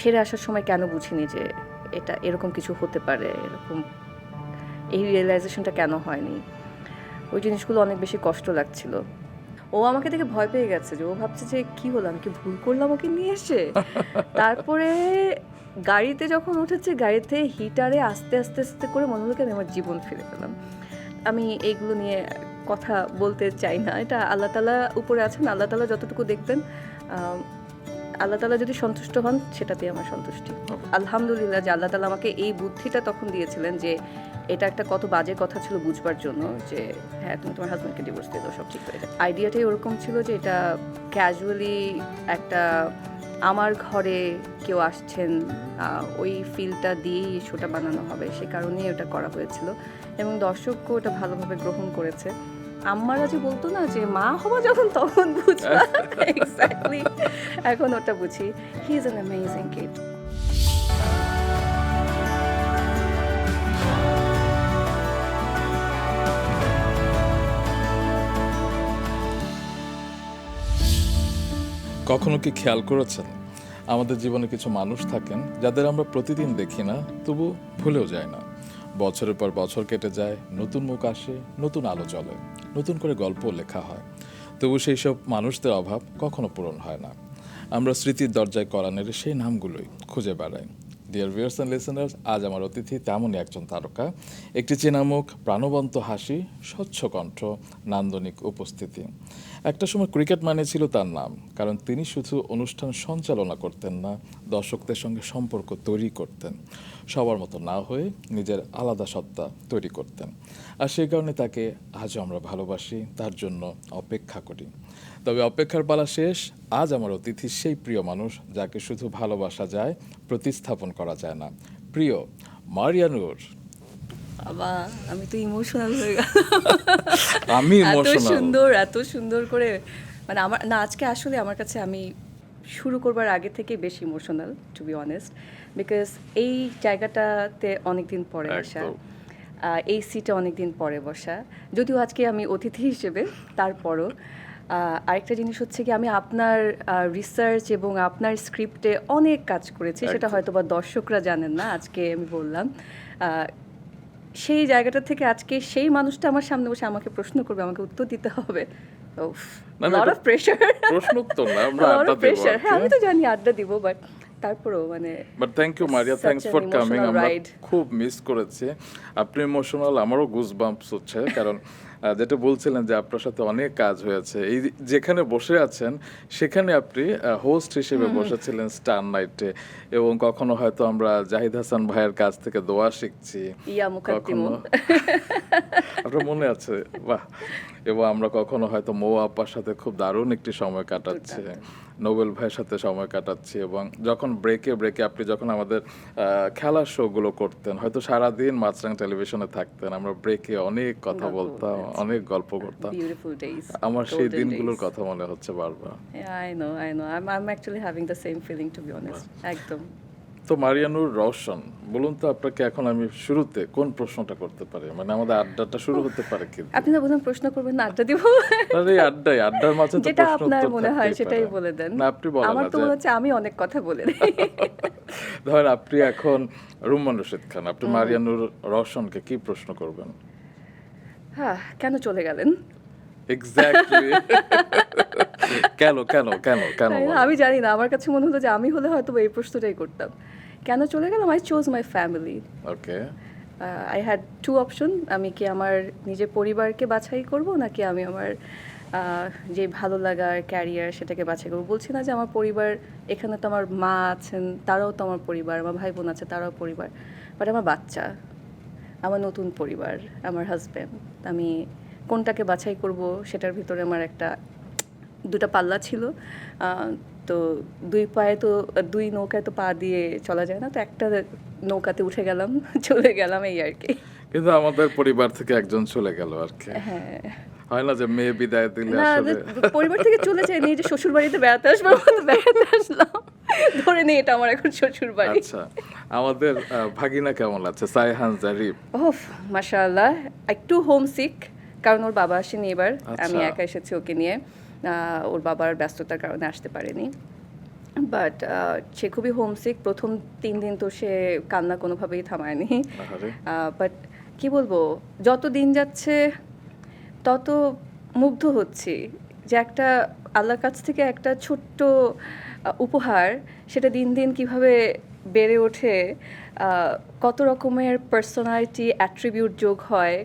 ছেড়ে আসার সময় কেন বুঝিনি যে এটা এরকম কিছু হতে পারে, এরকম এই রিয়েলাইজেশনটা কেন হয়নি, ওই জিনিসগুলো অনেক বেশি কষ্ট লাগছিল। ও আমাকে দেখে ভয় পেয়ে গেছে, যে ও ভাবছে যে কি হলো, আমি কি ভুল করলাম ওকে নিয়ে এসে। তারপরে গাড়িতে যখন উঠেছে, গাড়িতে হিটারে আস্তে আস্তে আস্তে করে মনে হলো কি আমি আমার জীবন ফিরে পেলাম। আমি এইগুলো নিয়ে কথা বলতে চাই না, এটা আল্লাহ তাআলা উপরে আছেন, আল্লাহ তাআলা যতটুকু দেখবেন, আল্লাহ তাআলা যদি সন্তুষ্ট হন সেটাতেই আমার সন্তুষ্টি। আলহামদুলিল্লাহ যে আল্লাহ তাআলা আমাকে এই বুদ্ধিটা তখন দিয়েছিলেন যে এটা একটা কত বাজে কথা ছিল বুঝবার জন্য, যে হ্যাঁ তুমি তোমার হাজব্যান্ডকে ডিভোর্স দিয়ে দাও, সব ঠিক হয়ে যায়। আইডিয়াটাই ওরকম ছিল যে এটা ক্যাজুয়ালি একটা আমার ঘরে কেউ আসছেন ওই ফিলটা দিয়েই শোটা বানানো হবে, সে কারণেই ওটা করা হয়েছিল এবং দর্শকও ওটা ভালোভাবে গ্রহণ করেছে। আম্মারা যে বলতো না যে মা হবা যখন তখন বুঝবা, এক্স্যাক্টলি এখন ওটা বুঝি। He is an amazing kid. কখনো কি খেয়াল করেছেন আমাদের জীবনে কিছু মানুষ থাকেন যাদের আমরা প্রতিদিন দেখি না, তবু ভুলেও যায় না। বছরের পর বছর কেটে যায়, নতুন মুখ আসে, নতুন আলো জ্বলে, নতুন করে গল্প লেখা হয়, তবু সেই সব মানুষদের অভাব কখনো পূরণ হয় না। আমরা স্মৃতির দরজায় করানের সেই নামগুলোই খুঁজে বেড়াই। ডিয়ার ভিউয়ার্স অ্যান্ড লিসেনার্স, আজ আমার অতিথি তেমনই একজন তারকা, একটি চেনা মুখ, প্রাণবন্ত হাসি, স্বচ্ছ কণ্ঠ, নান্দনিক উপস্থিতি। একটা সময় ক্রিকেট মানে ছিল তার নাম, কারণ তিনি শুধু অনুষ্ঠান সঞ্চালনা করতেন না, দর্শকদের সঙ্গে সম্পর্ক তৈরি করতেন। সবার মতো না হয়ে নিজের আলাদা সত্তা তৈরি করতেন, আর সেই কারণে তাকে আজও আমরা ভালোবাসি, তার জন্য অপেক্ষা করি। তবে অপেক্ষার পালা শেষ। আজ আমার অতিথি সেই প্রিয় মানুষ যাকে শুধু ভালোবাসা যায়, প্রতিস্থাপন করা যায় না। প্রিয় মারিয়া নূর। বাবা, আমি তো ইমোশনাল হয়ে গেল। আমি এত ইমোশনাল। সুন্দর, এত সুন্দর করে, মানে আমার না, আজকে আসলে আমার কাছে আমি শুরু করবার আগে থেকে বেশি emotional, to be honest, because এই জায়গাটাতে অনেক দিন পরে আসা, একদম। এই সিটে অনেক দিন পরে বসা, যদিও আজকে আমি অতিথি হিসেবে, তারপরও আরেকটা জিনিস হচ্ছে কি, আমি আপনার রিসার্চ এবং আপনার স্ক্রিপ্টে অনেক কাজ করেছি, সেটা একদম। হয়তো বা দর্শকরা জানেন না, আজকে আমি বললাম। সেই জায়গাটা থেকে আজকে সেই মানুষটা আমার সামনে বসে আমাকে প্রশ্ন করবে, আমাকে উত্তর দিতে হবে। না, না, লট এটা অফ প্রেশার। প্রশ্ন তো না, আমরা লট আড্ডা অফ দেবো প্রেশার, আর হ্যাঁ কি। আমি তো জানি আড্ডা দিব, বাট তারপরেও মানে but thank you Maria, such thanks an for coming. emotional আমরা ride. খুব মিস করেছি। আপনি ইমোশনাল, আমারও গুজ বাম্পস হচ্ছে, কারণ যেটা বলছিলেন যে আপনার সাথে অনেক কাজ হয়েছে। এই যেখানে বসে আছেন সেখানে আপনি হোস্ট হিসেবে বসেছিলেন স্টার নাইটে, এবং কখনো হয়তো আমরা জাহিদ হাসান ভাইয়ের কাছ থেকে দোয়া শিখছি, ইয়া মুকাদ্দিমু। কখনো আপনার মনে আছে? বাহ। এবং আমরা কখনো হয়তো মৌ আপার সাথে খুব দারুণ একটি সময় কাটাচ্ছি, নোবেল ভাইয়ের সাথে সময় কাটাচ্ছি, এবং যখন ব্রেকে আপনি যখন আমাদের খেলার শোগুলো করতেন, হয়তো সারাদিন মাছরাঙা টেলিভিশনে থাকতেন, আমরা ব্রেকে অনেক কথা বলতাম, অনেক গল্প করতাম। Beautiful days, আমার সেই golden দিনগুলোর days. কথা মনে হচ্ছে বারবার। Yeah, I know. I'm actually having the same feeling, to be honest. একদম। তো মারিয়ানুর রওশন, বলুন তো আপনাকে এখন আমি শুরুতে কোন প্রশ্নটা করতে পারি, মানে আমাদের আড্ডাটা শুরু হতে পারে কি? আপনি না বললেন প্রশ্ন করবেন না, আড্ডা দিব। আরে এই আড্ডার মাঝে তো যেটা প্রশ্ন আপনার উত্তর মনে হয় থাকতেই সেটাই পারে। বলে দেন। না, আপনি বলেন আমার না তো যে মনে হচ্ছে আমি অনেক কথা বলে দিই। ধরেন আপনি এখন রুম্মান রশিদ খান, আপনি মারিয়ানুর রওশনকে কি প্রশ্ন করবেন? হ্যাঁ, কেন চলে গেলেন? এক্স্যাক্টলি। কেন কেন কেন কেন তাই না? বলেন? আমি জানি না, আমার কাছে মনে হলো যে আমি হলে হয়তো এই প্রশ্নটাই করতাম। কেন চলে গেলাম? I chose my family. Okay. I had two option, আমি কি আমার নিজের পরিবারকে বাছাই করব, নাকি আমি আমার যে ভালো লাগার ক্যারিয়ার সেটাকে বাছাই করবো। বলছি না যে আমার পরিবার, এখানে তো আমার মা আছেন, তারাও তো আমার পরিবার, আমার ভাই বোন আছে, তারাও পরিবার, বাট আমার বাচ্চা, আমার নতুন পরিবার, আমার হাজব্যান্ড, আমি কোনটাকে বাছাই করব সেটার ভিতরে আমার একটা দুটা পাল্লা ছিল। তো দুই নৌকায় তো পা দিয়ে চলা যায় না, তো একটা নৌকাতে উঠে গেলাম, চলে গেলাম, এই আর কি। কিন্তু আমাদের পরিবার থেকে একজন চলে গেল আর কি। হ্যাঁ, হয় না যে মেয়ে বিদায় দিলে না আসলে পরিবার থেকে চলে যায়নি, যে শ্বশুর বাড়িতে বেড়াতে আসবো, বেড়াতে আসলাম, ধরে নেই এটা আমার এখন শ্বশুর বাড়ি। আচ্ছা, আমাদের ভাগিনা কেমন আছে, সাইহান জারিফ? ওহ মাশাআল্লাহ, একটু হোমসিক, কারণ ওর বাবা আসেনি এবার, আমি আচ্ছা। একা এসেছি ওকে নিয়ে, ওর বাবার ব্যস্ততার কারণে আসতে পারেনি। বাট সে খুবই হোমসিক। প্রথম 3 দিন তো সে কান্না কোনোভাবেই থামায়নি। আহারে। বাট কি বলবো, যত দিন যাচ্ছে তত মুগ্ধ হচ্ছি যে একটা আল্লাহর কাছ থেকে একটা ছোট্ট উপহার, সেটা দিন দিন কিভাবে বেড়ে ওঠে, আহ, কত রকমের পার্সোনালিটি অ্যাট্রিবিউট যোগ হয়,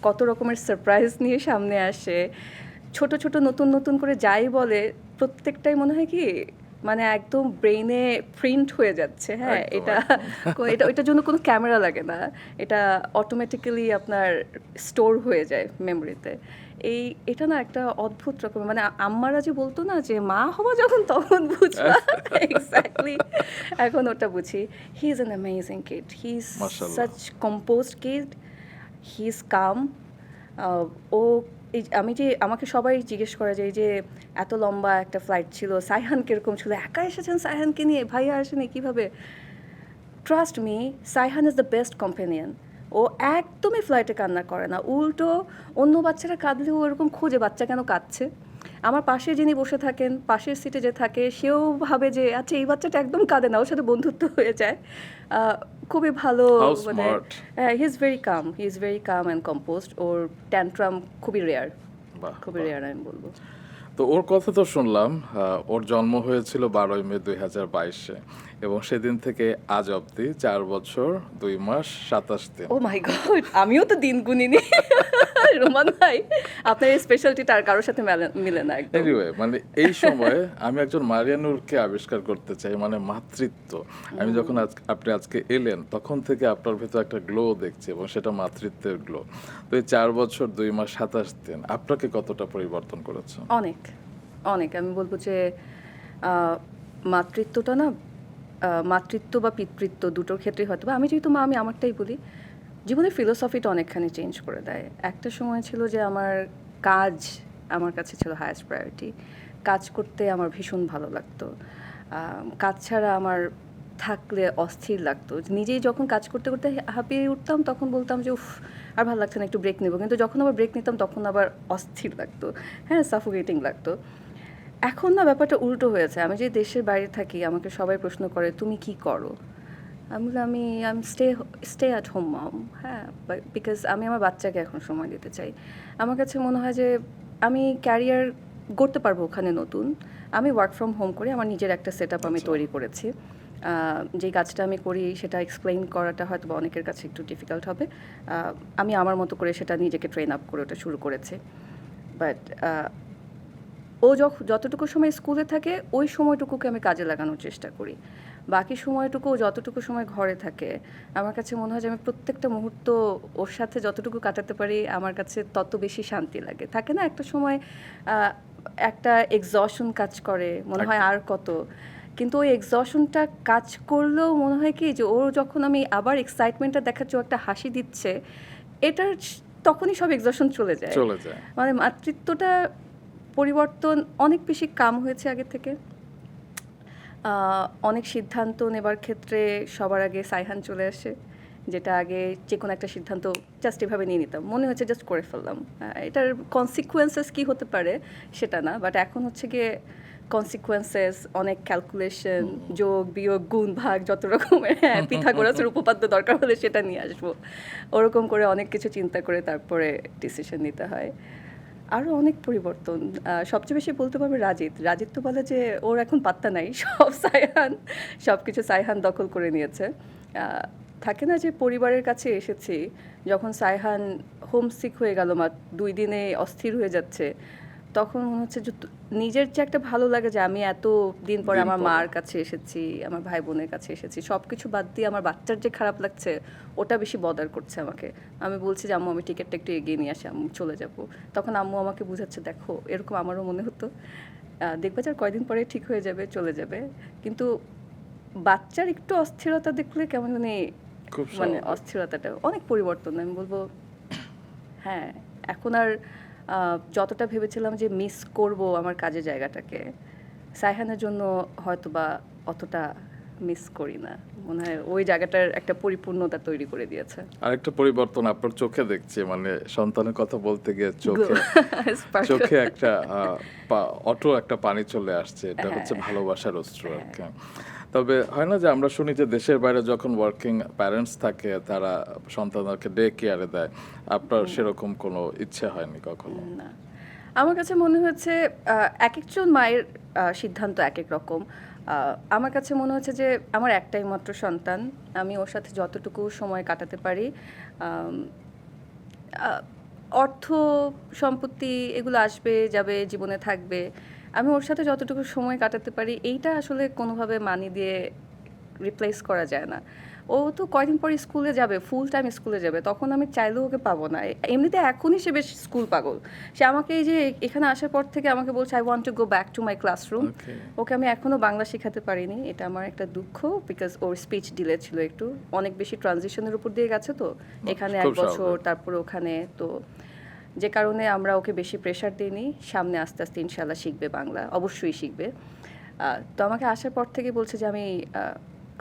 কত রকমের সারপ্রাইজ নিয়ে সামনে আসে, ছোট ছোট নতুন নতুন করে যাই বলে প্রত্যেকটাই মনে হয় কি মানে একদম ব্রেইনে প্রিন্ট হয়ে যাচ্ছে। হ্যাঁ, একদম, এটা একদম। এটা এটার জন্য কোনো ক্যামেরা লাগে না, এটা অটোমেটিক্যালি আপনার স্টোর হয়ে যায় মেমোরিতে। এটা না একটা অদ্ভুত রকমের, মানে আম্মারা যে বলতো না যে মা হওয়া যখন তখন বুঝবা, এক্স্যাক্টলি এখন ওটা বুঝি। He is an amazing kid, he is মাশাআল্লাহ। Such composed kid, he is calm. ও আমি যে আমাকে সবাই জিজ্ঞেস করে যে এই যে এত লম্বা একটা ফ্লাইট ছিল, সাইহান কিরকম ছিল, একা এসেছেন সাইহানকে নিয়ে, ভাইয়া আসেনি কীভাবে? Trust me, Saihan is the best companion. ও একদমই ফ্লাইটে কান্না করে না, উল্টো অন্য বাচ্চারা কাঁদলেও ওরকম খোঁজে বাচ্চা কেন কাঁদছে। আমার পাশে যিনি বসে থাকেন, পাশের সিটে যে থাকে, সেও ভাবে যে আচ্ছা এই বাচ্চাটা একদম কাঁদে না, ওর সাথে বন্ধুত্ব হয়ে যায়। খুবই ভালো, How মানে smart. He is very calm, he is very calm and composed. Or tantrum খুবই রেয়ার, বাহ, খুবই বাহ। রেয়ার আমি বলবো। তো ওর কথা তো শুনলাম, ওর জন্ম হয়েছিল 12ই মে 2022-এ এবং সেদিন থেকে আজ অবধি 4 বছর 2 মাস 27 দিন। ও মাই গড, আমিও তো দিন গুনিনি। রোমান ভাই, আপনার এই স্পেশালিটিটা আর কারোর সাথে মিলে না একদম। এনিওয়ে, মানে এই সময়ে আমি একজন মারিয়ানুরকে আবিষ্কার করতে চাই, মানে মাতৃত্ব। আমি যখন আপনি আজকে এলেন তখন থেকে আপনার ভেতর একটা গ্লো দেখছি এবং সেটা মাতৃত্বের গ্লো। তো এই 4 বছর 2 মাস 27 দিন আপনাকে কতটা পরিবর্তন করেছে? অনেক, অনেক। আমি বলবো যে মাতৃত্বটা না, মাতৃত্ব বা পিতৃত্ব দুটোর ক্ষেত্রেই হয়তো বা, আমি যেহেতু মা আমি আমারটাই বলি, জীবনের ফিলোসফিটা অনেকখানি চেঞ্জ করে দেয়। একটা সময় ছিল যে আমার কাজ আমার কাছে ছিল হায়েস্ট প্রায়োরিটি, কাজ করতে আমার ভীষণ ভালো লাগতো। কাজ ছাড়া আমার থাকলে অস্থির লাগতো। নিজেই যখন কাজ করতে করতে হাঁপিয়ে উঠতাম তখন বলতাম যে উফ আর ভালো লাগছে না, একটু ব্রেক নেবো, কিন্তু যখন আবার ব্রেক নিতাম তখন আবার অস্থির লাগতো, হ্যাঁ, সাফোকেটিং লাগতো। এখন না ব্যাপারটা উল্টো হয়েছে। আমি যে দেশের বাইরে থাকি আমাকে সবাই প্রশ্ন করে তুমি কি করো, আমি বলি আমি স্টে অ্যাট হোম মম। হ্যাঁ, বিকজ আমি আমার বাচ্চাকে এখন সময় দিতে চাই। আমার কাছে মনে হয় যে আমি ক্যারিয়ার গড়তে পারবো ওখানে নতুন। আমি ওয়ার্ক ফ্রম হোম করি, আমার নিজের একটা সেট আপ আমি আচ্ছা। তৈরি করেছি। যে কাজটা আমি করি সেটা এক্সপ্লেইন করাটা হয়তো বা অনেকের কাছে একটু ডিফিকাল্ট হবে। আমি আমার মতো করে সেটা নিজেকে ট্রেন আপ করে ওটা শুরু করেছি। বাট ও যতটুকু সময় স্কুলে থাকে ওই সময়টুকুকে আমি কাজে লাগানোর চেষ্টা করি। বাকি সময়টুকু যতটুকু সময় ঘরে থাকে আমার কাছে মনে হয় যে আমি প্রত্যেকটা মুহূর্ত ওর সাথে যতটুকু কাটাতে পারি আমার কাছে তত বেশি শান্তি লাগে। থাকে না একটা সময় আহ, একটা এক্সশন কাজ করে, মনে হয় আর কত, কিন্তু ওই এক্সশনটা কাজ করলেও মনে হয় কি যে ওর যখন আমি আবার এক্সাইটমেন্টটা দেখাচ্ছি, ও একটা হাসি দিচ্ছে, এটার তখনই সব এক্সশন চলে যায়। চলে যায়। মানে মাতৃত্বটা পরিবর্তন অনেক বেশি কাম হয়েছে আগে থেকে। অনেক সিদ্ধান্ত নেবার ক্ষেত্রে সবার আগে সাইহান চলে আসে, যেটা আগে যে কোনো একটা সিদ্ধান্ত জাস্ট এভাবে নিয়ে নিতাম, মনে হচ্ছে জাস্ট করে ফেললাম, এটার কনসিকুয়েন্সেস কী হতে পারে সেটা না, বাট এখন হচ্ছে গিয়ে কনসিকুয়েন্সেস, অনেক ক্যালকুলেশন, যোগ বিয়োগ গুণ ভাগ যত রকমের, হ্যাঁ, পিথাগোরাসের উপপাদ্য দরকার হলে সেটা নিয়ে আসবো, ওরকম করে অনেক কিছু চিন্তা করে তারপরে ডিসিশন নিতে হয়। আরও অনেক পরিবর্তন। সবচেয়ে বেশি বলতে পারবে রাজিত তো বলে যে ওর এখন পাত্তা নাই, সব কিছু সাইহান দখল করে নিয়েছে। থাকে না যে পরিবারের কাছে এসেছি, যখন সাইহান হোমসিক হয়ে গেল, 2 দিনে অস্থির হয়ে যাচ্ছে, তখন মনে হচ্ছে যে নিজের যে একটা ভালো লাগে যে আমি এত দিন পরে আমার মার কাছে এসেছি, আমার ভাই বোনের কাছে এসেছি, সব কিছু বাদ দিয়ে আমার বাচ্চার যে খারাপ লাগছে ওটা বেশি বদার করছে আমাকে। আমি বলছি যে আম্মু আমি টিকিটটা একটু এগিয়ে নিয়ে আসি, আম্মু চলে যাব। তখন আম্মু আমাকে বুঝাচ্ছে দেখো এরকম আমারও মনে হতো, দেখবে যে আর কয়দিন পরে ঠিক হয়ে যাবে, চলে যাবে। কিন্তু বাচ্চার একটু অস্থিরতা দেখলে কেমন খুব মানে স্বাভাবিক। অস্থিরতাটা অনেক পরিবর্তন। আমি বলবো হ্যাঁ, এখন আর যতটা ভেবেছিলাম যে মিস করব আমার কাজের জায়গাটাকে, সাইহানের জন্য হয়তো বা অতটা মিস করি না। মনে হয় ওই জায়গাটার একটা পরিপূর্ণতা তৈরি করে দিয়েছে। আরেকটা পরিবর্তন আপনার চোখে দেখছি, মানে সন্তানের কথা বলতে গিয়ে চোখে Sparkle. চোখে একটা অটো একটা পানি চলে আসছে, এটা হচ্ছে ভালোবাসার অশ্রু আর কি। তবে হয় না যে আমরা শুনি যে দেশের বাইরে যখন ওয়ার্কিং প্যারেন্টস থাকে তারা সন্তানদেরকে ডে কেয়ারে দেয়, আপনার সেরকম কোনো ইচ্ছে হয়নি কখনো? না, আমার কাছে মনে হচ্ছে এক একজন মায়ের সিদ্ধান্ত এক এক রকম। আমার কাছে মনে হচ্ছে যে আমার একটাই মাত্র সন্তান, আমি ওর সাথে যতটুকু সময় কাটাতে পারি, আম, আহ, অর্থ সম্পত্তি এগুলো আসবে যাবে, জীবনে থাকবে, আমি ওর সাথে যতটুকু সময় কাটাতে পারি এইটা আসলে কোনোভাবে মানি দিয়ে রিপ্লেস করা যায় না। ও তো কয়দিন পরে স্কুলে যাবে, ফুল টাইম স্কুলে যাবে, তখন আমি চাইলেও ওকে পাবো না। এমনিতে এখনই সে বেশ স্কুল পাগল। সে আমাকে এই যে এখানে আসার পর থেকে আমাকে বলছে I want to go back to my classroom. Okay. ওকে আমি এখনও বাংলা শেখাতে পারিনি, এটা আমার একটা দুঃখ, বিকজ ওর স্পিচ ডিলে ছিল, একটু অনেক বেশি ট্রানজিশনের উপর দিয়ে গেছে তো, এখানে খুব 1 বছর স্বাভাবিক। তারপরে ওখানে, তো যে কারণে আমরা ওকে বেশি প্রেশার দিইনি। সামনে আস্তে আস্তে ইনশাল্লাহ শিখবে বাংলা, অবশ্যই শিখবে। তো আমাকে আসার পর থেকে বলছে যে আমি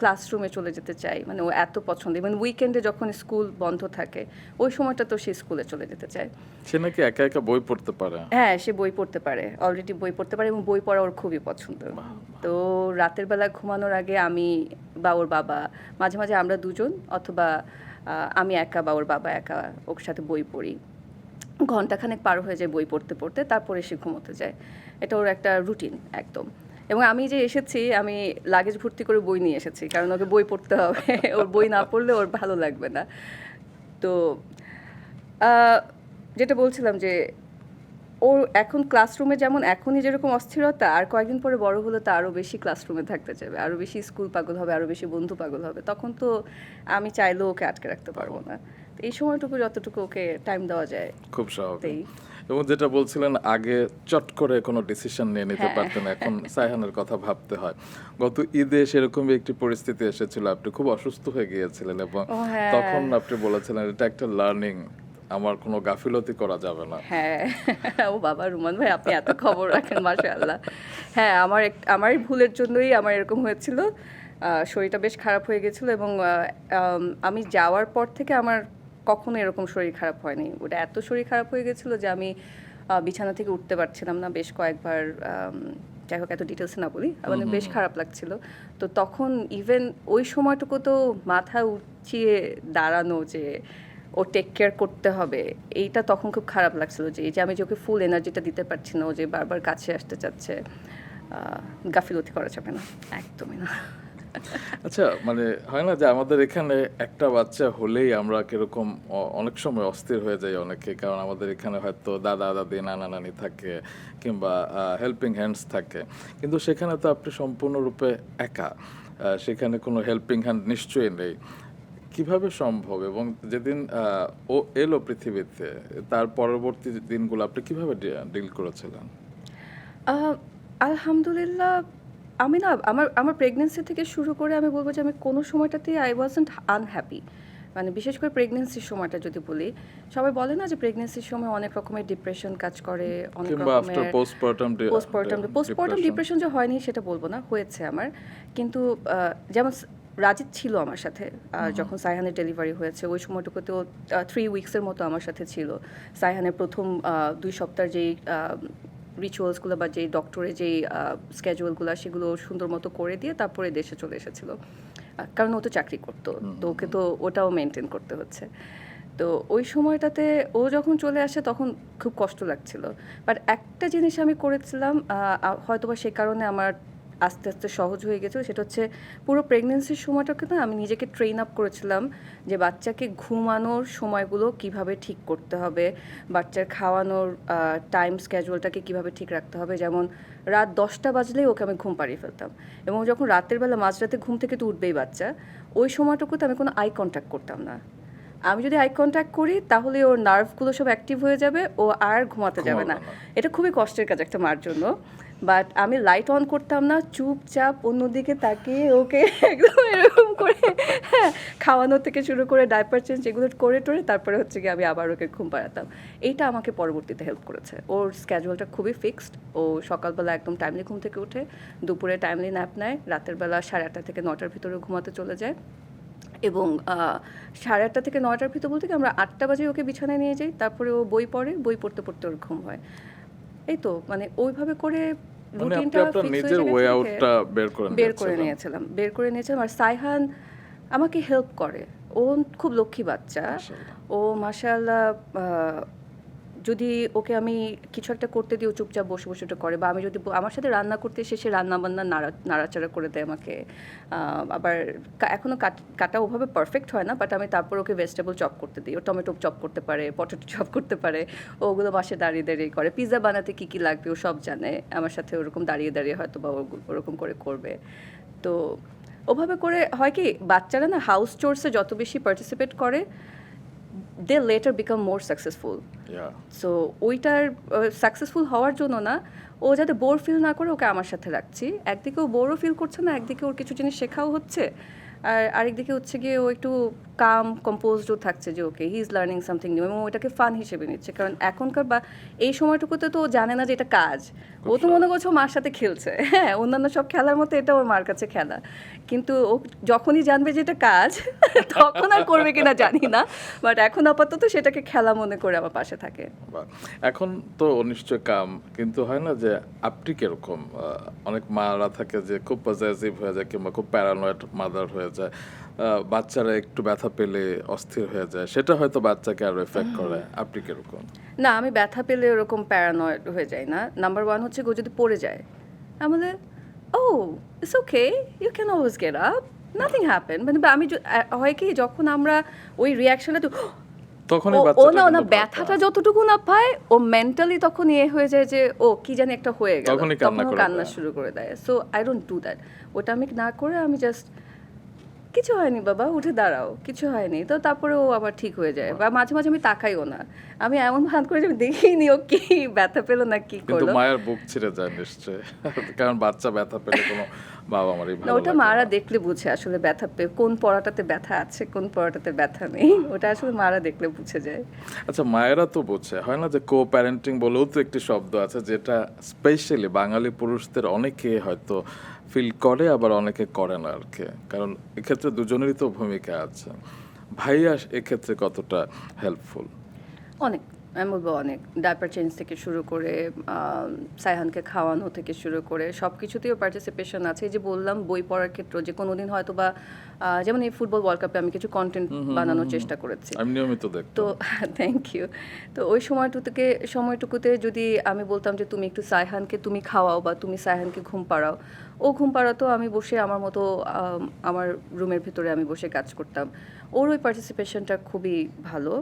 ক্লাসরুমে চলে যেতে চাই, মানে ও এত পছন্দ, মানে উইকেন্ডে যখন স্কুল বন্ধ থাকে ওই সময়টা তো সে স্কুলে চলে যেতে চায়। সে নাকি একা একা বই পড়তে পারে। হ্যাঁ, সে বই পড়তে পারে, অলরেডি বই পড়তে পারে এবং বই পড়া ওর খুবই পছন্দ। তো রাতের বেলা ঘুমানোর আগে আমি বা ওর বাবা, মাঝে মাঝে আমরা দুজন, অথবা আমি একা বা ওর বাবা একা ওর সাথে বই পড়ি। ঘন্টাখানেক পার হয়ে যায় বই পড়তে পড়তে, তারপরে সে ঘুমোতে যায়। এটা ওর একটা রুটিন একদম। এবং আমি যে এসেছি, আমি লাগেজ ভর্তি করে বই নিয়ে এসেছি, কারণ ওকে বই পড়তে হবে। ওর বই না পড়লে ওর ভালো লাগবে না। তো যেটা বলছিলাম যে ওর এখন ক্লাসরুমে যেমন এখনই যেরকম অস্থিরতা, আর কয়েকদিন পরে বড় হলে তো আরও বেশি ক্লাসরুমে থাকতে চাইবে, আরও বেশি স্কুল পাগল হবে, আরও বেশি বন্ধু পাগল হবে, তখন তো আমি চাইলেও ওকে আটকে রাখতে পারবো না। তো এই সময়টুকু যতটুকু ওকে টাইম দেওয়া যায় খুব স্বাভাবিক। তাই। এবং যেটা বলছিলেন আগে চট করে কোনো ডিসিশন নিয়ে নিতে পারতেন, এখন সাইহানের কথা ভাবতে হয়। গত ঈদে সেরকমই একটি পরিস্থিতি এসেছিল, আপনি খুব অসুস্থ হয়ে গিয়েছিলেন এবং ও হ্যাঁ। তখন আপনি বলেছিলেন এটা একটা লার্নিং, আমার কোনো গাফিলতি করা যাবে না। হ্যাঁ, ও বাবা, রুমান ভাই আপনি এত খবর রাখেন, মাশাআল্লাহ। হ্যাঁ, আমার ভুলের জন্যই আমার এরকম হয়েছিল। শরীরটা বেশ খারাপ হয়ে গেছিলো এবং আমি যাওয়ার পর থেকে আমার কখনো এরকম শরীর খারাপ হয়নি। ওটা এত শরীর খারাপ হয়ে গেছিলো যে আমি বিছানা থেকে উঠতে পারছিলাম না বেশ কয়েকবার। যাই হোক, এত ডিটেলসে না বলি, মানে বেশ খারাপ লাগছিল। তো তখন ইভেন ওই সময়টুকু তো মাথা উঁচিয়ে দাঁড়ানো যে ও টেক কেয়ার করতে হবে, এইটা তখন খুব খারাপ লাগছিল, যে এই যে আমি যে ওকে ফুল এনার্জিটা দিতে পারছি না, ও যে বারবার কাছে আসতে চাচ্ছে। গাফিলতি করা যাবে না, একদমই না। আচ্ছা, মানে হয় না যে আমাদের এখানে একটা বাচ্চা হলেই আমরা কিরকম অনেক সময় অস্থির হয়ে যাই অনেকে, কারণ আমাদের এখানে হয়তো দাদা দাদি নানা নানি থাকে কিংবা হেল্পিং হ্যান্ডস থাকে, কিন্তু সেখানে তো আপনি সম্পূর্ণরূপে একা, সেখানে কোনো হেল্পিং হ্যান্ড নিশ্চয়ই নেই। কিভাবে সম্ভব? এবং যেদিন ও এলো পৃথিবীতে, তার পরবর্তী দিনগুলো আপনি কিভাবে ডিল করেছিলেন? আহ, আলহামদুলিল্লাহ, আমি না আমার প্রেগনেন্সি থেকে শুরু করে আমি বলবো যে আমি কোনো সময়টাতেই আই ওয়াজন্ট আনহ্যাপি। মানে বিশেষ করে প্রেগনেন্সির সময়টা যদি বলি, সবাই বলে না যে প্রেগনেন্সির সময় অনেক রকমের ডিপ্রেশন কাজ করে, অনেক কিংবা আফটার রকমের পোস্টপার্টাম ডিপ্রেশন যে হয়নি সেটা বলবো না, হয়েছে আমার। কিন্তু যেমন রাজিদ ছিল আমার সাথে যখন সাইহানের ডেলিভারি হয়েছে, ওই সময়টুকুতেও 3 উইকসের মতো আমার সাথে ছিল। সাইহানের প্রথম 2 সপ্তাহ যেই রিচুয়ালসগুলো বা যেই ডক্টরের যেই স্কেজুয়ালগুলো, সেগুলো সুন্দর মতো করে দিয়ে তারপরে দেশে চলে এসেছিলো, কারণ ও তো চাকরি করতো, তো ওকে তো ওটাও মেনটেন করতে হচ্ছে। তো ওই সময়টাতে ও যখন চলে আসে তখন খুব কষ্ট লাগছিল। বাট একটা জিনিস আমি করেছিলাম, হয়তোবা সে কারণে আমার আস্তে আস্তে সহজ হয়ে গেছিলো, সেটা হচ্ছে পুরো প্রেগনেন্সির সময়টাকে না আমি নিজেকে ট্রেন আপ করেছিলাম যে বাচ্চাকে ঘুমানোর সময়গুলো কিভাবে ঠিক করতে হবে, বাচ্চার খাওয়ানোর টাইম স্ক্যাজুয়ালটাকে কিভাবে ঠিক রাখতে হবে। যেমন রাত 10টা বাজলেই ওকে আমি ঘুম পাড়িয়ে ফেলতাম, এবং যখন রাতের বেলা মাঝরাতে ঘুম থেকে তো উঠবেই বাচ্চা, ওই সময়টুকুতে আমি কোনো আই কন্ট্যাক্ট করতাম না। আমি যদি আই কন্ট্যাক্ট করি তাহলে ওর নার্ভগুলো সব অ্যাক্টিভ হয়ে যাবে, ও আর ঘুমাতে যাবে না। এটা খুবই কষ্টের কাজ একটা মার জন্য। বাট আমি লাইট অন করতাম না, চুপচাপ অন্যদিকে তাকিয়ে ওকে একদম এরকম করে খাওয়ানো থেকে শুরু করে ডাইপার চেঞ্জ এগুলো করে টোরে তারপরে হচ্ছে কি আমি আবার ওকে ঘুম পাড়াতাম। এইটা আমাকে পরবর্তীতে হেল্প করেছে। ওর স্ক্যাজুয়ালটা খুবই ফিক্সড। ও সকালবেলা একদম টাইমলি ঘুম থেকে উঠে, দুপুরে টাইমলি ন্যাপ নেয়, রাতের বেলা 8:30 থেকে 9টার ভিতরে ঘুমাতে চলে যায়। এবং 8:30 থেকে 9টার ভিতর বলতে কি আমরা 8টা বাজে ওকে বিছানায় নিয়ে যাই, তারপরে ও বই পড়ে, বই পড়তে পড়তে ওর ঘুম হয়। এই তো মানে ওইভাবে করে মানে আপনি রুটিনটা আপনার ফিক্স নিজের হয়ে ওয়ে গেছে আউটটা বের করে বের করে নিয়েছিলাম। আর সাইহান আমাকে হেল্প করে। ও খুব লক্ষ্মী বাচ্চা। মাশাআল্লাহ। ও মাশাআল্লাহ যদি ওকে আমি কিছু একটা করতে দিই ও চুপচাপ বসে বসে ওটা করে, বা আমি যদি আমার সাথে রান্না করতে এসে সে রান্না বান্না নাড়াচাড়া করে দেয় আমাকে। আবার এখনও কাটা ওভাবে পারফেক্ট হয় না, বাট আমি তারপর ওকে ভেজিটেবল চপ করতে দিই। ও টমেটো চপ করতে পারে, পটেটো চপ করতে পারে, ওগুলো বাসে দাঁড়িয়ে দাঁড়িয়ে করে। পিৎজা বানাতে কী কী লাগবে ও সব জানে, আমার সাথে ওরকম দাঁড়িয়ে দাঁড়িয়ে হয়তো বা ওরকম করে করবে। তো ওভাবে করে হয় কি বাচ্চারা না হাউস চোরসে যত বেশি পার্টিসিপেট করে they later become more successful. So ওইটার সাকসেসফুল হওয়ার জন্য না, ও যাতে বোর ফিল না করে ওকে আমার সাথে রাখছি। একদিকে ও বোরও ফিল করছে না, একদিকে ওর কিছু জিনিস শেখাও হচ্ছে, আর আরেকদিকে হচ্ছে গিয়ে ও একটু কাম কম্পোজডও থাকছে যে okay he is learning something new, এবং ওইটাকে ফান হিসেবে নিচ্ছে। কারণ এখনকার বা এই সময়টুকুতে তো ও জানে না যে এটা কাজ। ও তো মনে করছে ও মার সাথে খেলছে, হ্যাঁ অন্যান্য সব খেলার মতো এটা ওর মার কাছে খেলা। কিন্তু ও যখনই জানবে যে এটা কাজ তখন আর করবে কিনা জানি না, বাট এখন আপাতত সেটাকে খেলা মনে করে আমার পাশে থাকে। এখন তো নিশ্চয় কাম, কিন্তু হয় না যে আপনি কিরকম অনেক মারা থাকে যে খুব পজেসিভ হয়ে যায় কিংবা খুব প্যারানয়েড মাদার হয়ে যায়, বাচ্চারা একটু ব্যথা পেলে অস্থির হয়ে যায়, সেটা হয়তো বাচ্চাকে আরো এফেক্ট করে। আপনি কিরকম? না, আমি ব্যথা পেলে ওরকম প্যারানয়েড হয়ে যায় না। নাম্বার ওয়ান হচ্ছে ও যদি পড়ে যায় আমাদের ও it's okay, you can always get up, nothing happen. মানে আমি হয় কি যখন আমরা ওই রিয়াকশনটা তখনই ও না না ব্যথাটা যতটুকু না পায় ও মেন্টালি তখন হয়ে যায় যে ও কি জানি একটা হয়ে গেল, তখন কান্না শুরু করে দেয়। So I don't do that. ওটা আমি না করে আমি জাস্ট কিছু হয়নি বাবা, উঠে দাঁড়াও, কিছু হয়নি, তো তারপরে ও আবার ঠিক হয়ে যায়। বা মাঝে মাঝে আমি তাকাইও না, আমি এমন ভান করে যে আমি দেখিনি ও কি ব্যথা পেলো না কি করলো। কিন্তু মায়ের বুক ছিঁড়ে যায় নিশ্চয়, কারণ বাচ্চা ব্যথা পেলে কোনো বাবা মারই ভালো না, ওটা মারা দেখলে বুঝে আসলে ব্যথা পেয়ে কোন পড়াটাতে ব্যথা আছে কোন পড়াটাতে ব্যথা নেই, ওটা আসলে মারা দেখলে বুঝে যায়। আচ্ছা, মায়েরা তো বোঝে, হয় না যে কো প্যারেন্টিং বলেও তো একটি শব্দ আছে যেটা স্পেশালি বাঙালি পুরুষদের অনেকে হয়তো ফিল করে, আবার অনেকে করে না আর কি, কারণ এক্ষেত্রে দুজনেরই তো ভূমিকা আছে। ভাইয়া এক্ষেত্রে কতটা হেল্পফুল? অনেক, আমি বলবো অনেক। ডাইপার চেঞ্জ থেকে শুরু করে সাইহানকে খাওয়ানো থেকে শুরু করে সব কিছুতেও পার্টিসিপেশন আছে। এই যে বললাম বই পড়ার ক্ষেত্রে যে কোনো দিন হয়তো বা যেমন এই ফুটবল ওয়ার্ল্ড কাপে আমি কিছু কন্টেন্ট বানানোর চেষ্টা করেছি, আমি নিয়মিত দেখি। তো থ্যাংক ইউ। তো ওই সময়টুকুতে যদি আমি বলতাম যে তুমি একটু সাইহানকে তুমি খাওয়াও বা তুমি সাইহানকে ঘুম পাড়াও, ও ঘুম পাড়াতো, আমি বসে আমার মতো আমার রুমের ভিতরে আমি বসে কাজ করতাম। ওর ওই পার্টিসিপেশনটা খুবই ভালো।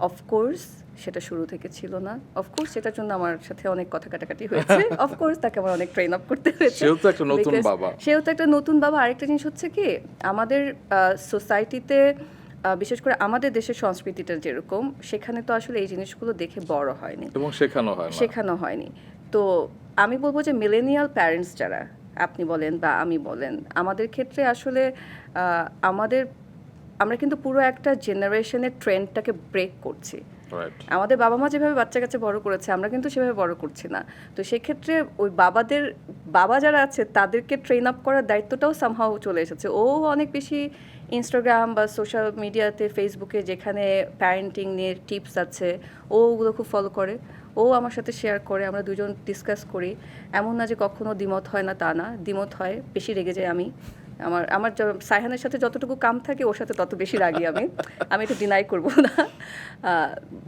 অফকোর্স সেটা শুরু থেকে ছিল না, অফকোর্স সেটার জন্য আমার সাথে অনেক কথা কাটাকাটি হয়েছে, অফকোর্স তাকে আমার অনেক ট্রেন আপ করতে হয়েছে, সেও তো একটা নতুন বাবা। আরেকটা জিনিস হচ্ছে কি আমাদের সোসাইটিতে বিশেষ করে আমাদের দেশের সংস্কৃতিটা যেরকম, সেখানে তো আসলে এই জিনিসগুলো দেখে বড় হয়নি এবং শেখানো হয়নি। তো আমি বলবো যে মিলেনিয়াল প্যারেন্টস যারা আপনি বলেন বা আমি বলেন, আমাদের ক্ষেত্রে আসলে আমরা কিন্তু পুরো একটা জেনারেশনের ট্রেন্ডটাকে ব্রেক করছি। আমাদের বাবা মা যেভাবে বাচ্চা কাছে বড় করেছে আমরা কিন্তু সেভাবে বড় করছি না। তো সেক্ষেত্রে ওই বাবা যারা আছে তাদেরকে ট্রেন আপ করার দায়িত্বটাও সামহাও চলে এসেছে। ও অনেক বেশি ইনস্টাগ্রাম বা সোশ্যাল মিডিয়াতে ফেসবুকে যেখানে প্যারেন্টিং নিয়ে টিপস আছে ওগুলো খুব ফলো করে, ও আমার সাথে শেয়ার করে, আমরা দুজন ডিসকাস করি। এমন না যে কখনো দ্বিমত হয় না, তা না, দ্বিমত হয়, বেশি রেগে যাই আমি। আমার সাইহানের সাথে যতটুকু কাম থাকে ওর সাথে তত বেশি রাগি আমি এটা ডিনাই করবো না,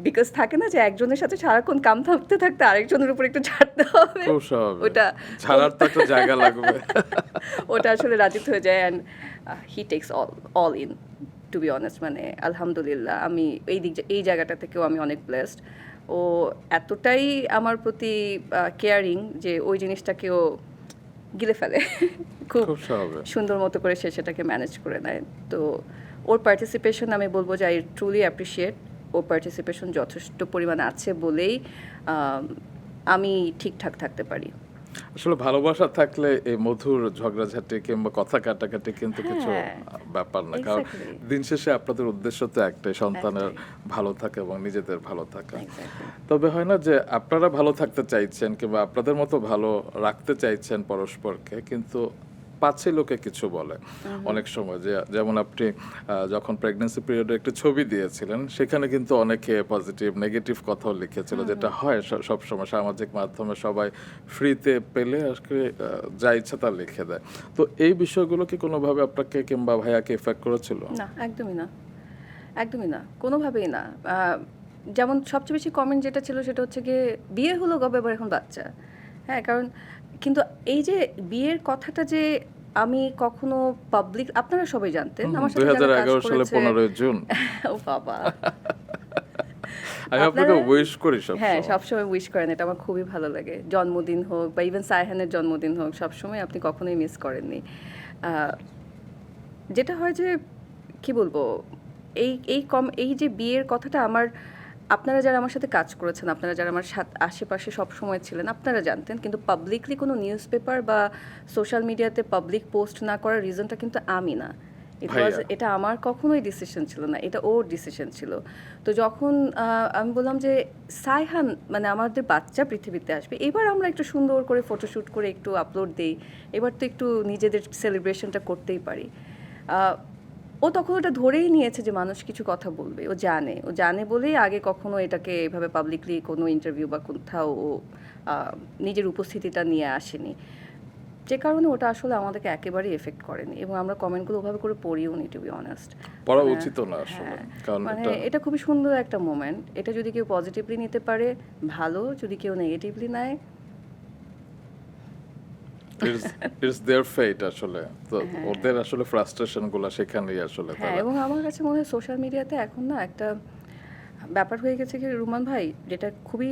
বিকজ থাকে না যে একজনের সাথে সারাক্ষণ কাম থাকতে থাকতে আরেকজনের উপর একটু ছাড়তে হবে, ওটা ছাড়ার তো একটা জায়গা লাগবে ওটা আসলে রাজিত হয়ে যায়। And he takes all in, to be honest. মানে আলহামদুলিল্লাহ আমি এই জায়গাটা থেকেও আমি অনেক ব্লেসড। ও এতটাই আমার প্রতি কেয়ারিং যে ওই জিনিসটাকেও গিলে ফেলে, খুব সুন্দর মতো করে সেটাকে ম্যানেজ করে নেয়। তো ওর পার্টিসিপেশন আমি বলবো যে I truly appreciate. Or participation যথেষ্ট পরিমাণে আছে বলেই আমি ঠিকঠাক থাকতে পারি। আসলে ভালোবাসা থাকলে এই মধুর ঝগড়াঝাটি কিংবা কথা কাটাকাটি কিন্তু কিছু হ্যাঁ, ব্যাপার না, কারণ এক্স্যাক্টলি, দিন শেষে আপনাদের উদ্দেশ্য তো একটাই, সন্তানের একটাই, ভালো থাকা এবং নিজেদের ভালো থাকা। এক্স্যাক্টলি। তবে হয় না যে আপনারা ভালো থাকতে চাইছেন কিংবা আপনাদের মতো ভালো রাখতে চাইছেন পরস্পরকে, কিন্তু পাছে লোকে কিছু বলে অনেক সময়, যে যেমন আপনি যখন প্রেগন্যান্সি পিরিয়ডে একটা ছবি দিয়েছিলেন, সেখানে কিন্তু অনেকে পজিটিভ নেগেটিভ কথাও লিখেছিল, যেটা হয় সব সময় সামাজিক মাধ্যমে সবাই ফ্রিতে পেলে আজকে যা ইচ্ছা তা লিখে দেয়। তো এই বিষয়গুলো কি কোনোভাবে আপনাকে কিংবা ভাইয়াকে এফেক্ট করেছিল? না, একদমই না, একদমই না, কোনোভাবেই না। যেমন সবচেয়ে বেশি কমেন্ট যেটা ছিল সেটা হচ্ছে গিয়ে বিয়ে হলো কবে, এবার এখন বাচ্চা। হ্যাঁ, কারণ কিন্তু এই যে বিয়ের কথাটা যে আমি কখনো পাবলিক, আপনারা সবাই জানতেন আমার সাথে যারা কাজ 2011 সালে করেছে। 15 জুন ও বাবা, আমি আপনাকে আপনারা উইশ করি সব হ্যাঁ সময়। সবসময় উইশ করেন, এটা আমার খুবই ভালো লাগে। জন্মদিন হোক বা ইভেন সায়হানের জন্মদিন হোক, সবসময় আপনি কখনোই মিস করেননি। আহ, যেটা হয় যে কি বলবো, এই যে বিয়ের কথাটা আমার, আপনারা যারা আমার সাথে কাজ করেছেন, আপনারা যারা আমার সাথে আশেপাশে সব সময় ছিলেন, আপনারা জানতেন। কিন্তু পাবলিকলি কোনো নিউজ পেপার বা সোশ্যাল মিডিয়াতে পাবলিক পোস্ট না করার রিজনটা কিন্তু আমি না। ভাইয়া। এটা আমার কখনোই ডিসিশন ছিল না, এটা ওর ডিসিশন ছিল। তো যখন আমি বললাম যে সায়হান মানে আমাদের বাচ্চা পৃথিবীতে আসবে, এবার আমরা একটু সুন্দর করে ফটোশ্যুট করে একটু আপলোড দিই, এবার তো একটু নিজেদের সেলিব্রেশনটা করতেই পারি। আহ, ও তখন ওটা ধরেই নিয়েছে যে মানুষ কিছু কথা বলবে, ও জানে বলেই আগে কখনো এটাকে এভাবে পাবলিকলি কোনো ইন্টারভিউ বা কোথাও ও নিজের উপস্থিতিটা নিয়ে আসেনি, যে কারণে ওটা আসলে আমাদেরকে একেবারেই এফেক্ট করেনি এবং আমরা কমেন্টগুলো ওভাবে করে পড়িও নি, টু বি অনেস্ট। পড়া উচিত না আসলে, হ্যাঁ, কারণ মানে এটা এটা খুবই সুন্দর একটা মোমেন্ট। এটা যদি কেউ পজিটিভলি নিতে পারে ভালো, যদি কেউ নেগেটিভলি নেয়, ইটস देयर ফেট আসলে। তো ওদের আসলে ফ্রাস্ট্রেশন গুলো সেখানেই আসলে হ্যাঁ। তারা। এবং আমার কাছে মনে হয় সোশ্যাল মিডিয়াতে এখন না একটা ব্যাপার হয়ে গেছে কি রুমান ভাই, যেটা খুবই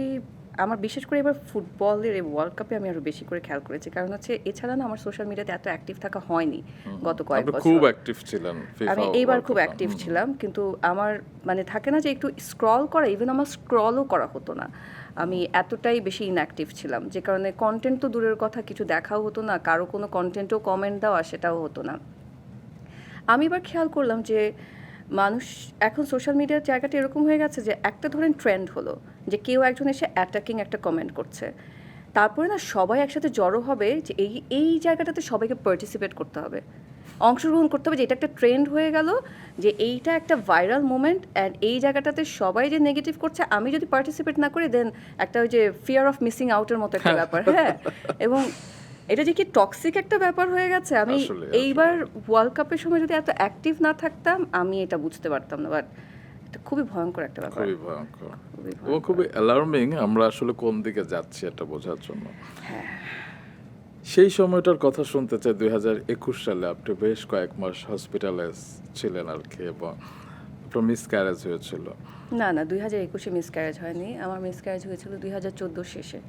আমার, বিশেষ করে এবার ফুটবলের এই ওয়ার্ল্ড কাপে আমি আরো বেশি করে খেয়াল করেছি। কারণ হচ্ছে এছাড়া না আমার সোশ্যাল মিডিয়াতে এত অ্যাক্টিভ থাকা হয়নি গত কয়েক আপনি বছর। খুব অ্যাক্টিভ ছিলেন ফিফা আমি এইবার খুব অ্যাক্টিভ ছিলাম, কিন্তু আমার মানে থাকে না যে একটু স্ক্রল করা, ইভেন আমার স্ক্রলও করা হতো না। আমি এতটাই বেশি ইনঅ্যাক্টিভ ছিলাম, যে কারণে কন্টেন্ট তো দূরের কথা, কিছু দেখাও হতো না, কারো কোনো কন্টেন্টও কমেন্ট দেওয়া সেটাও হতো না। আমি এবার খেয়াল করলাম যে মানুষ এখন সোশ্যাল মিডিয়ার জায়গাটা এরকম হয়ে গেছে যে একটা ধরেন ট্রেন্ড হলো যে কেউ একজন এসে অ্যাটাকিং একটা কমেন্ট করছে, তারপরে না সবাই একসাথে জড়ো হবে যে এই জায়গাটাতে সবাইকে পার্টিসিপেট করতে হবে, অংশগ্রহণ করতে হবে, যে এটা একটা ট্রেন্ড হয়ে গেল, যে এইটা একটা ভাইরাল মোমেন্ট অ্যান্ড এই জায়গাটাতে সবাই যে নেগেটিভ করছে, আমি যদি পার্টিসিপেট না করি দেন একটা ওই যে ফিয়ার অফ মিসিং আউটের মতো একটা ব্যাপার। হ্যাঁ, এবং এটা যে কি টক্সিক একটা ব্যাপার হয়ে গেছে। আমি আসলে এইবার ওয়ার্ল্ড কাপের সময় যদি এত অ্যাক্টিভ না থাকতাম আমি এটা বুঝতে পারতাম না, বাট এটা খুবই ভয়ঙ্কর একটা ব্যাপার, খুবই ভয়ঙ্কর খুবই এবং ভয়ঙ্কর। খুবই অ্যালার্মিং, আমরা আসলে কোন দিকে যাচ্ছি এটা বোঝার জন্য। সেই সময়টার কথা শুনতে চাই, 2021 সালে আপনি বেশ কয়েক মাস হসপিটালে ছিলেন আর কি, এবং আপনার মিসক্যারেজ হয়েছিল। না না, 2021-এ মিসক্যারেজ হয়নি, আমার মিসক্যারেজ হয়েছিল 2014 শেষে।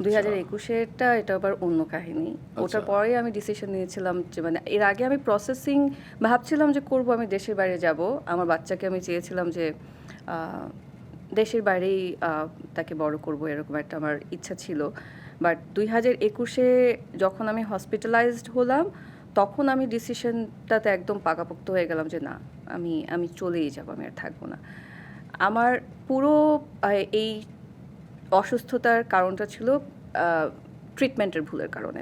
2021-এরটা এটা আবার অন্য কাহিনী। ওটার পরে আমি ডিসিশন নিয়েছিলাম যে মানে এর আগে আমি প্রসেসিং ভাবছিলাম যে করব, আমি দেশের বাইরে যাব, আমার বাচ্চাকে আমি চেয়েছিলাম যে আহ, দেশের বাইরেই তাকে বড় করব, এরকম একটা আমার ইচ্ছা ছিল। বাট 2021-এ যখন আমি হসপিটালাইজড হলাম তখন আমি ডিসিশনটাতে একদম পাকাপোক্ত হয়ে গেলাম যে না, আমি চলেই যাব, আমি আর থাকবো না। আমার পুরো এই অসুস্থতার কারণটা ছিল ট্রিটমেন্টের ভুলের কারণে।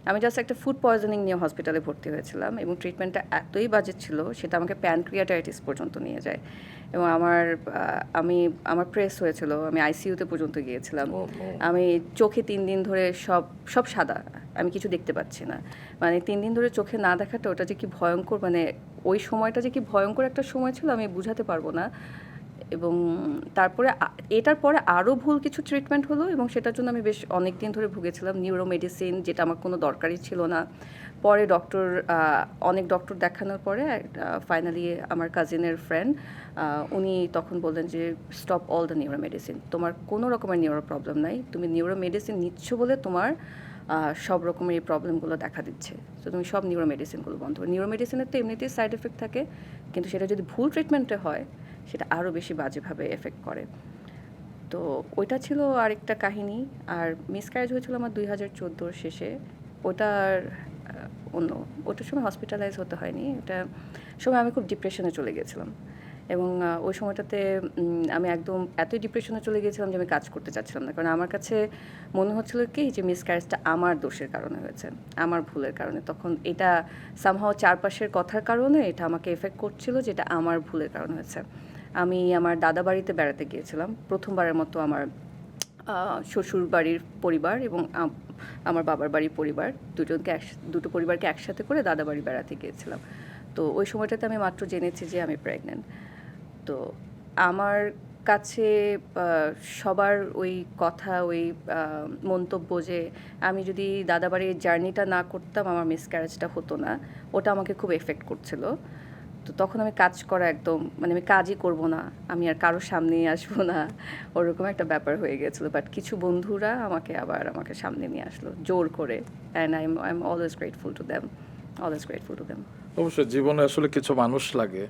আমি জাস্ট একটা ফুড পয়জনিং নিয়ে হসপিটালে ভর্তি হয়েছিলাম এবং ট্রিটমেন্টটা এতই বাজে ছিল সেটা আমাকে প্যানক্রিয়াটাইটিস পর্যন্ত নিয়ে যায় এবং আমার প্রেস হয়েছিল, আমি আইসিইউতে পর্যন্ত গিয়েছিলাম। আমি চোখে 3 দিন ধরে সব সাদা, আমি কিছু দেখতে পাচ্ছি না, মানে 3 দিন ধরে চোখে না দেখাটা ওটা যে কি ভয়ঙ্কর, মানে ওই সময়টা যে কি ভয়ঙ্কর একটা সময় ছিল আমি বুঝাতে পারবো না। এবং তারপরে এটার পরে আরও ভুল কিছু ট্রিটমেন্ট হলো এবং সেটার জন্য আমি বেশ অনেক দিন ধরে ভুগেছিলাম, নিউরো মেডিসিন, যেটা আমার কোনো দরকারই ছিল না। পরে অনেক ডক্টর দেখানোর পরে ফাইনালি আমার কাজিনের ফ্রেন্ড উনি তখন বললেন যে stop all the neuro medicine, তোমার কোনো রকমের নিউরো প্রবলেম নাই, তুমি নিউরো মেডিসিন নিচ্ছ বলে তোমার সব রকমের এই প্রবলেমগুলো দেখা দিচ্ছে, তো তুমি সব নিউরো মেডিসিনগুলো বন্ধ করো। নিউরো মেডিসিনের তো এমনিতেই সাইড এফেক্ট থাকে, কিন্তু সেটা যদি ভুল ট্রিটমেন্টে হয় সেটা আরও বেশি বাজেভাবে এফেক্ট করে। তো তো ওইটা ছিল আরেকটা কাহিনী। আর মিসক্যারেজ হয়েছিল আমার 2014 শেষে। ওটার অন্য ওটার সময় হসপিটালাইজ হতে হয়নি। ওটা সময় আমি খুব ডিপ্রেশনে চলে গেছিলাম এবং ওই সময়টাতে আমি একদম এতই ডিপ্রেশনে চলে গিয়েছিলাম যে আমি কাজ করতে চাচ্ছিলাম না। কারণ আমার কাছে মনে হচ্ছিল কি যে মিসক্যারেজটা আমার দোষের কারণে হয়েছে, আমার ভুলের কারণে। তখন এটা সামহাও চারপাশের কথার কারণে এটা আমাকে এফেক্ট করছিল, যেটা আমার ভুলের কারণে হয়েছে। আমি আমার দাদা বাড়িতে বেড়াতে গিয়েছিলাম প্রথমবারের মতো। আমার শ্বশুর বাড়ির পরিবার এবং আমার বাবার বাড়ির পরিবার দুটো পরিবারকে একসাথে করে দাদা বাড়ি বেড়াতে গিয়েছিলাম। তো ওই সময়টাতে আমি মাত্র জেনেছি যে আমি প্রেগনেন্ট। তো আমার কাছে সবার ওই কথা, ওই মন্তব্য যে আমি যদি দাদাবাড়ির জার্নিটা না করতাম আমার মিসক্যারেজটা হতো না, ওটা আমাকে খুব এফেক্ট করছিল। তো তখন আমি কাজ করা একদম মানে আমি কাজই করব না, আমি আর কারোর সামনেই আসবো না, ওরকম একটা ব্যাপার হয়ে গেছিলো। বাট কিছু বন্ধুরা আমাকে সামনে নিয়ে আসলো জোর করে, and I am always grateful to them, always grateful to them. অবশ্যই জীবনে আসলে কিছু মানুষ লাগে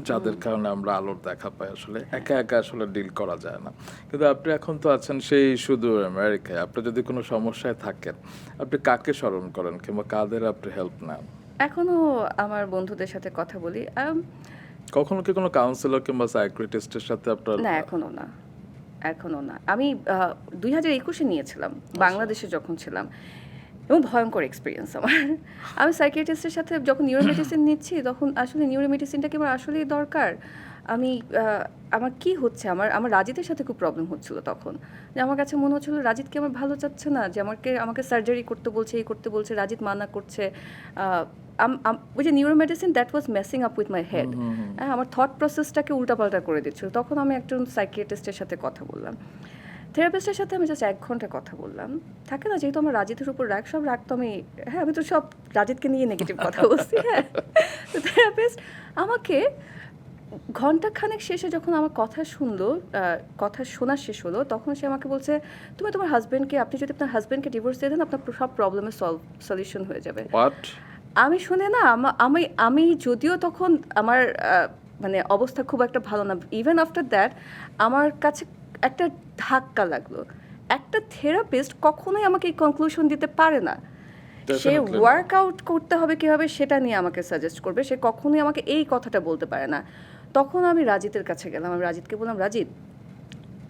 যাদের কারণে আমরা আলোর দেখা পাই। আসলে একা একা আসলে ডিল করা যায় না। কিন্তু আপনি এখন তো আছেন সেই শুধু আমেরিকায়। আপনি যদি কোনো সমস্যায় থাকেন, আপনি কাকে স্মরণ করেন কিংবা কাদের আপনি হেল্প নেন? এখনও আমার বন্ধুদের সাথে কথা বলি। কখনো কি কোনো কাউন্সিলর কিংবা সাইকিয়াট্রিস্টের সাথে আপনার? না, এখনও না। আমি 2021-এ নিয়েছিলাম বাংলাদেশে যখন ছিলাম, এবং ভয়ঙ্কর এক্সপিরিয়েন্স আমার। আমি সাইকিয়াট্রিস্টের সাথে যখন নিউরোমেডিসিন নিচ্ছি, তখন আসলে নিউরোমেডিসিনটা কি আমার আসলেই দরকার? আমি আমার কি হচ্ছে, আমার রাজিতের সাথে খুব প্রবলেম হচ্ছিল তখন। যে আমার কাছে মনে হচ্ছিল রাজিতকে আমার ভালো চাচ্ছে না, যে আমাকে সার্জারি করতে বলছে, এই করতে বলছে, রাজিত মানা করছে। ওই যে neuromedicine that was messing up with my head. আমার থট প্রসেসটাকে উল্টাপাল্টা করে দিচ্ছিল। তখন আমি একজন সাইকিয়াট্রিস্টের সাথে কথা বললাম, থেরাপিস্টের সাথে আমি জাস্ট 1 ঘন্টা কথা বললাম। থাকে না, যেহেতু আমার রাজিতের উপর সব রাগ তো আমি তো সব রাজিতকে নিয়ে নেগেটিভ কথা বলছি। হ্যাঁ, তো থেরাপিস্ট আমাকে ঘন্টাখানেক শেষে যখন আমার কথা শোনা শেষ হলো, তখন সে আমাকে বলছে, আপনি যদি আপনার হাজব্যান্ডকে ডিভোর্স দিয়ে দেন, আপনার সব প্রবলেমের সলিউশন হয়ে যাবে। হোয়াট? আমি শুনে না, আমি যদিও তখন আমার মানে অবস্থা খুব একটা ভালো না, ইভেন আফটার দ্যাট আমার কাছে একটা ধাক্কা লাগলো। একটা থেরাপিস্ট কখনোই আমাকে এই কনক্লুশন দিতে পারে না। সে Definitely not. ওয়ার্কআউট করতে হবে কীভাবে সেটা নিয়ে আমাকে সাজেস্ট করবে, সে কখনোই আমাকে এই কথাটা বলতে পারে না। তখন আমি রাজিতের কাছে গেলাম, আমি রাজিতকে বললাম, রাজিত,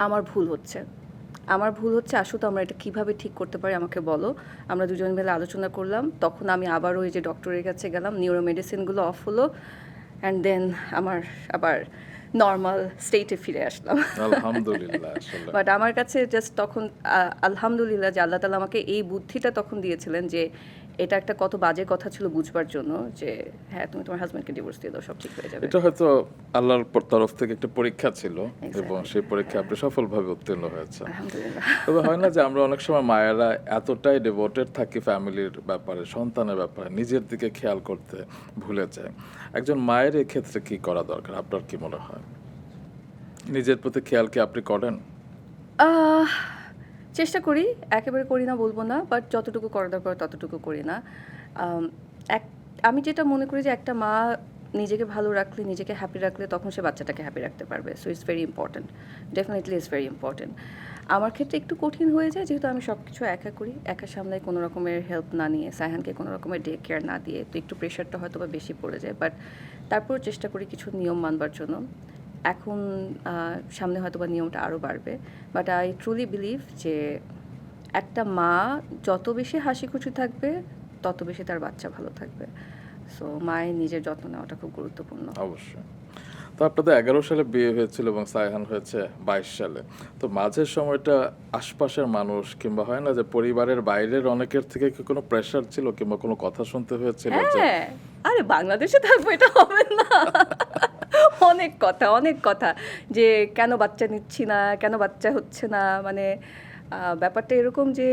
আমার ভুল হচ্ছে, আসো তো আমরা এটা কীভাবে ঠিক করতে পারি আমাকে বলো। আমরা দুজন মিলে আলোচনা করলাম। তখন আমি আবার ওই যে ডক্টরের কাছে গেলাম, নিউরোমেডিসিনগুলো অফ হলো, অ্যান্ড দেন আমার আবার নর্মাল স্টেটে ফিরে আসলাম। আলহামদুলিল্লাহ। আসলে বাট আমার কাছে জাস্ট তখন আলহামদুলিল্লাহ যে আল্লাহ তাআলা আমাকে এই বুদ্ধিটা তখন দিয়েছিলেন যে এটা একটা কত বাজে কথা ছিল বুঝবার জন্য, যে হ্যাঁ, তুমি তোমার হাজব্যান্ডকে ডিভোর্স দিয়ে দাও, সব ঠিক হয়ে যাবে। এটা হয়তো আল্লাহর তরফ থেকে একটা পরীক্ষা ছিল এবং সেই পরীক্ষা আপনি সফলভাবে উত্তীর্ণ হয়েছে। আলহামদুলিল্লাহ। তবে হয় না যে আমরা অনেক সময় মায়েরা এতটাই ডিভোটেড থাকি ফ্যামিলির ব্যাপারে, সন্তানের ব্যাপারে, নিজের দিকে খেয়াল করতে ভুলে যায়। একজন মায়ের এক্ষেত্রে কি করা দরকার আপনার কি মনে হয়? নিজের প্রতি খেয়াল কি আপনি করেন? আহ, চেষ্টা করি, একেবারে করি না বলবো না, বাট যতটুকু করা দরকার ততটুকু করি না। আম, এক আমি যেটা মনে করি যে একটা মা নিজেকে ভালো রাখলে, নিজেকে হ্যাপি রাখলে, তখন সে বাচ্চাটাকে হ্যাপি রাখতে পারবে। So it's very important, definitely it's very important. আমার ক্ষেত্রে একটু কঠিন হয়ে যায়, যেহেতু আমি সব কিছু একা করি, একা সামলাই, কোনো রকমের হেল্প না নিয়ে, সায়হানকে কোনো রকমের ডে কেয়ার না দিয়ে, তো একটু প্রেশারটা হয়তো বা বেশি পড়ে যায়। বাট তারপর চেষ্টা করি কিছু নিয়ম মানবার জন্য। এখন সামনে হয়তো বা নিয়মটা আরও বাড়বে, বাট আই ট্রুলি বিলিভ যে একটা মা যত বেশি হাসি খুশি থাকবে, তত বেশি তার বাচ্চা ভালো থাকবে। সো মায়ের নিজের যত্ন নেওয়াটা খুব গুরুত্বপূর্ণ। অবশ্যই। তো আপনাদের 11 সালে বিয়ে হয়েছিল এবং সায়হান হয়েছে 22 সালে। তো মাঝের সময়টা আশপাশের মানুষ কিংবা হয় না যে পরিবারের বাইরের অনেকের থেকে কি কোনো প্রেশার ছিল কিংবা কোনো কথা শুনতে হয়েছিল যে? হ্যাঁ, আরে বাংলাদেশে থাকবো, এটা হবে না। অনেক কথা যে কেন বাচ্চা নিচ্ছি না, কেন বাচ্চা হচ্ছে না, মানে ব্যাপারটা এরকম যে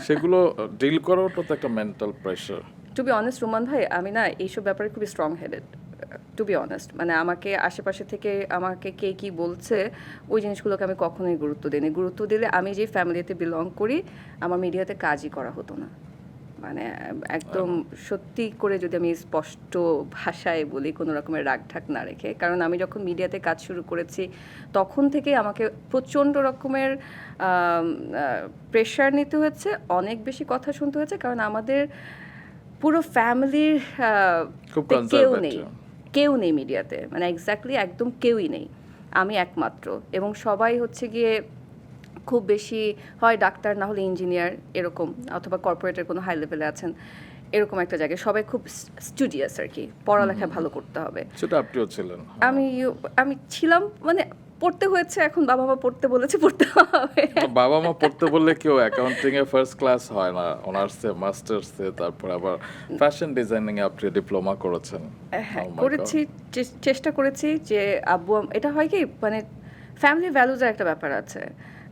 সেগুলো ডিল করাটাও তো একটা mental pressure. To be honest Roman ভাই, আমি না এইসব ব্যাপারে খুবই strong headed, to be honest. মানে আমাকে আশেপাশে থেকে আমাকে কে কী বলছে, ওই জিনিসগুলোকে আমি কখনোই গুরুত্ব দিইনি। গুরুত্ব দিলে আমি যে ফ্যামিলিতে বিলং করি, আমার মিডিয়াতে কাজই করা হতো না। মানে একদম সত্যি করে যদি আমি স্পষ্ট ভাষায় বলি, কোনো রকমের রাগঢাক না রেখে, কারণ আমি যখন মিডিয়াতে কাজ শুরু করেছি তখন থেকে আমাকে প্রচণ্ড রকমের প্রেশার নিতে হয়েছে, অনেক বেশি কথা শুনতে হয়েছে, কারণ আমাদের পুরো ফ্যামিলির খুব কেউ নেই মিডিয়াতে, মানে এক্স্যাক্টলি একদম কেউই নেই, আমি একমাত্র। এবং সবাই হচ্ছে গিয়ে খুব বেশি হয় ডাক্তার, না হলে ইঞ্জিনিয়ার এরকম, অথবা কর্পোরেটের কোনো হাই লেভেলে আছেন, এরকম একটা জায়গায় সবাই খুব স্টুডিয়াস আর কি, পড়ালেখা ভালো করতে হবে। সেটা আপনিও ছিলেন। আমি ছিলাম, মানে পড়তে হয়েছে, এখন বাবা মা পড়তে বলেছে, পড়তে হবে। বাবা মা পড়তে বললে কেউ অ্যাকাউন্টিং এ ফার্স্ট ক্লাস হয় না, অনার্সে মাস্টার্সে, তারপর আবার ফ্যাশন ডিজাইনিং এ আপনি ডিপ্লোমা করেছেন। হ্যাঁ, Oh my করেছি, চেষ্টা করেছি যে আব্বু এটা হয় কি, মানে ফ্যামিলি ভ্যালুজের একটা ব্যাপার আছে,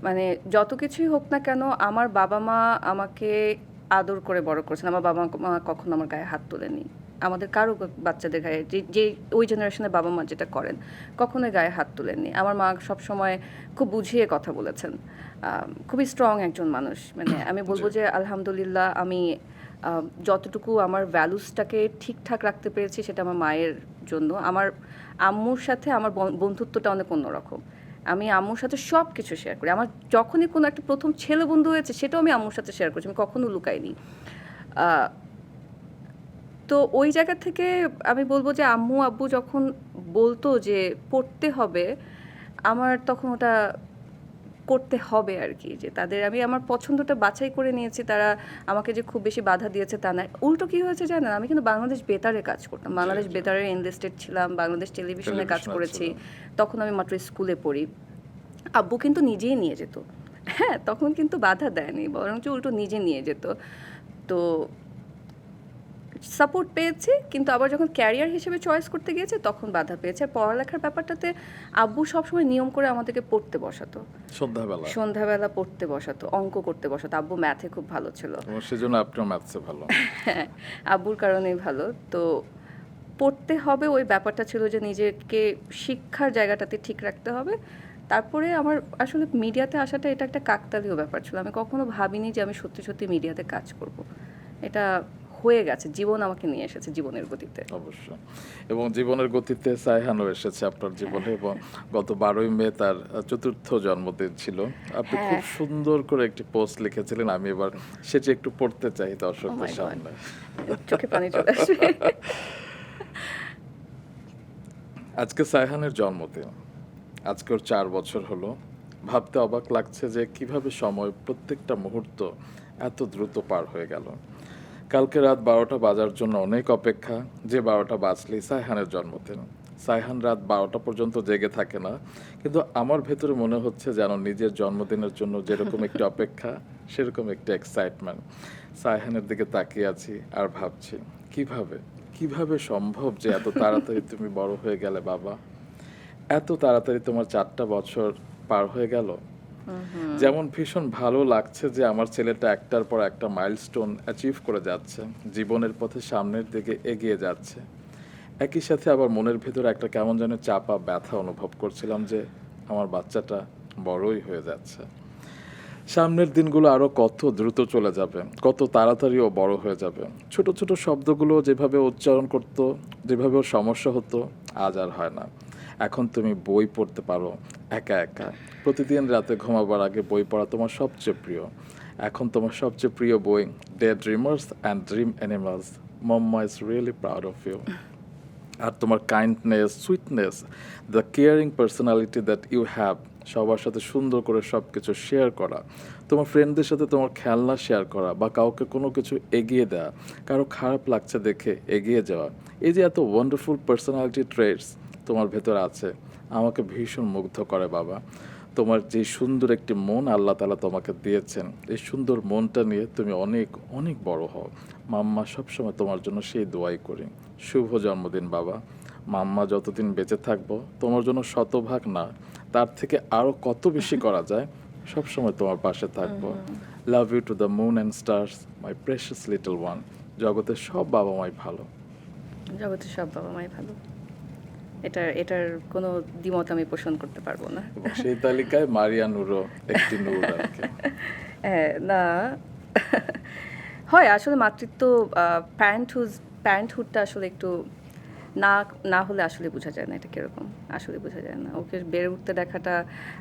মানে যত কিছুই হোক না কেন আমার বাবা মা আমাকে আদর করে বড় করেছেন। আমার বাবা মা কখনো আমার গায়ে হাত তোলেনি, আমাদের কারো বাচ্চাদের গায়ে, যে ওই জেনারেশনের বাবা মা যেটা করেন, কখনোই গায়ে হাত তোলেননি। আমার মা সব সময় খুব বুঝিয়ে কথা বলেছেন, খুবই স্ট্রং একজন মানুষ। মানে আমি বলবো যে আলহামদুলিল্লাহ আমি যতটুকু আমার ভ্যালুসটাকে ঠিকঠাক রাখতে পেরেছি সেটা আমার মায়ের জন্য। আমার আম্মুর সাথে আমার বন্ধুত্বটা অনেক অন্যরকম। আমি আম্মুর সাথে সব কিছু শেয়ার করি। আমার যখনই কোনো একটা প্রথম ছেলে বন্ধু হয়েছে সেটাও আমি আম্মুর সাথে শেয়ার করছি, আমি কখনো লুকাইনি। তো ওই জায়গা থেকে আমি বলবো যে আম্মু আব্বু যখন বলতো যে পড়তে হবে, আমার তখন ওটা করতে হবে আর কি, যে তাদের আমি আমার পছন্দটা বাছাই করে নিয়েছি। তারা আমাকে যে খুব বেশি বাধা দিয়েছে তা না, উল্টো কী হয়েছে জানেন, আমি কিন্তু বাংলাদেশ বেতারে কাজ করতাম, বাংলাদেশ বেতারে এনলিস্টেড ছিলাম, বাংলাদেশ টেলিভিশনে কাজ করেছি। তখন আমি মাত্র স্কুলে পড়ি, আব্বু কিন্তু নিজেই নিয়ে যেত। হ্যাঁ, তখন কিন্তু বাধা দেয়নি, বরঞ্চ উল্টো নিজে নিয়ে যেত। তো সাপোর্ট পেয়েছি, কিন্তু আবার যখন ক্যারিয়ার হিসেবে চয়েস করতে গিয়েছে তখন বাধা পেয়েছে। আর পড়ালেখার ব্যাপারটাতে আব্বু সবসময় নিয়ম করে আমাদেরকে পড়তে বসাতো, সন্ধ্যাবেলা পড়তে বসাতো, অঙ্ক করতে বসাতো। আব্বু ম্যাথে খুব ভালো ছিল, সেজন্য আপনিও ম্যাথসে ভালো। হ্যাঁ, আব্বুর কারণেই ভালো। তো পড়তে হবে, ওই ব্যাপারটা ছিল যে নিজেকে শিক্ষার জায়গাটাতে ঠিক রাখতে হবে। তারপরে আমার আসলে মিডিয়াতে আসাটা এটা একটা কাকতালীয় ব্যাপার ছিল, আমি কখনো ভাবিনি যে আমি সত্যি সত্যি মিডিয়াতে কাজ করব। এটা হয়ে গেছে, জীবন আমাকে নিয়ে এসেছে জীবনের গতিতে। অবশ্যই, এবং জীবনের গতিতে সায়হানও এসেছে আপনার জীবনে। এবং গত 12ই মে তার 4র্থ জন্মদিন ছিল। আপনি খুব সুন্দর করে একটি পোস্ট লিখেছিলেন, আমি এবার সেটি একটু পড়তে চাই দর্শকদের সামনে। চোখে পানি চলে আসবে। আজকে সায়হানের জন্মদিন, আজকে ওর 4 বছর হলো। ভাবতে অবাক লাগছে যে কিভাবে সময় প্রত্যেকটা মুহূর্ত এত দ্রুত পার হয়ে গেল। কালকে রাত 12টা বাজার জন্য অনেক অপেক্ষা, যে 12টা বাজলেই সায়হানের জন্মদিন। সায়হান রাত 12টা পর্যন্ত জেগে থাকে না, কিন্তু আমার ভেতরে মনে হচ্ছে যেন নিজের জন্মদিনের জন্য যেরকম একটি অপেক্ষা, সেরকম একটি এক্সাইটমেন্ট। সায়হানের দিকে তাকিয়ে আছি আর ভাবছি কিভাবে সম্ভব যে এত তাড়াতাড়ি তুমি বড় হয়ে গেলে বাবা, এত তাড়াতাড়ি তোমার 4টা বছর পার হয়ে গেল। যেমন ভীষণ ভালো লাগছে যে আমার ছেলেটা একটার পর একটা মাইলস্টোন অ্যাচিভ করে যাচ্ছে, জীবনের পথে সামনের দিকে এগিয়ে যাচ্ছে। একই সাথে আবার মনের ভেতরে একটা কেমন যেন চাপা ব্যথা অনুভব করছিলাম যে আমার বাচ্চাটা বড়ই হয়ে যাচ্ছে। সামনের দিনগুলো আরো কত দ্রুত চলে যাবে, কত তাড়াতাড়ি ও বড় হয়ে যাবে। ছোট ছোট শব্দগুলো যেভাবে উচ্চারণ করতো, যেভাবে ওর সমস্যা হতো, আজ আর হয় না। এখন তুমি বই পড়তে পারো একা একা, প্রতিদিন রাতে ঘুমাবার আগে বই পড়া তোমার সবচেয়ে প্রিয়। এখন তোমার সবচেয়ে প্রিয় বই day dreamers and dream animals. Mama is really proud of you. আর তোমার kindness, sweetness, the caring personality that you have, সবার সাথে সুন্দর করে সব কিছু শেয়ার করা, তোমার ফ্রেন্ডদের সাথে তোমার খেলনা শেয়ার করা, বা কাউকে কোনো কিছু এগিয়ে দেওয়া, কারো খারাপ লাগছে দেখে এগিয়ে যাওয়া, এই যে এত ওয়ান্ডারফুল পার্সোনালিটি ট্রেটস তোমার ভেতরে আছে, আমাকে ভীষণ মুগ্ধ করে বাবা। তোমার যে সুন্দর একটি মন আল্লাহ তাআলা তোমাকে দিয়েছেন, এই সুন্দর মনটা নিয়ে তুমি অনেক অনেক বড় হও। মাম্মা সবসময় তোমার জন্য সেই দোয়াই করি। শুভ জন্মদিন বাবা। মাম্মা যতদিন বেঁচে থাকবো তোমার জন্য শতভাগ না, তার থেকে আরও কত বেশি করা যায়, সবসময় তোমার পাশে থাকবো। Love you to the moon and stars, my precious little one. জগতের সব বাবা মাই ভালো, জগতের সব বাবা মাই ভালো, এটার কোনো দ্বিমত আমি পোষণ করতে পারবো না। সেই তালিকায় মারিয়া নূরও একটি নূর আর কি। না, হয় আসলে মাতৃত্ব প্যারেন্টহুডটা আসলে একটু না না হলে আসলে বোঝা যায় না এটা কীরকম, আসলে বোঝা যায় না। ওকে বেড়ে উঠতে দেখাটা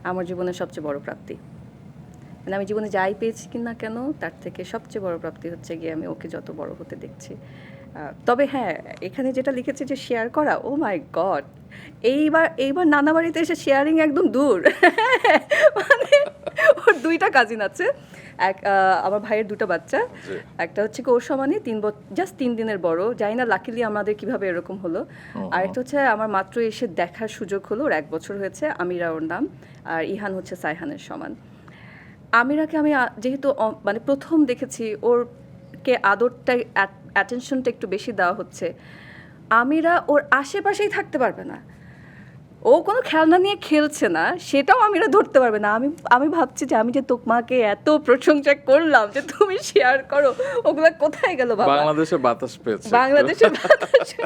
আমার জীবনের সবচেয়ে বড় প্রাপ্তি। মানে আমি জীবনে যাই পেয়েছি কি না কেন, তার থেকে সবচেয়ে বড় প্রাপ্তি হচ্ছে গিয়ে আমি ওকে যত বড় হতে দেখছি। তবে হ্যাঁ, এখানে যেটা লিখেছে যে শেয়ার করা, ও মাই গড! এইবার নানা বাড়িতে এসে শেয়ারিং একদম দূর। মানে ওর ২টা কাজিন আছে। আমার ভাইয়ের ২টা বাচ্চা। জি। একটা হচ্ছে কি ওর সমানই জাস্ট ৩ দিনের বড়। জানি না লাকিলি আমাদের কিভাবে এরকম হলো। আরেকটা হচ্ছে আমার মাত্র এসে দেখার সুযোগ হলো, ওর ১ বছর হয়েছে, আমিরা ওর নাম। আর ইহান হচ্ছে সাইহানের সমান। আমিরাকে আমি যেহেতু মানে ১ম দেখেছি, ওরকে আদরটা অ্যাটেনশনটা একটু বেশি দেওয়া হচ্ছে। আমিরা ওর আশেপাশেই থাকতে পারবে না। ও কোনো খেলনা নিয়ে খেলছে না, সেটাও আমিরা ধরতে পারবে না। আমি ভাবছি যে আমি যে তোমাকে এত প্রশংসা করলাম যে তুমি শেয়ার করো, ওগুলা কোথায় গেল বাবা? বাংলাদেশে বাতাস পেয়েছে। বাংলাদেশের বাতাসে।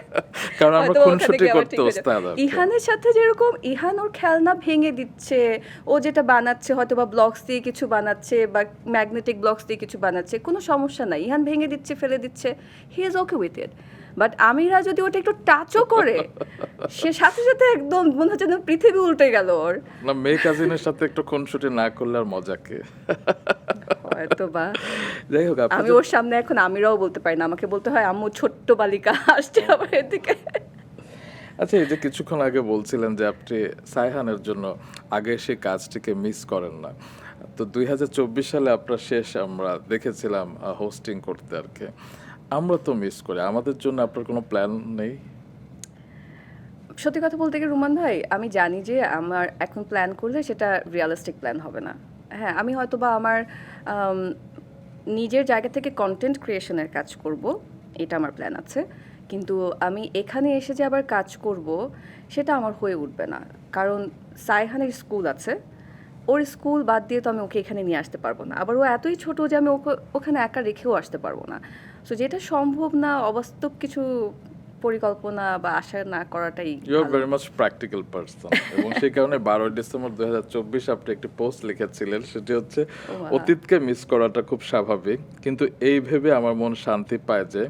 কারণ আমরা হয়তো ওখানে খুনসুটি গিয়ে আবার করতে ঠিক হয়ে যাবে। ওস্তাদ আর কি। ইহানের সাথে যেরকম ইহান ওর খেলনা ভেঙে দিচ্ছে, ও যেটা বানাচ্ছে হয়তো বা ব্লকস দিয়ে কিছু বানাচ্ছে বা ম্যাগনেটিক ব্লকস দিয়ে কিছু বানাচ্ছে, কোনো সমস্যা নাই। ইহান ভেঙে দিচ্ছে, ফেলে দিচ্ছে, he is okay with it. But Amira যদি ওটা একটু টাচও করে, সে সাথে সাথে একদম মনে হচ্ছে যেন পৃথিবী উল্টে গেল ওর। না, মেয়ে কাজিনের সাথে একটু খুনসুটি না করলে আর মজা কে? হয়তো বা। যাই হোক, আপনি আমি ওর সামনে এখন আমিরাও বলতে পারি না, আমাকে বলতে হয় আম্মু ছোট্ট বালিকা আসছে আমার এদিকে। আচ্ছা, এই যে কিছুক্ষণ আগে বলছিলেন যে আপনি সাইহানের জন্য আগে সেই কাজটিকে মিস করেন না, তো 2024 সালে আপনার শেষ আমরা দেখেছিলাম হোস্টিং করতে আর কি। আমরা তো মিস করি, আমাদের জন্য আপনার কোনো প্ল্যান নেই? সত্যি কথা বলতে গেলে রুমান ভাই, আমি জানি যে আমার এখন প্ল্যান করলে সেটা রিয়ালিস্টিক প্ল্যান হবে না। হ্যাঁ, আমি হয়তো বা আমার আম, নিজের জায়গা থেকে কন্টেন্ট ক্রিয়েশনের কাজ করব, এটা আমার প্ল্যান আছে। কিন্তু আমি এখানে এসে যে আবার কাজ করব, সেটা আমার হয়ে উঠবে না। কারণ সাইহানের স্কুল আছে, ওর স্কুল বাদ দিয়ে তো আমি ওকে এখানে নিয়ে আসতে পারবো না। আবার ও এতই ছোট যে আমি ওকে ওখানে একা রেখেও আসতে পারবো না। সো যেটা সম্ভব না, অবাস্তব কিছু পরিকল্পনা বা আশা না করাটাই ইউ আর ভালো। ভেরি মাচ প্র্যাকটিক্যাল পারসন, এবং সেই কারণে 12 ডিসেম্বর 2024 আপনি একটি পোস্ট লিখেছিলেন, সেটি হচ্ছে অতীতকে মিস করাটা খুব স্বাভাবিক, কিন্তু এই ভেবে আমার মন শান্তি পায় যে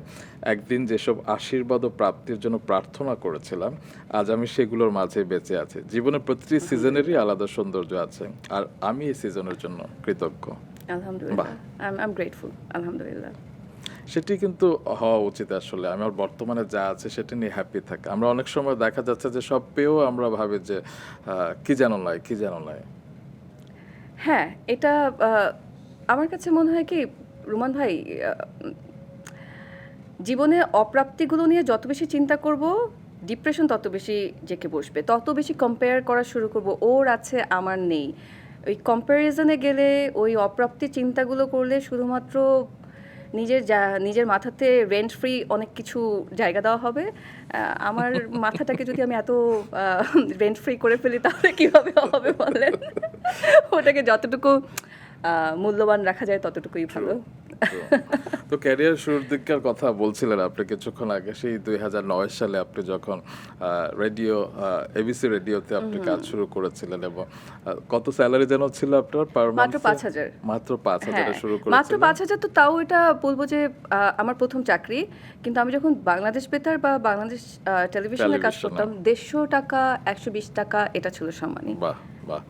একদিন যেসব আশীর্বাদ ও প্রাপ্তির জন্য প্রার্থনা করেছিলাম, আজ আমি সেগুলোর মাঝে বেঁচে আছি। জীবনের প্রতিটি সিজনেরই আলাদা সৌন্দর্য আছে, আর আমি এই সিজনের জন্য কৃতজ্ঞ। আলহামদুলিল্লাহ, আই এম গ্রেটফুল, আলহামদুলিল্লাহ। সেটি কিন্তু হওয়া উচিত আসলে। আমার বর্তমানে যা আছে সেটা নিয়ে হ্যাপি থাকা। আমরা অনেক সময় দেখা যাচ্ছে যে সব পেয়েও আমরা ভাবি যে কি যেন নয়, কি যেন নয়। হ্যাঁ, এটা আমার কাছে মনে হয় কি রুমান ভাই, জীবনে অপ্রাপ্তিগুলো নিয়ে যত বেশি চিন্তা করব, ডিপ্রেশন তত বেশি জেঁকে বসবে, তত বেশি কম্পেয়ার করা শুরু করব, ওর আছে আমার নেই। ওই কম্প্যারিজনে গেলে, ওই অপ্রাপ্তি চিন্তাগুলো করলে শুধুমাত্র নিজের মাথাতে রেন্ট ফ্রি অনেক কিছু জায়গা দেওয়া হবে। আমার মাথাটাকে যদি আমি এত রেন্ট ফ্রি করে ফেলি, তাহলে কীভাবে হবে বলেন? ওটাকে যতটুকু মূল্যবান রাখা যায় ততটুকুই ভালো। তো ক্যারিয়ার শুরুর দিককার কথা বলছিলেন আপনি কিছুক্ষণ আগে, সেই 2009 সালে আপনি যখন রেডিও এবিসি রেডিওতে আপনি কাজ শুরু করেছিলেন, এবং কত স্যালারি যেন ছিল আপনার পার মান্থ? মাত্র 5,000। মাত্র 5,000 হ্যাঁ, শুরু মাত্র করেছিলেন। 5,000, তো তাও এটা বলবো যে আমার প্রথম চাকরি। কিন্তু আমি যখন বাংলাদেশ বেতার বা বাংলাদেশ টেলিভিশনে কাজ টেলিভিশনে। করতাম, 150 টাকা, 120 টাকা এটা ছিল সম্মানী। বাহ বাহ,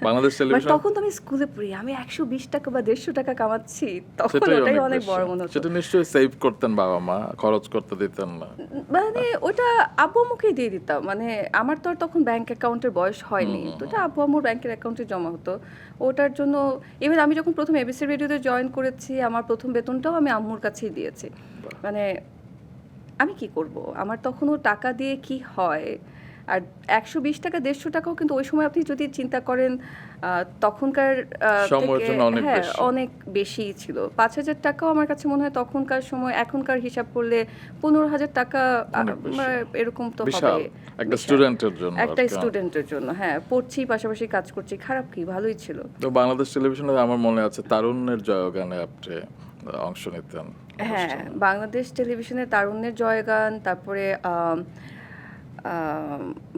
বাংলাদেশ বাট টেলিভিশন। তখন তো আমি স্কুলে পড়ি, আমি 120 টাকা বা 150 টাকা কামাচ্ছি, তখন সেটাই ওটাই অনেক বেশি। বড় মনে হতো। সেটা নিশ্চয়ই সেভ করতেন বাবা মা, খরচ করতে দিতেন না? মানে ওটা আব্বু আম্মুকেই দিয়ে দিতাম। মানে আমার তো আর তখন ব্যাংক অ্যাকাউন্টের বয়স হয়নি, তো এটা আব্বু আম্মুর ব্যাংকের অ্যাকাউন্টে জমা হতো। ওটার জন্য ইভেন আমি যখন প্রথম এবিসি রেডিওতে জয়েন করেছি, আমার প্রথম বেতনটাও আমি আম্মুর কাছেই দিয়েছি। মানে আমি কি করব, আমার তখনও টাকা দিয়ে কি হয়? আর 120 টাকা 150 টাকাও কিন্তু ওই সময় আপনি যদি চিন্তা করেন, তখনকার সময়ের থেকে জন্য অনেক হ্যাঁ বেশি। অনেক বেশিই ছিল। 5,000 টাকাও আমার কাছে মনে হয় তখনকার সময়, এখনকার হিসাব করলে 15,000 টাকা অনেক বেশি। এরকম তো বিশাল হবে। একটা বিশাল। স্টুডেন্টের জন্য একটা আর কি। স্টুডেন্টের জন্য, হ্যাঁ, পড়ছি পাশাপাশি কাজ করছি, খারাপ কি, ভালোই ছিল। তো বাংলাদেশ টেলিভিশনে আমার মনে আছে তারুণ্যের জয়গানে আপনি অংশ নিতেন। হ্যাঁ, বাংলাদেশ টেলিভিশনে তারুণ্যের জয়গান, তারপরে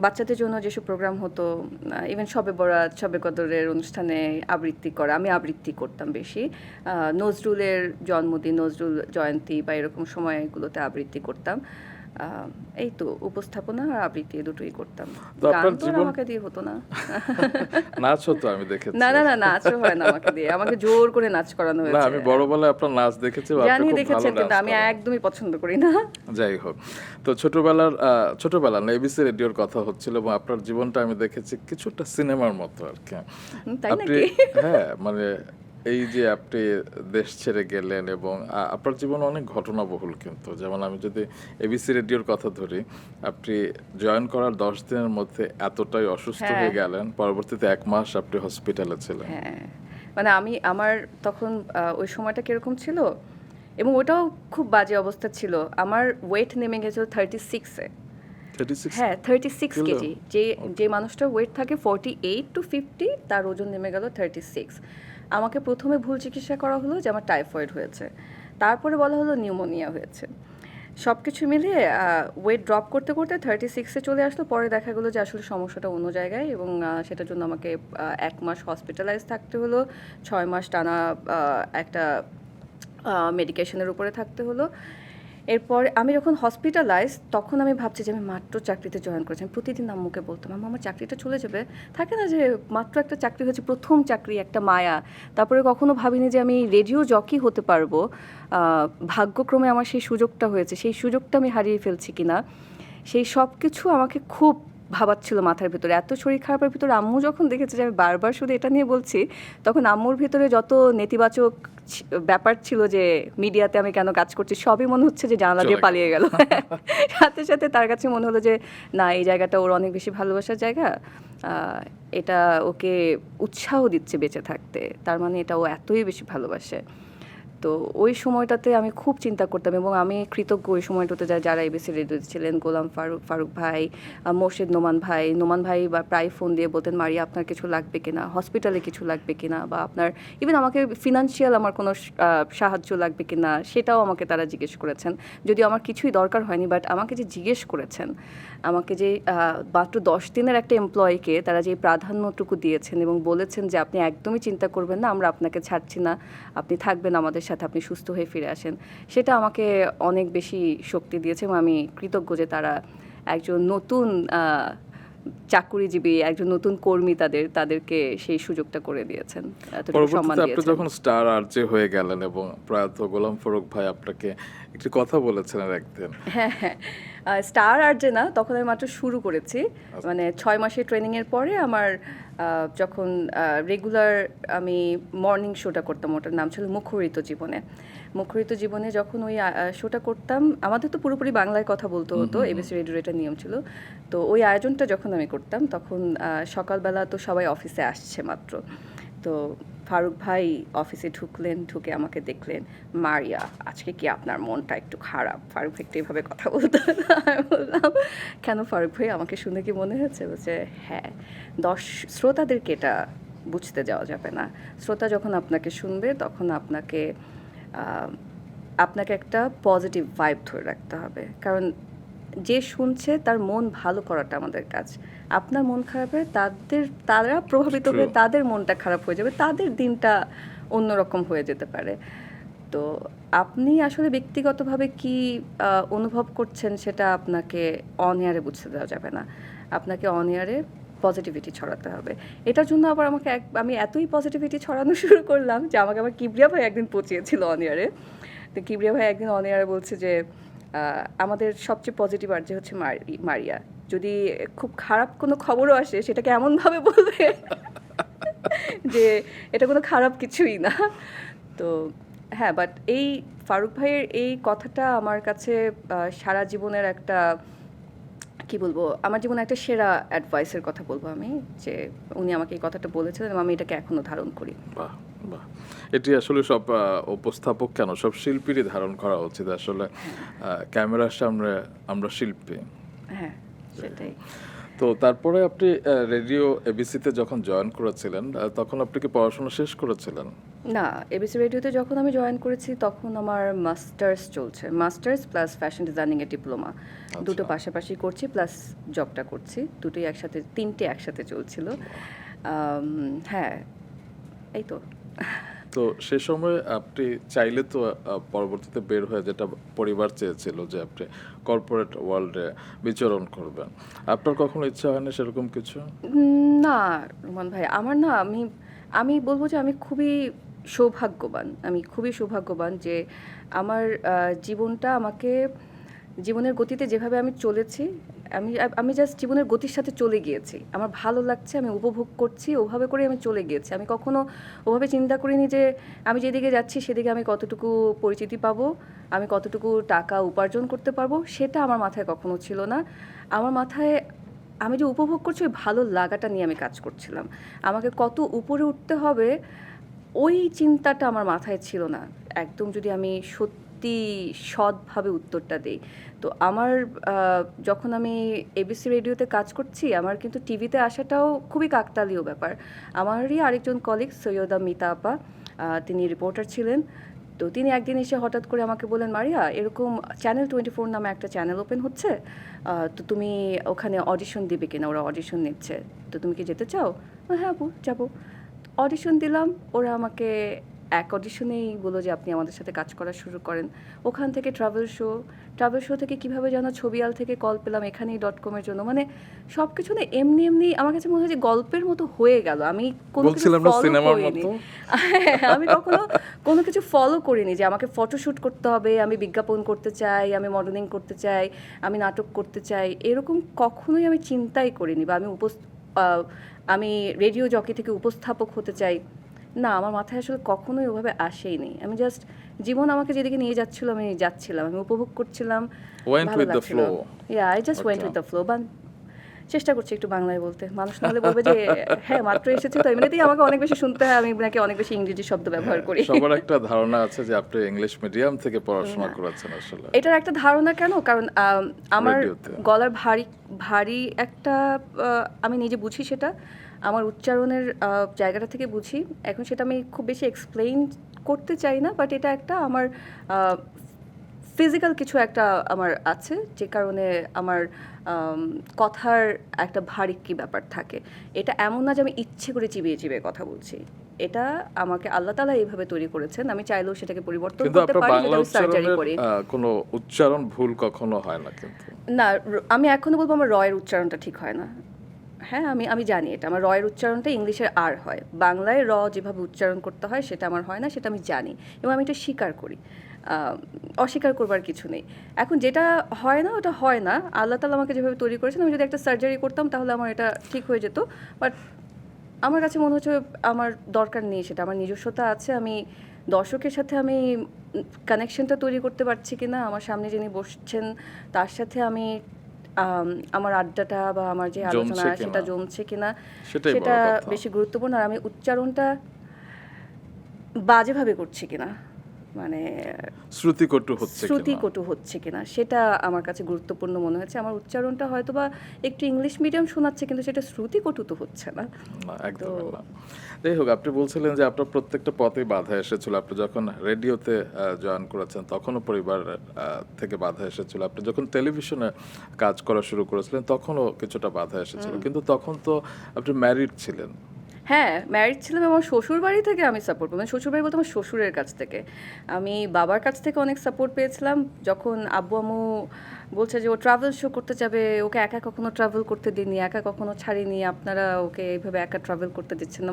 বাচ্চাদের জন্য যেসব প্রোগ্রাম হতো, ইভেন শবে বরাত, শবে কদরের অনুষ্ঠানে আবৃত্তি করা, আমি আবৃত্তি করতাম বেশি। নজরুলের জন্মদিন, নজরুল জয়ন্তী বা এরকম সময়গুলোতে আবৃত্তি করতাম। এই তো উপস্থাপনা আর আবৃত্তি দুটোই করতাম। তো গান আপনার তো আর জীবন আমাকে দিয়ে হতো না। নাচ হতো আমি দেখেছি। না না না, নাচও হয় না আমাকে দিয়ে, আমাকে জোর করে নাচ করানো না, হয়েছে। আমি বড়বেলায় আপনার নাচ দেখেছি, আপনি জানি খুব ভালো দেখেছেন, কিন্তু নাচ আমি করেন। একদমই পছন্দ করি না। যাই হোক, তো ছোটবেলা না, এবিসি রেডিওর কথা হচ্ছিল এবং আপনার জীবনটা আমি দেখেছি কিছুটা সিনেমার মতো আর কি। তাই আপনি নাকি? হ্যাঁ, মানে এই যে আপনি দেশ ছেড়ে গেলেন এবং আপনার জীবনে অনেক ঘটনাবহুল, কিন্তু যেমন আমি যদি এবিসি রেডিওর কথা ধরি, আপনি জয়েন করার 10 দিনের মধ্যে এতটাই অসুস্থ হয়ে হ্যাঁ। গেলেন, পরবর্তীতে 1 মাস আপনি হসপিটালে ছিলেন। হ্যাঁ, মানে আমার তখন ওই সময়টা কিরকম ছিল, এবং ওটাও খুব বাজে অবস্থা ছিল। আমার ওয়েট নেমে গেছিল 36-এ। 36 হ্যাঁ, 36 কিলো? কেজি। যে মানুষটার ওয়েট থাকে 48 to 50, তার ওজন নেমে গেল 36। আমাকে প্রথমে ভুল চিকিৎসা করা হলো যে আমার টাইফয়েড হয়েছে, তারপরে বলা হলো নিউমোনিয়া হয়েছে। সব কিছু মিলিয়ে ওয়েট ড্রপ করতে করতে 36-এ চলে আসলো। পরে দেখা গেলো যে আসলে সমস্যাটা অন্য জায়গায়, এবং সেটার জন্য আমাকে 1 মাস হসপিটালাইজ থাকতে হলো, 6 মাস টানা একটা মেডিকেশনের উপরে থাকতে হলো। এরপর আমি যখন হসপিটালাইজ, তখন আমি ভাবছি যে আমি মাত্র চাকরিতে জয়েন করেছি। আমি প্রতিদিন আম্মুকে বলতাম, আম্মু আমার চাকরিটা চলে যাবে। থাকে না যে মাত্র একটা চাকরি হয়েছে, প্রথম চাকরি, একটা মায়া। তারপরে কখনো ভাবিনি যে আমি রেডিও জকি হতে পারবো। ভাগ্যক্রমে আমার সেই সুযোগটা হয়েছে, সেই সুযোগটা আমি হারিয়ে ফেলছি কিনা, সেই সব কিছু আমাকে খুব ভাবাচ্ছিল মাথার ভিতরে। এত শরীর খারাপের ভিতরে আম্মু যখন দেখেছে যে আমি বারবার শুধু এটা নিয়ে বলছি, তখন আম্মুর ভিতরে যত নেতিবাচক ব্যাপার ছিল যে মিডিয়াতে আমি কেন কাজ করছি, সবই মনে হচ্ছে যে জানালা দিয়ে চলে পালিয়ে গেল। সাথে সাথে তার কাছে মনে হলো যে না, এই জায়গাটা ওর অনেক বেশি ভালোবাসার জায়গা, এটা ওকে উৎসাহ দিচ্ছে বেঁচে থাকতে, তার মানে এটা ও এতই বেশি ভালোবাসে। তো ওই সময়টাতে আমি খুব চিন্তা করতাম, এবং আমি কৃতজ্ঞ ওই সময়টাতে যারা এবিসি রেডিওতে ছিলেন, গোলাম ফারুক ভাই, মোর্শেদ নোমান ভাই বা প্রায় ফোন দিয়ে বলতেন, মারিয়া আপনার কিছু লাগবে কিনা, হসপিটালে কিছু লাগবে কিনা, বা আপনার ইভেন আমাকে ফিনান্সিয়াল আমার কোনো সাহায্য লাগবে কিনা, সেটাও আমাকে তারা জিজ্ঞেস করেছেন। যদিও আমার কিছুই দরকার হয়নি, বাট আমাকে যে জিজ্ঞেস করেছেন, আমাকে যে মাত্র 10 দিনের একটা এমপ্লয়িকে তারা যে প্রাধান্যটুকু দিয়েছেন এবং বলেছেন যে আপনি একদমই চিন্তা করবেন না, আমরা আপনাকে ছাড়ছি না, আপনি থাকবেন আমাদের সাথে, আপনি সুস্থ হয়ে ফিরে আসেন, সেটা আমাকে অনেক বেশি শক্তি দিয়েছে। এবং আমি কৃতজ্ঞ যে তারা একজন নতুন চাকুরিজীবী, একজন নতুন কর্মী, তাদেরকে সেই সুযোগটা করে দিয়েছেন, এতটুকু সম্মান পরবর্তীতে আপনি দিয়েছেন। যখন স্টার আরজে হয়ে গেলেন এবং প্রয়াত গোলাম ফারুক ভাই আপনাকে একটি কথা বলেছিলেন একদিন। হ্যাঁ হ্যাঁ, স্টার আর যে না, তখন আমি মাত্র শুরু করেছি। মানে 6 মাসের ট্রেনিংয়ের পরে আমার যখন রেগুলার আমি মর্নিং শোটা করতাম, ওটার নাম ছিল মুখরিত জীবনে। যখন ওই শোটা করতাম, আমাদের তো পুরোপুরি বাংলায় কথা বলতে হতো, এবিসি রেডিওর এটা নিয়ম ছিল। তো ওই আয়োজনটা যখন আমি করতাম, তখন সকালবেলা তো সবাই অফিসে আসছে মাত্র, তো ফারুক ভাই অফিসে ঢুকে আমাকে দেখলেন, মারিয়া আজকে কি আপনার মনটা একটু খারাপ? ফারুক ভাই একটু এভাবে কথা বলতো না। আমি বললাম, কেন ফারুক ভাই, আমাকে শুনে কি মনে হচ্ছে? বলছে হ্যাঁ, শ্রোতাদেরকে এটা বুঝতে যাওয়া যাবে না। শ্রোতা যখন আপনাকে শুনবে, তখন আপনাকে একটা পজিটিভ ভাইব ধরে রাখতে হবে, কারণ যে শুনছে তার মন ভালো করাটা আমাদের কাজ। আপনার মন খারাপ হয়ে তারা প্রভাবিত হয়ে তাদের মনটা খারাপ হয়ে যাবে, তাদের দিনটা অন্যরকম হয়ে যেতে পারে। তো আপনি আসলে ব্যক্তিগতভাবে কি অনুভব করছেন, সেটা আপনাকে অন এয়ারে বুঝতে দেওয়া যাবে না, আপনাকে অন এয়ারে পজিটিভিটি ছড়াতে হবে। এটার জন্য আবার আমি এতই পজিটিভিটি ছড়ানো শুরু করলাম যে আমাকে আবার কিবরিয়া ভাই একদিন পচিয়েছিল অন এয়ারে। তো কিবরিয়া ভাই একদিন অন এয়ারে বলছে যে আমাদের সবচেয়ে পজিটিভ আর যে হচ্ছে মারিয়া, যদি খুব খারাপ কোনো খবরও আসে, সেটাকে এমনভাবে বলবে যে এটা কোনো খারাপ কিছুই না। তো হ্যাঁ, বাট এই ফারুক ভাইয়ের এই কথাটা আমার কাছে সারা জীবনের একটা, কি বলবো, আমার জীবনে একটা সেরা অ্যাডভাইসের কথা বলবো আমি, যে উনি আমাকে এই কথাটা বলেছিলেন এবং আমি এটাকে এখনো ধারণ করি। বাহ বাহ, এটি আসলে সব উপস্থাপক কেন, সব শিল্পীরই ধারণ করা উচিত আসলে। ক্যামেরার সামনে আমরা শিল্পী। হ্যাঁ, সেটাই। তো তারপরে আপনি রেডিও এবিসিতে যখন জয়েন করেছিলেন তখন আপনি কি পড়াশোনা শেষ করেছিলেন? না, এবিসি রেডিওতে যখন আমি জয়েন করেছি তখন আমার মাস্টার্স চলছে, মাস্টার্স প্লাস ফ্যাশন ডিজাইনিং এর ডিপ্লোমা, দুটো পাশাপাশি করছি প্লাস জবটা করছি, দুটোই একসাথে, তিনটে একসাথে চলছিল। হ্যাঁ, এই তো। তো সে সময় আপনি চাইলে তো পরবর্তীতে বের হয়ে, যেটা পরিবার চেয়েছিল যে আপনি কর্পোরেট ওয়ার্ল্ডে বিচরণ করবেন, আপনার কখনো ইচ্ছা হয় না সেরকম কিছু? না রুমান ভাই, আমার না, আমি আমি বলবো যে আমি খুবই সৌভাগ্যবান, আমি খুবই সৌভাগ্যবান যে আমার জীবনটা আমাকে, জীবনের গতিতে যেভাবে আমি চলেছি, আমি আমি জাস্ট জীবনের গতির সাথে চলে গিয়েছি, আমার ভালো লাগছে, আমি উপভোগ করছি, ওভাবে করে আমি চলে গিয়েছি। আমি কখনো ওভাবে চিন্তা করিনি যে আমি যেদিকে যাচ্ছি সেদিকে আমি কতটুকু পরিচিতি পাবো, আমি কতটুকু টাকা উপার্জন করতে পারবো, সেটা আমার মাথায় কখনো ছিল না। আমার মাথায় আমি যে উপভোগ করছি ওই ভালো লাগাটা নিয়ে আমি কাজ করছিলাম। আমাকে কত উপরে উঠতে হবে ওই চিন্তাটা আমার মাথায় ছিল না। একদম যদি আমি সত্যি সৎভাবে উত্তরটা দেই, তো আমার যখন আমি এবিসি রেডিওতে কাজ করছি, আমার কিন্তু টিভিতে আসাটাও খুবই কাকতালীয় ব্যাপার। আমারই আরেকজন কলিগ সৈয়দা মিতা আপা, তিনি রিপোর্টার ছিলেন। তো তিনি একদিন এসে হঠাৎ করে আমাকে বললেন, মারিয়া, এরকম চ্যানেল 24 নামে একটা চ্যানেল ওপেন হচ্ছে, তো তুমি ওখানে অডিশন দিবে কিনা, ওরা অডিশন নিচ্ছে, তো তুমি কি যেতে চাও? হ্যাঁ আপু, যাবো। অডিশন দিলাম, ওরা আমাকে এক অডিশনেই বললো যে আপনি আমাদের সাথে কাজ করা শুরু করেন। ওখান থেকে ট্রাভেল শো থেকে কীভাবে যেন ছবিয়াল থেকে কল পেলাম এখানেই .com-এর জন্য। মানে সব কিছু না এমনি এমনি আমার কাছে মনে হয় যে গল্পের মতো হয়ে গেল। আমি কোনো কিছু ফলো করিনি। আমি কখনো কোনো কিছু ফলো করিনি যে আমাকে ফটোশ্যুট করতে হবে, আমি বিজ্ঞাপন করতে চাই, আমি মডেলিং করতে চাই, আমি নাটক করতে চাই, এরকম কখনোই আমি চিন্তাই করিনি। বা আমি রেডিও জকি থেকে উপস্থাপক হতে চাই, না, আমার মাথায় আসলে কখনোই ওভাবে আসেইনি। আমি জাস্ট জীবন আমাকে যেদিকে নিয়ে যাচ্ছিল আমি যাচ্ছিলাম, আমি উপভোগ করছিলাম, ভালো লাগছিল। I just went with the flow. চেষ্টা করছি একটু বাংলায় বলতে, মানুষ নাহলে বলবে যে হ্যাঁ মাত্র এসেছে, তো এমনিতেই আমাকে অনেক বেশি শুনতে হয়, আমি নাকি অনেক বেশি ইংরেজি শব্দ ব্যবহার করি। সবার একটা ধারণা আছে যে আপনি ইংলিশ মিডিয়াম থেকে পড়াশোনা করেছেন। আসলে এটার একটা ধারণা কেন, কারণ আমার গলার ভারী একটা, আমি নিজে বুঝি সেটা, আমার উচ্চারণের জায়গাটা থেকে বুঝি। এখন সেটা আমি খুব বেশি এক্সপ্লেইন করতে চাই না, বাট এটা একটা আমার ফিজিক্যাল কিছু একটা আমার আছে, যে কারণে আমার কথার একটা ভারী কি ব্যাপার থাকে। এটা এমন না যে আমি ইচ্ছে করে চিবিয়ে চিবিয়ে কথা বলছি, এটা আমাকে আল্লাহ তাআলা এইভাবে তৈরি করেছেন, আমি চাইলেও সেটাকে পরিবর্তন করতে পারি যদি আমি সার্জারি করি। কোনো উচ্চারণ ভুল কখনো হয় না কিন্তু? না, আমি এখনো বলবো আমার রয়ের উচ্চারণটা ঠিক হয় না। হ্যাঁ, আমি জানি এটা, আমার রয়ের উচ্চারণটা ইংলিশের আর হয়, বাংলায় র যেভাবে উচ্চারণ করতে হয় সেটা আমার হয় না, সেটা আমি জানি এবং আমি এটা স্বীকার করি। অস্বীকার করবার কিছু নেই। এখন যেটা হয় না ওটা হয় না, আল্লাহ তাআলা আমাকে যেভাবে তৈরি করেছেন, আমি যদি একটা সার্জারি করতাম তাহলে আমার এটা ঠিক হয়ে যেত। বাট আমার কাছে মনে হচ্ছে আমার দরকার নেই সেটা, আমার নিজস্বতা আছে, আমি দর্শকের সাথে আমি কানেকশনটা তৈরি করতে পারছি কিনা, আমার সামনে যিনি বসছেন তার সাথে আমি আমার আড্ডাটা বা আমার যে আলোচনা সেটা জমছে কিনা, সেটা বেশি গুরুত্বপূর্ণ। আর আমি উচ্চারণটা বাজেভাবে করছি কিনা, মানে শ্রুতিকটু হচ্ছে কিনা, সেটা আমার কাছে গুরুত্বপূর্ণ মনে হয়েছে। আমার উচ্চারণটা হয়তো বা একটু ইংলিশ মিডিয়াম শোনাচ্ছে, কিন্তু সেটা শ্রুতিকটু তো হচ্ছে না। একদম না। যাই হোক, আপনি বলছিলেন যে আপনার প্রত্যেকটা পথেই বাধা এসেছিল। আপনি যখন রেডিওতে জয়েন করেছেন তখনও পরিবার থেকে বাধা এসেছিল, আপনি যখন টেলিভিশনে কাজ করা শুরু করেছিলেন তখনও কিছুটা বাধা এসেছিল, কিন্তু তখন তো আপনি ম্যারিড ছিলেন। হ্যাঁ, ম্যারিড ছিলাম। আমার শ্বশুর বাড়ি থেকে আমি সাপোর্ট পাই, মানে শ্বশুর বাড়ি বলতে আমার শ্বশুরের কাছ থেকে। আমি বাবার কাছ থেকে অনেক সাপোর্ট পেয়েছিলাম। যখন আব্বু আম্মু বলছে যে ও ট্রাভেল শো করতে যাবে, ওকে একা কখনো ট্রাভেল করতে দিইনি, একা কখনো ছাড়িনি, আপনারা ওকে এইভাবে একা ট্রাভেল করতে দিচ্ছেন।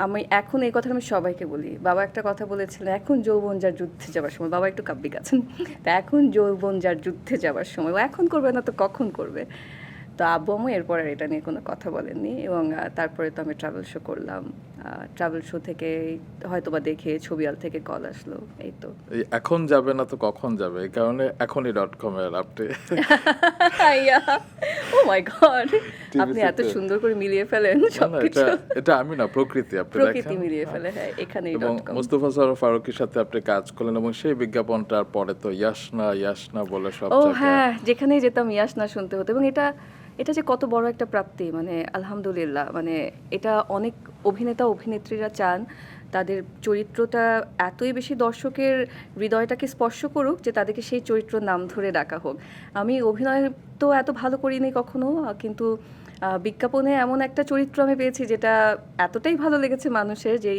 আমি এখন এই কথাটা আমি সবাইকে বলি। বাবা একটা কথা বলেছিলেন, এখন যৌবন যার যুদ্ধে যাবার সময়, বাবা একটু কাব্যিক আছেন, তা এখন যৌবন যার যুদ্ধে যাবার সময়, ও এখন করবে না তো কখন করবে। তো আব্বু আম্মু এরপর আর এটা নিয়ে কোনো কথা বলেননি এবং তারপরে তো আমি ট্রাভেল শো করলাম। ট্রাভেল শো থেকে হয়তো বা দেখে ছবিয়াল থেকে কল আসলো, এই তো। এখন যাবে না তো কখন যাবে, এই কারণে এখনই .com এর আপনি ও মাই গড, আপনি এত সুন্দর করে মিলিয়ে ফেলেন সবকিছু। এটা আমি না, প্রকৃতি মিলিয়ে ফেলে। হ্যাঁ, এখানেই এবং মোস্তফা সরোয়ার ফারুকীর সাথে আপনি কাজ করলেন এবং সেই বিজ্ঞাপনটার পরে তো ইয়াসনা বলে সব ও হ্যাঁ, যেখানেই যেতাম ইয়াসনা শুনতে হতো। এবং এটা যে কত বড় একটা প্রাপ্তি, মানে আলহামদুলিল্লাহ। মানে এটা অনেক অভিনেতা অভিনেত্রীরা চান তাদের চরিত্রটা এতই বেশি দর্শকের হৃদয়টাকে স্পর্শ করুক যে তাদেরকে সেই চরিত্রের নাম ধরে ডাকা হোক। আমি অভিনয় তো এত ভালো করিনি কখনো, কিন্তু বিজ্ঞাপনে এমন একটা চরিত্র আমি পেয়েছি যেটা এতটাই ভালো লেগেছে মানুষের, যে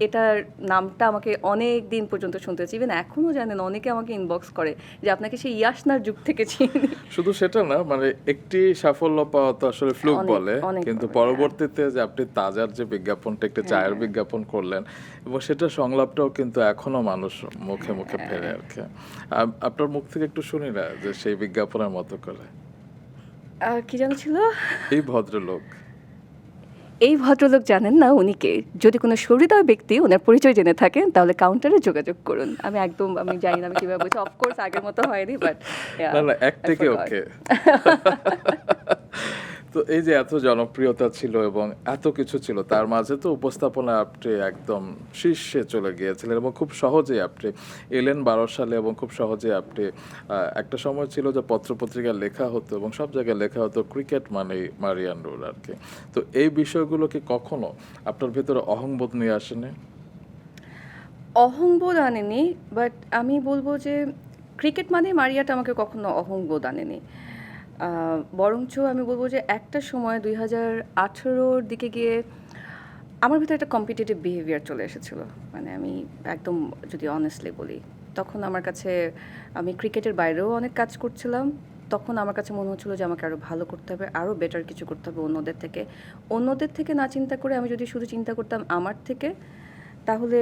এটার নামটা আমাকে অনেক দিন পর্যন্ত শুনতে হচ্ছে। ইভেন এখনও জানেন অনেকে আমাকে ইনবক্স করে যে আপনাকে সেই ইয়াসনার যুগ থেকে চিনি। শুধু সেটা না, মানে একটি সাফল্য পাওয়া তো আসলে ফ্লুক অনেক, বলে, অনেক কিন্তু বলে, পরবর্তীতে যে আপনি তাজার যে বিজ্ঞাপনটা, একটা চায়ের বিজ্ঞাপন করলেন, এবং সেটা সংলাপটাও কিন্তু এখনো মানুষ মুখে মুখে ফেরে আর কি। আপনার মুখ থেকে একটু শুনি না যে সেই বিজ্ঞাপনের মতো করে। কি যেন ছিল? এই ভদ্রলোক। এই ভদ্রলোক জানেন না উনি কে? যদি কোনো সহৃদয় ব্যক্তি ওনার পরিচয় জেনে থাকেন তাহলে কাউন্টারে যোগাযোগ করুন। আমি জানি না আমি কিভাবে বলছি, অফকোর্স আগের মতো হয়নি, বাট না না, এক থেকে ওকে। তো এই যে এত জনপ্রিয়তা ছিল এবং এত কিছু ছিল, তার মাঝে তো উপস্থাপনা আপনি একদম শীর্ষে চলে গিয়েছিলেন এবং খুব সহজেই আপনি এলেন 12 সালে, এবং খুব সহজেই আপনি একটা সময় ছিল যে পত্রপত্রিকায় লেখা হতো এবং সব জায়গায় লেখা হতো ক্রিকেট মানে মারিয়ান রুল আর কি। তো এই বিষয়গুলো কি কখনো আপনার ভেতরে অহংবোধ নিয়ে আসেনি? অহংবোধ আনেনি, বাট আমি বলবো যে ক্রিকেট মানে মারিয়াটা আমাকে কখনো অহংবোধ আনেনি। বরঞ্চ আমি বলবো যে একটা সময় 2018-র দিকে গিয়ে আমার ভিতরে একটা কম্পিটিটিভ বিহেভিয়ার চলে এসেছিল। মানে আমি একদম যদি অনেস্টলি বলি, তখন আমার কাছে, আমি ক্রিকেটের বাইরেও অনেক কাজ করছিলাম। তখন আমার কাছে মনে হচ্ছিলো যে আমাকে আরও ভালো করতে হবে, আরও বেটার কিছু করতে হবে অন্যদের থেকে না চিন্তা করে আমি যদি শুধু চিন্তা করতাম আমার থেকে, তাহলে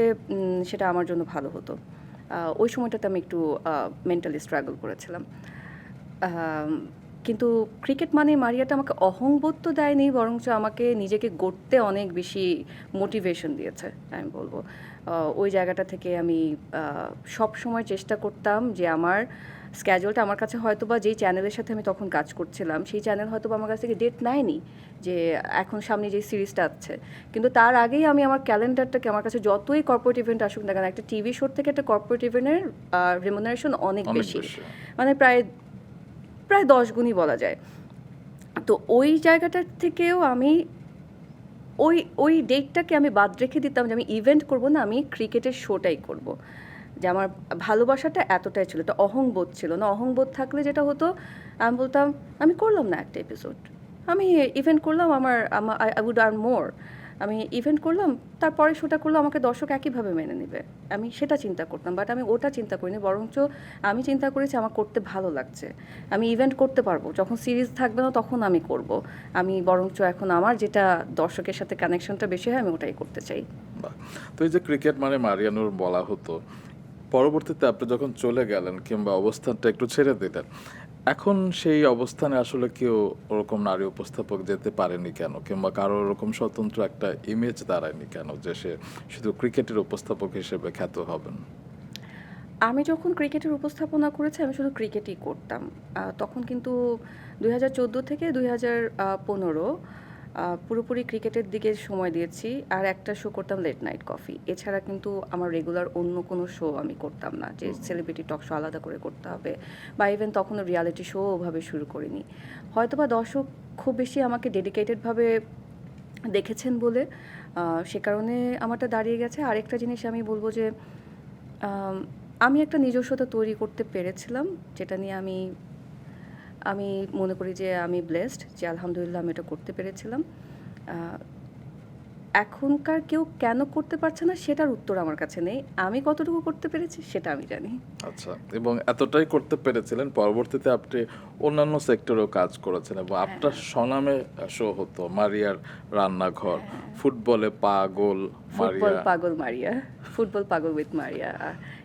সেটা আমার জন্য ভালো হতো। ওই সময়টাতে আমি একটু মেন্টালি স্ট্রাগল করেছিলাম। আম, কিন্তু ক্রিকেট মানে মারিয়াটা আমাকে অহংবোধ তো দেয়নি, বরঞ্চ আমাকে নিজেকে গড়তে অনেক বেশি মোটিভেশন দিয়েছে আমি বলবো। ওই জায়গাটা থেকে আমি সব সময় চেষ্টা করতাম যে আমার স্ক্যাজুয়ালটা, আমার কাছে হয়তো বা যেই চ্যানেলের সাথে আমি তখন কাজ করছিলাম সেই চ্যানেল হয়তো বা আমার কাছ থেকে ডেট নেয়নি যে এখন সামনে যে সিরিজটা আছে, কিন্তু তার আগেই আমি আমার ক্যালেন্ডারটাকে, আমার কাছে যতই কর্পোরেট ইভেন্ট আসুক না কেন, একটা টিভি শো থেকে একটা কর্পোরেট ইভেন্টের রেমুনারেশন অনেক বেশি, মানে প্রায় 10 গুণই বলা যায়। তো ওই জায়গাটার থেকেও আমি ওই ডেটটাকে আমি বাদ রেখে দিতাম যে আমি ইভেন্ট করব না, আমি ক্রিকেটের শোটাই করব। যে আমার ভালোবাসাটা এতটাই ছিল, এটা অহংবোধ ছিল না। অহংবোধ থাকলে যেটা হতো, আমি বলতাম আমি করলাম না একটা এপিসোড, আমি ইভেন্ট করলাম, আই উড আর্ন মোর। আমি ইভেন্ট করলাম, তারপরে শোটা করলে আমাকে দর্শক একইভাবে মেনে নেবে, আমি সেটা চিন্তা করতাম। বাট আমি ওটা চিন্তা করিনি, বরঞ্চ আমি চিন্তা করেছি আমার করতে ভালো লাগছে, আমি ইভেন্ট করতে পারবো, যখন সিরিজ থাকবে না তখন আমি করব। আমি বরঞ্চ এখন আমার যেটা দর্শকের সাথে কানেকশনটা বেশি হয় আমি ওটাই করতে চাই। তো এই যে ক্রিকেট মানে মারিয়ানুর বলা হতো, পরবর্তীতে আপনি যখন চলে গেলেন কিংবা অবস্থানটা একটু ছেড়ে দিলেন, এখন সেই অবস্থানে আসলে কেউ ওরকম নারী উপস্থাপক যেতে পারেনি কেন, কিংবা কারো ওরকম স্বতন্ত্র একটা ইমেজ দাঁড়ায়নি কেন যে সে শুধু ক্রিকেটের উপস্থাপক হিসেবে খ্যাত হবেন? আমি যখন ক্রিকেটের উপস্থাপনা করেছি আমি শুধু ক্রিকেটই করতাম। তখন কিন্তু 2014 থেকে 2015 পুরোপুরি ক্রিকেটের দিকে সময় দিয়েছি। আর একটা শো করতাম লেট নাইট কফি। এছাড়া কিন্তু আমার রেগুলার অন্য কোনো শো আমি করতাম না, যে সেলিব্রিটি টক শো আলাদা করে করতে হবে, বা ইভেন তখনও রিয়ালিটি শো ওভাবে শুরু করিনি। হয়তোবা দর্শক খুব বেশি আমাকে ডেডিকেটেডভাবে দেখেছেন বলে সে কারণে আমারটা দাঁড়িয়ে গেছে। আরেকটা জিনিস আমি বলবো যে আম, আমি একটা নিজস্বতা তৈরি করতে পেরেছিলাম, যেটা নিয়ে আমি আমি মনে করি যে আমি ব্লেসড, যে আলহামদুলিল্লাহ আমি এটা করতে পেরেছিলাম। আহ, এখনকার কেউ কেন করতে পারছে না সেটার উত্তর আমার কাছে নেই, আমি কতটুকু করতে পেরেছি সেটা আমি জানি। আচ্ছা, এবং এতটাই করতে পেরেছিলেন, পরবর্তীতে আপনি অন্যান্য সেক্টরেও কাজ করেছেন এবং আপনার স্বনামে শো হতো মারিয়ার রান্নাঘর, ফুটবলে পাগল ফুটবল মারিয়া। পাগল মারিয়া, ফুটবল পাগল উইথ মারিয়া,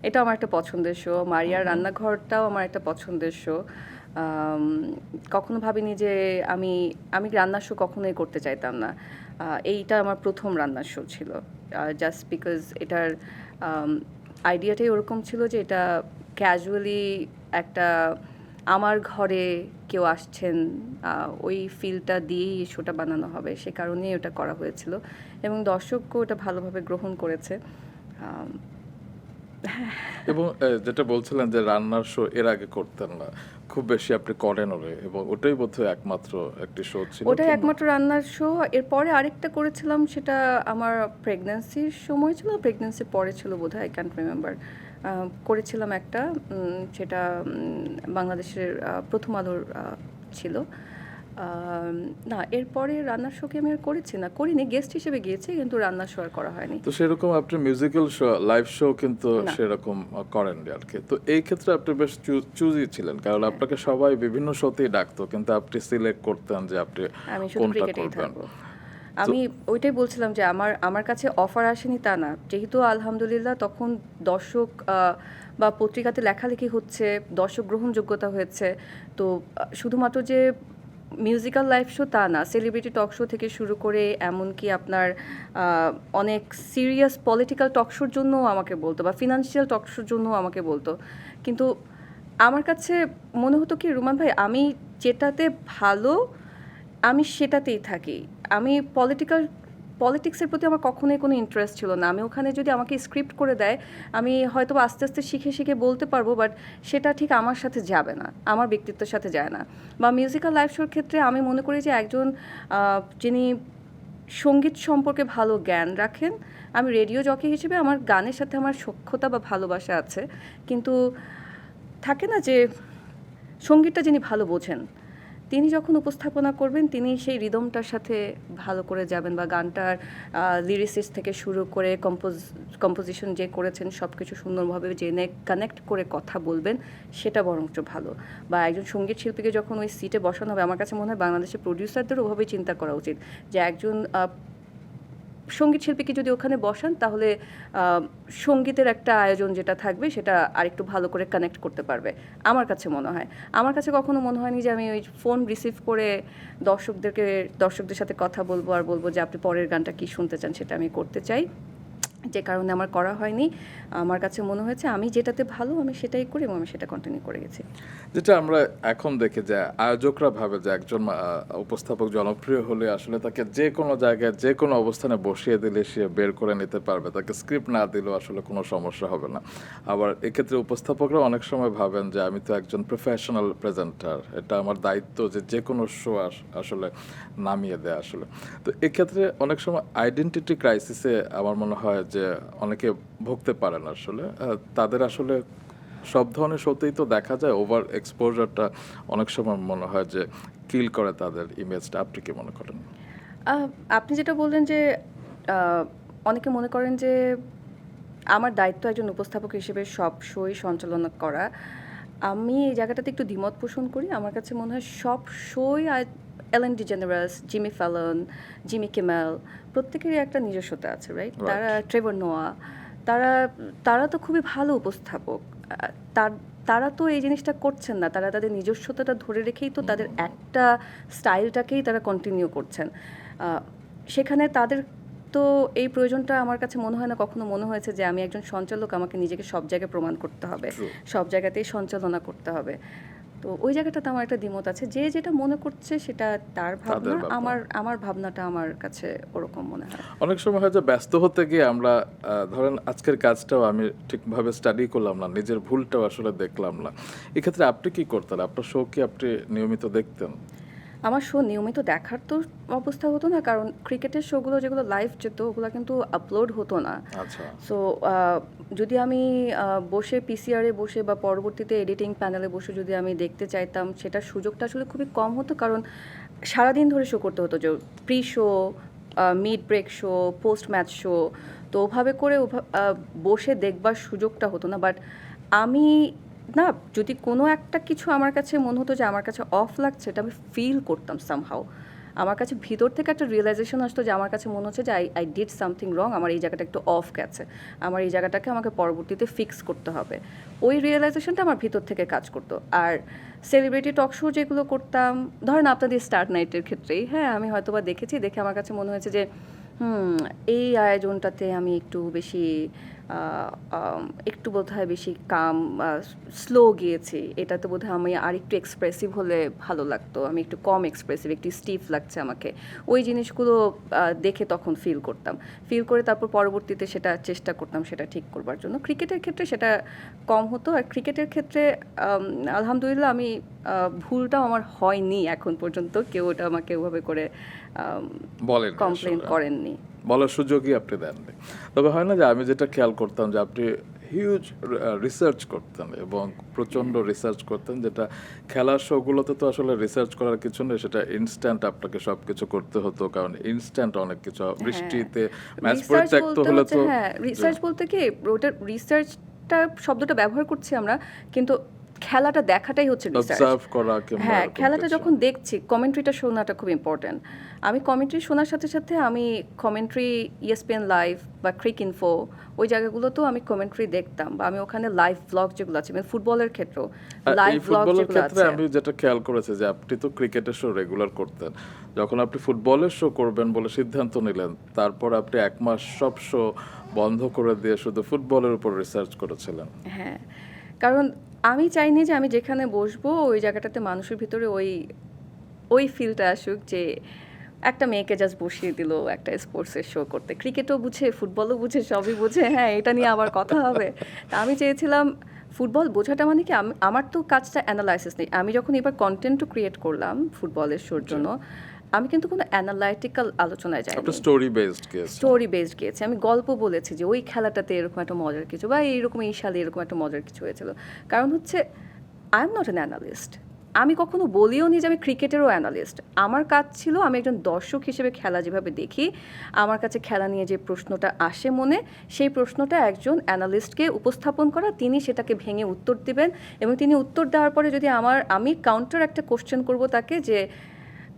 এটা আমার একটা পছন্দের শো। মারিয়ার রান্নাঘরটাও আমার একটা পছন্দের শো। কখনো ভাবিনি যে আমি আমি রান্নার শো কখনোই করতে চাইতাম না। এইটা আমার প্রথম রান্নার শো ছিল, জাস্ট বিকজ এটার আইডিয়াটাই ওরকম ছিল যে এটা ক্যাজুয়ালি একটা, আমার ঘরে কেউ আসছেন ওই ফিলটা দিয়েই শোটা বানানো হবে, সে কারণেই ওটা করা হয়েছিল এবং দর্শকও ওটা ভালোভাবে গ্রহণ করেছে। এবং যেটা বলছিলেন যে রান্নার শো এর আগে করতেন না, খুব বেশি আপনি করেন ওরে, এবং ওটাই বোধহয় একমাত্র একটি শো ছিল ওটাই কি না? একমাত্র রান্নার শো। এরপরে আরেকটা করেছিলাম, সেটা আমার প্রেগন্যান্সির সময় ছিল, প্রেগন্যান্সির পরে ছিল বোধহয়, আই ক্যান্ট রিমেম্বার। করেছিলাম একটা, সেটা বাংলাদেশের প্রথম আলোর ছিল। না, এরপরে রান্নার শো কি আমি আর করিনি, গেস্ট হিসেবে গিয়েছি, কিন্তু রান্নার শো আর করা হয়নি। তো সেরকম আপনি মিউজিক্যাল শো, লাইভ শো কিন্তু না। সেরকম করেননি আর কি। তো এই ক্ষেত্রে আপনি বেশ চুজি ছিলেন, কারণ আপনাকে সবাই বিভিন্ন শোতেই ডাকতো, কিন্তু আপনি সিলেক্ট করতেন যে আপনি আমি শুধু কোনটা ক্রিকেটেই করবেন। থাকবো। আমি ওইটাই বলছিলাম যে আমার কাছে অফার আসেনি তা না, যেহেতু আলহামদুলিল্লাহ তখন দর্শক বা পত্রিকাতে লেখালেখি হচ্ছে, দর্শক গ্রহণযোগ্যতা হয়েছে, তো শুধুমাত্র যে মিউজিক্যাল লাইভ শো তা না, সেলিব্রিটি টক শো থেকে শুরু করে এমনকি আপনার অনেক সিরিয়াস পলিটিক্যাল টক শোর জন্যও আমাকে বলতো, বা ফিনান্সিয়াল টক শোর জন্যও আমাকে বলতো। কিন্তু আমার কাছে মনে হতো কি, রুমান ভাই, আমি যেটাতে ভালো আমি সেটাতেই থাকি। আমি পলিটিক্সের প্রতি আমার কখনোই কোনো ইন্টারেস্ট ছিল না। আমি ওখানে যদি আমাকে স্ক্রিপ্ট করে দেয়, আমি হয়তো আস্তে আস্তে শিখে শিখে বলতে পারবো, বাট সেটা ঠিক আমার সাথে যাবে না, আমার ব্যক্তিত্বের সাথে যায় না। বা মিউজিক্যাল লাইভ শোর ক্ষেত্রে আমি মনে করি যে একজন যিনি সঙ্গীত সম্পর্কে ভালো জ্ঞান রাখেন, আমি রেডিও জকি হিসেবে আমার গানের সাথে আমার সখ্যতা বা ভালোবাসা আছে, কিন্তু থাকে না যে সঙ্গীতটা যিনি ভালো বোঝেন, তিনি যখন উপস্থাপনা করবেন তিনি সেই রিদমটার সাথে ভালো করে যাবেন, বা গানটার লিরিসিস থেকে শুরু করে কম্পোজিশন যে করেছেন সব কিছু সুন্দরভাবে জেনে কানেক্ট করে কথা বলবেন, সেটা বরঞ্চ ভালো। বা একজন সঙ্গীত শিল্পীকে যখন ওই সিটে বসানো হবে, আমার কাছে মনে হয় বাংলাদেশের প্রডিউসারদের ওভাবেই চিন্তা করা উচিত যে একজন সঙ্গীত শিল্পীকে যদি ওখানে বসান, তাহলে সঙ্গীতের একটা আয়োজন যেটা থাকবে সেটা আরেকটু ভালো করে কানেক্ট করতে পারবে, আমার কাছে মনে হয়। আমার কাছে কখনো মনে হয়নি যে আমি ওই ফোন রিসিভ করে দর্শকদের সাথে কথা বলবো আর বলবো যে আপনি পরের গানটা কি শুনতে চান, সেটা আমি করতে চাই, যে কারণে আমার করা হয়নি। আমার কাছে মনে হয়েছে আমি যেটাতে ভালো আমি সেটাই করি, এবং আমি সেটা কন্টিনিউ করে গেছি। যেটা আমরা এখন দেখি যে আয়োজকরা ভাবে যে একজন উপস্থাপক জনপ্রিয় হলে আসলে তাকে যে কোনো জায়গায় যে কোনো অবস্থানে বসিয়ে দিলে সে বের করে নিতে পারবে, তাকে স্ক্রিপ্ট না দিলেও আসলে কোনো সমস্যা হবে না। আবার এক্ষেত্রে উপস্থাপকরা অনেক সময় ভাবেন যে আমি তো একজন প্রফেশনাল প্রেজেন্টার, এটা আমার দায়িত্ব যে যে কোনো শো আসলে নামিয়ে দেয় আসলে। তো এক্ষেত্রে অনেক সময় আইডেন্টিটি ক্রাইসিসে আমার মনে হয় যে অনেকে ভুগতে পারেন আসলে। তাদের আসলে সব ধরনের শোতেই তো দেখা যায় ওভার এক্সপোজারটা অনেক সময় মনে হয় যে কিল করে তাদের ইমেজটা। আপনি কি মনে করেন? আপনি যেটা বললেন যে অনেকে মনে করেন যে আমার দায়িত্ব একজন উপস্থাপক হিসেবে সব শোই সঞ্চালনা করা, আমি এই জায়গাটাতে একটু দ্বিমত পোষণ করি। আমার কাছে মনে হয় সব শোই, এলেন ডিজেনারাস, জিমি ফ্যালন, জিমি কিমেল, প্রত্যেকেরই একটা নিজস্বতা আছে, রাইট? Right. তারা ট্রেভর নোয়া, তারা তারা তো খুবই ভালো উপস্থাপক। তারা তো এই জিনিসটা করছেন না, তারা তাদের নিজস্বতাটা ধরে রেখেই তো তাদের একটা স্টাইলটাকেই তারা কন্টিনিউ করছেন। সেখানে তাদের তো এই প্রয়োজনটা আমার কাছে মনে হয় না কখনো মনে হয়েছে যে আমি একজন সঞ্চালক, আমাকে নিজেকে সব জায়গায় প্রমাণ করতে হবে, True. সব জায়গাতেই সঞ্চালনা করতে হবে। তো ওই জায়গাটাতে আমার একটা দ্বিমত আছে, যে যেটা মনে করছে সেটা তার ভাবনা, তাদের ভাবনা। আমার ভাবনাটা আমার কাছে ওরকম মনে হয়। অনেক সময় হয় যে ব্যস্ত হতে গিয়ে আমরা ধরেন আজকের কাজটাও আমি ঠিকভাবে স্টাডি করলাম না, নিজের ভুলটাও আসলে দেখলাম না। এক্ষেত্রে আপনি কি করতেন? আপনার শো কি আপনি নিয়মিত দেখতেন? আমার শো নিয়মিত দেখার তো অবস্থা হতো না, কারণ ক্রিকেটের শোগুলো যেগুলো লাইভ যেত ওগুলো কিন্তু আপলোড হতো না। আচ্ছা। সো যদি আমি বসে পিসিআরে বসে বা পরবর্তীতে এডিটিং প্যানেলে বসে যদি আমি দেখতে চাইতাম, সেটার সুযোগটা আসলে খুবই কম হতো, কারণ সারাদিন ধরে শো করতে হতো, যে pre show, mid break show, post match show, তো ওভাবে করে বসে দেখবার সুযোগটা হতো না। বাট আমি না, যদি কোনো একটা কিছু আমার কাছে মনে হতো যে আমার কাছে অফ লাগছে, এটা আমি ফিল করতাম সামহাউ। আমার কাছে ভিতর থেকে একটা রিয়েলাইজেশন আসতো যে আমার কাছে মনে হচ্ছে যে আই ডিড সামথিং রং, আমার এই জায়গাটা একটু অফ গেছে, আমার এই জায়গাটাকে আমাকে পরবর্তীতে ফিক্স করতে হবে। ওই রিয়েলাইজেশনটা আমার ভিতর থেকে কাজ করতো। আর সেলিব্রিটি টক শো যেগুলো করতাম, ধরেন আপনাদের স্টার নাইটের ক্ষেত্রেই, হ্যাঁ, আমি হয়তো বা দেখেছি, দেখে আমার কাছে মনে হয়েছে যে এই আয়োজনটাতে আমি একটু বেশি একটু বোধহয় বেশি কাম স্লো গিয়েছি, এটাতে বোধহয় আমি আর একটু এক্সপ্রেসিভ হলে ভালো লাগতো, আমি একটু কম এক্সপ্রেসিভ, একটু স্টিফ লাগছে আমাকে, ওই জিনিসগুলো দেখে তখন ফিল করে তারপর পরবর্তীতে সেটা চেষ্টা করতাম সেটা ঠিক করবার জন্য। ক্রিকেটের ক্ষেত্রে সেটা কম হতো, আর ক্রিকেটের ক্ষেত্রে আলহামদুলিল্লাহ আমি ভুলটাও আমার হয়নি এখন পর্যন্ত, কেউ ওটা আমাকে ওভাবে করে বলেন কমপ্লেন করেননি। বলার সুযোগই আপনি দেননি। তবে হয় না যে আমি যেটা খেয়াল করতাম যে আপনি হিউজ রিসার্চ করতেন এবং প্রচণ্ড রিসার্চ করতেন, যেটা খেলার শোগুলোতে তো আসলে রিসার্চ করার কিছু নেই, সেটা ইনস্ট্যান্ট আপনাকে সব কিছু করতে হতো, কারণ ইনস্ট্যান্ট অনেক কিছু বৃষ্টিতে ম্যাচ পরিত্যক্ত হলে তো। হ্যাঁ, রিসার্চ বলতে কি, ওটা রিসার্চটা শব্দটা ব্যবহার করছি আমরা, কিন্তু খেলাটা দেখাটাই হচ্ছে রিসার্চ। অবজার্ভ করা কিংবা হ্যাঁ, এরকম খেলাটা কিছু। যখন দেখছি, কমেন্ট্রিটা শোনাটা খুব ইম্পর্ট্যান্ট। আমি কমেন্ট্রি শোনার সাথে সাথে আমি কমেন্ট্রি ESPN লাইভ বা ক্রিক ইনফো, ওই জায়গাগুলোতেও আমি কমেন্ট্রি দেখতাম, বা আমি ওখানে লাইভ ব্লগ যেগুলো আছে, মানে ফুটবলের ক্ষেত্রেও লাইভ এই ব্লগ ফুটবলের যেগুলো ক্ষেত্রে আছে। আমি যেটা খেয়াল করেছি যে আপনি তো ক্রিকেটের শো রেগুলার করতেন, যখন আপনি ফুটবলের শো করবেন বলে সিদ্ধান্ত নিলেন, তারপর আপনি 1 মাস সব শো বন্ধ করে দিয়ে শুধু ফুটবলের উপর রিসার্চ করেছিলেন। হ্যাঁ, কারণ আমি চাইনি যে আমি যেখানে বসবো ওই জায়গাটাতে মানুষের ভিতরে ওই ওই ফিলটা আসুক যে একটা মেয়েকে জাস্ট বসিয়ে দিল একটা স্পোর্টসের শো করতে, ক্রিকেটও বুঝে, ফুটবলও বুঝে, সবই বুঝে, হ্যাঁ এটা নিয়ে আবার কথা হবে। তা আমি চেয়েছিলাম ফুটবল বোঝাটা মানে কি, আমার তো কাজটা অ্যানালাইসিস নেই। আমি যখন এবার কন্টেন্টও ক্রিয়েট করলাম ফুটবলের শোর জন্য, আমি কিন্তু কোনো অ্যানালাইটিক্যাল আলোচনায় আপনি যাইনি, story based case. Story based গিয়েছে। আমি গল্প বলেছি যে ওই খেলাটাতে এরকম একটা মজার কিছু, বা এইরকম এই সালে এরকম একটা মজার কিছু হয়েছিল। কারণ হচ্ছে I am not an analyst, আমি কখনো বলিও নি যে আমি ক্রিকেটেরও অ্যানালিস্ট। আমার কাজ ছিল আমি একজন দর্শক হিসেবে খেলা যেভাবে দেখি, আমার কাছে খেলা নিয়ে যে প্রশ্নটা আসে মনে, সেই প্রশ্নটা একজন অ্যানালিস্টকে উপস্থাপন করা, তিনি সেটাকে ভেঙে উত্তর দিবেন, এবং তিনি উত্তর দেওয়ার পরে যদি আমি কাউন্টার একটা কোশ্চেন করব তাকে, যে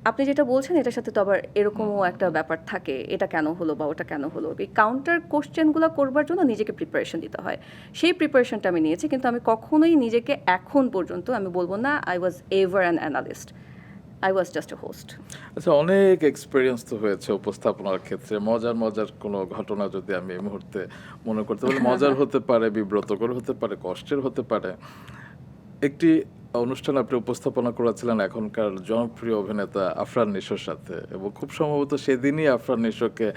আপনি যেটা বলছেন এটার সাথে তো আবার এরকমও একটা ব্যাপার থাকে, এটা কেন হলো বা ওটা কেন হলো, এই কাউন্টার কোশ্চেনগুলো করবার জন্য নিজেকে প্রিপারেশন দিতে হয়। সেই প্রিপারেশনটা আমি নিয়েছি, কিন্তু আমি কখনোই নিজেকে এখন পর্যন্ত আমি বলবো না I was ever an analyst, I was just a host. আচ্ছা, অনেক এক্সপিরিয়েন্স তো হয়েছে উপস্থাপনার ক্ষেত্রে। মজার মজার কোনো ঘটনা যদি আমি এই মুহূর্তে মনে করতে পারি, মজার হতে পারে, বিব্রতকর হতে পারে, কষ্টের হতে পারে। একটি অনুষ্ঠান আপনি উপস্থাপনা করেছিলেন এখনকার জনপ্রিয় অভিনেতা আফরান নিশোর সাথে, এবং খুব সম্ভবত সেদিনই আফরান নিশোকে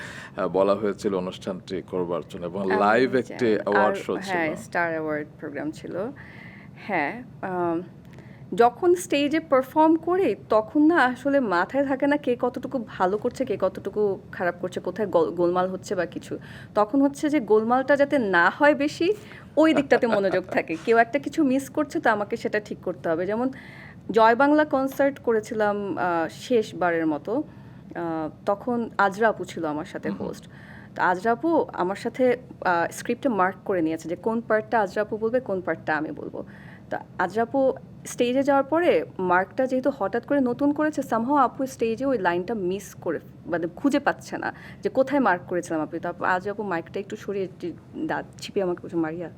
বলা হয়েছিল অনুষ্ঠানটি করবার জন্য, এবং লাইভ একটি অ্যাওয়ার্ড শো ছিল। হ্যাঁ, স্টার অ্যাওয়ার্ড প্রোগ্রাম ছিল। হ্যাঁ, যখন স্টেজে পারফর্ম করি তখন না আসলে মাথায় থাকে না কে কতটুকু ভালো করছে, কে কতটুকু খারাপ করছে, কোথায় গোলমাল হচ্ছে বা কিছু। তখন হচ্ছে যে গোলমালটা যাতে না হয় বেশি, ওই দিকটাতে মনোযোগ থাকে। কেউ একটা কিছু মিস করছে তো আমাকে সেটা ঠিক করতে হবে। যেমন জয় বাংলা কনসার্ট করেছিলাম শেষবারের মতো, তখন আজরা আপু ছিল আমার সাথে হোস্ট। তো আজরা আপু আমার সাথে স্ক্রিপ্টে মার্ক করে নিয়েছে যে কোন পার্টটা আজরা আপু বলবে, কোন পার্টটা আমি বলবো। তো আজরা আপু স্টেজে যাওয়ার পরে মার্কটা যেহেতু হঠাৎ করে নতুন করেছে, সামহাও আপু স্টেজে ওই লাইনটা মিস করে, মানে খুঁজে পাচ্ছে না যে কোথায় মার্ক করেছিলাম আপনি। তারপর আজ আপু মাইকটা একটু সরিয়ে দাঁত চিপিয়ে আমাকে বলছে, মারিয়া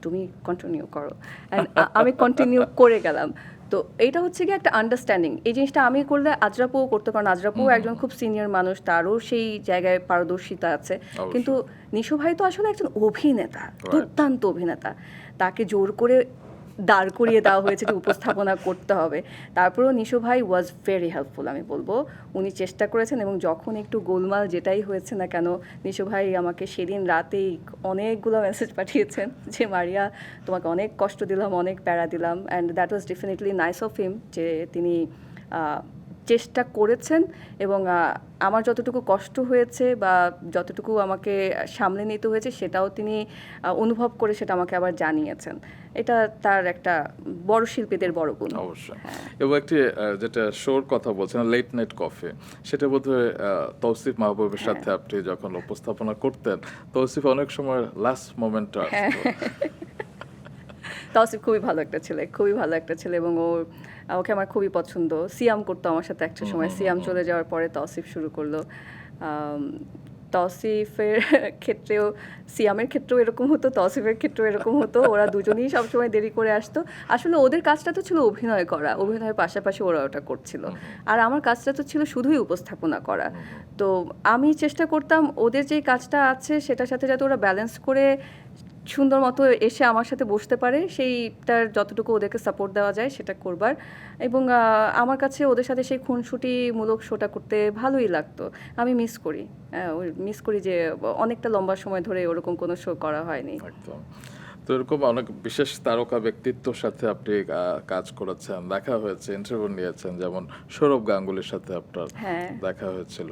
তুমি কন্টিনিউ করো, অ্যান্ড আমি কন্টিনিউ করে গেলাম। তো এইটা হচ্ছে কি একটা আন্ডারস্ট্যান্ডিং, এই জিনিসটা আমি করলে আজরাপুও করতে পারেন। আজরাপুও একজন খুব সিনিয়র মানুষ, তারও সেই জায়গায় পারদর্শিতা আছে, কিন্তু নিশু ভাই তো আসলে একজন অভিনেতা, দুর্দান্ত অভিনেতা, তাকে জোর করে দাঁড় করিয়ে দেওয়া হয়েছে যে উপস্থাপনা করতে হবে। তারপরেও নিশু ভাই ওয়াজ ভেরি হেল্পফুল, আমি বলবো উনি চেষ্টা করেছেন, এবং যখন একটু গোলমাল যেটাই হয়েছে না কেন, নিশু ভাই আমাকে সেদিন রাতেই অনেকগুলো মেসেজ পাঠিয়েছেন যে মারিয়া তোমাকে অনেক কষ্ট দিলাম, অনেক প্যারা দিলাম, and that was definitely nice of him, যে তিনি চেষ্টা করেছেন, এবং আমার যতটুকু কষ্ট হয়েছে বা যতটুকু আমাকে সামলে নিতে হয়েছে সেটাও তিনি অনুভব করে সেটা আমাকে আবার জানিয়েছেন। এটা তার একটা বড় শিল্পীদের বড় গুণ। অবশ্যই। এবং একটি যেটা শোর কথা বলছেন, লেট নাইট কফি, সেটা বোধহয় তৌসিফ মাহবুবের সাথে আপনি যখন উপস্থাপনা করতেন, তৌসিফ অনেক সময় লাস্ট মোমেন্টটা আসতো। তৌসিফ খুবই ভালো একটা ছেলে, খুবই ভালো একটা ছেলে, এবং ওকে আমার খুবই পছন্দ। সিয়াম করতো আমার সাথে একটা সময়, সিয়াম চলে যাওয়ার পরে তৌসিফ শুরু করলো। তৌসিফের ক্ষেত্রেও, সিয়ামের ক্ষেত্রেও এরকম হতো, তৌসিফের ক্ষেত্রেও এরকম হতো। ওরা দুজনেই সবসময় দেরি করে আসতো। আসলে ওদের কাজটা তো ছিল অভিনয় করা, অভিনয়ের পাশাপাশি ওরা ওটা করছিল। আর আমার কাজটা তো ছিল শুধুই উপস্থাপনা করা। তো আমি চেষ্টা করতাম ওদের যেই কাজটা আছে সেটার সাথে যাতে ওরা ব্যালেন্স করে সুন্দর মতো এসে আমার সাথে বসতে পারে, সেইটার যতটুকু ওদেরকে সাপোর্ট দেওয়া যায় সেটা করবার। এবং আমার কাছে ওদের সাথে সেই খুনসুটিমূলক শোটা করতে ভালোই লাগতো। আমি মিস করি যে অনেকটা লম্বা সময় ধরে ওরকম কোনো শো করা হয়নি। একদম। তো এরকম অনেক বিশেষ তারকা ব্যক্তিত্বর সাথে আপনি কাজ করেছেন, দেখা হয়েছে, ইন্টারভিউ নিয়েছেন, যেমন সৌরভ গাঙ্গুলির সাথে আপনার হ্যাঁ, দেখা হয়েছিল।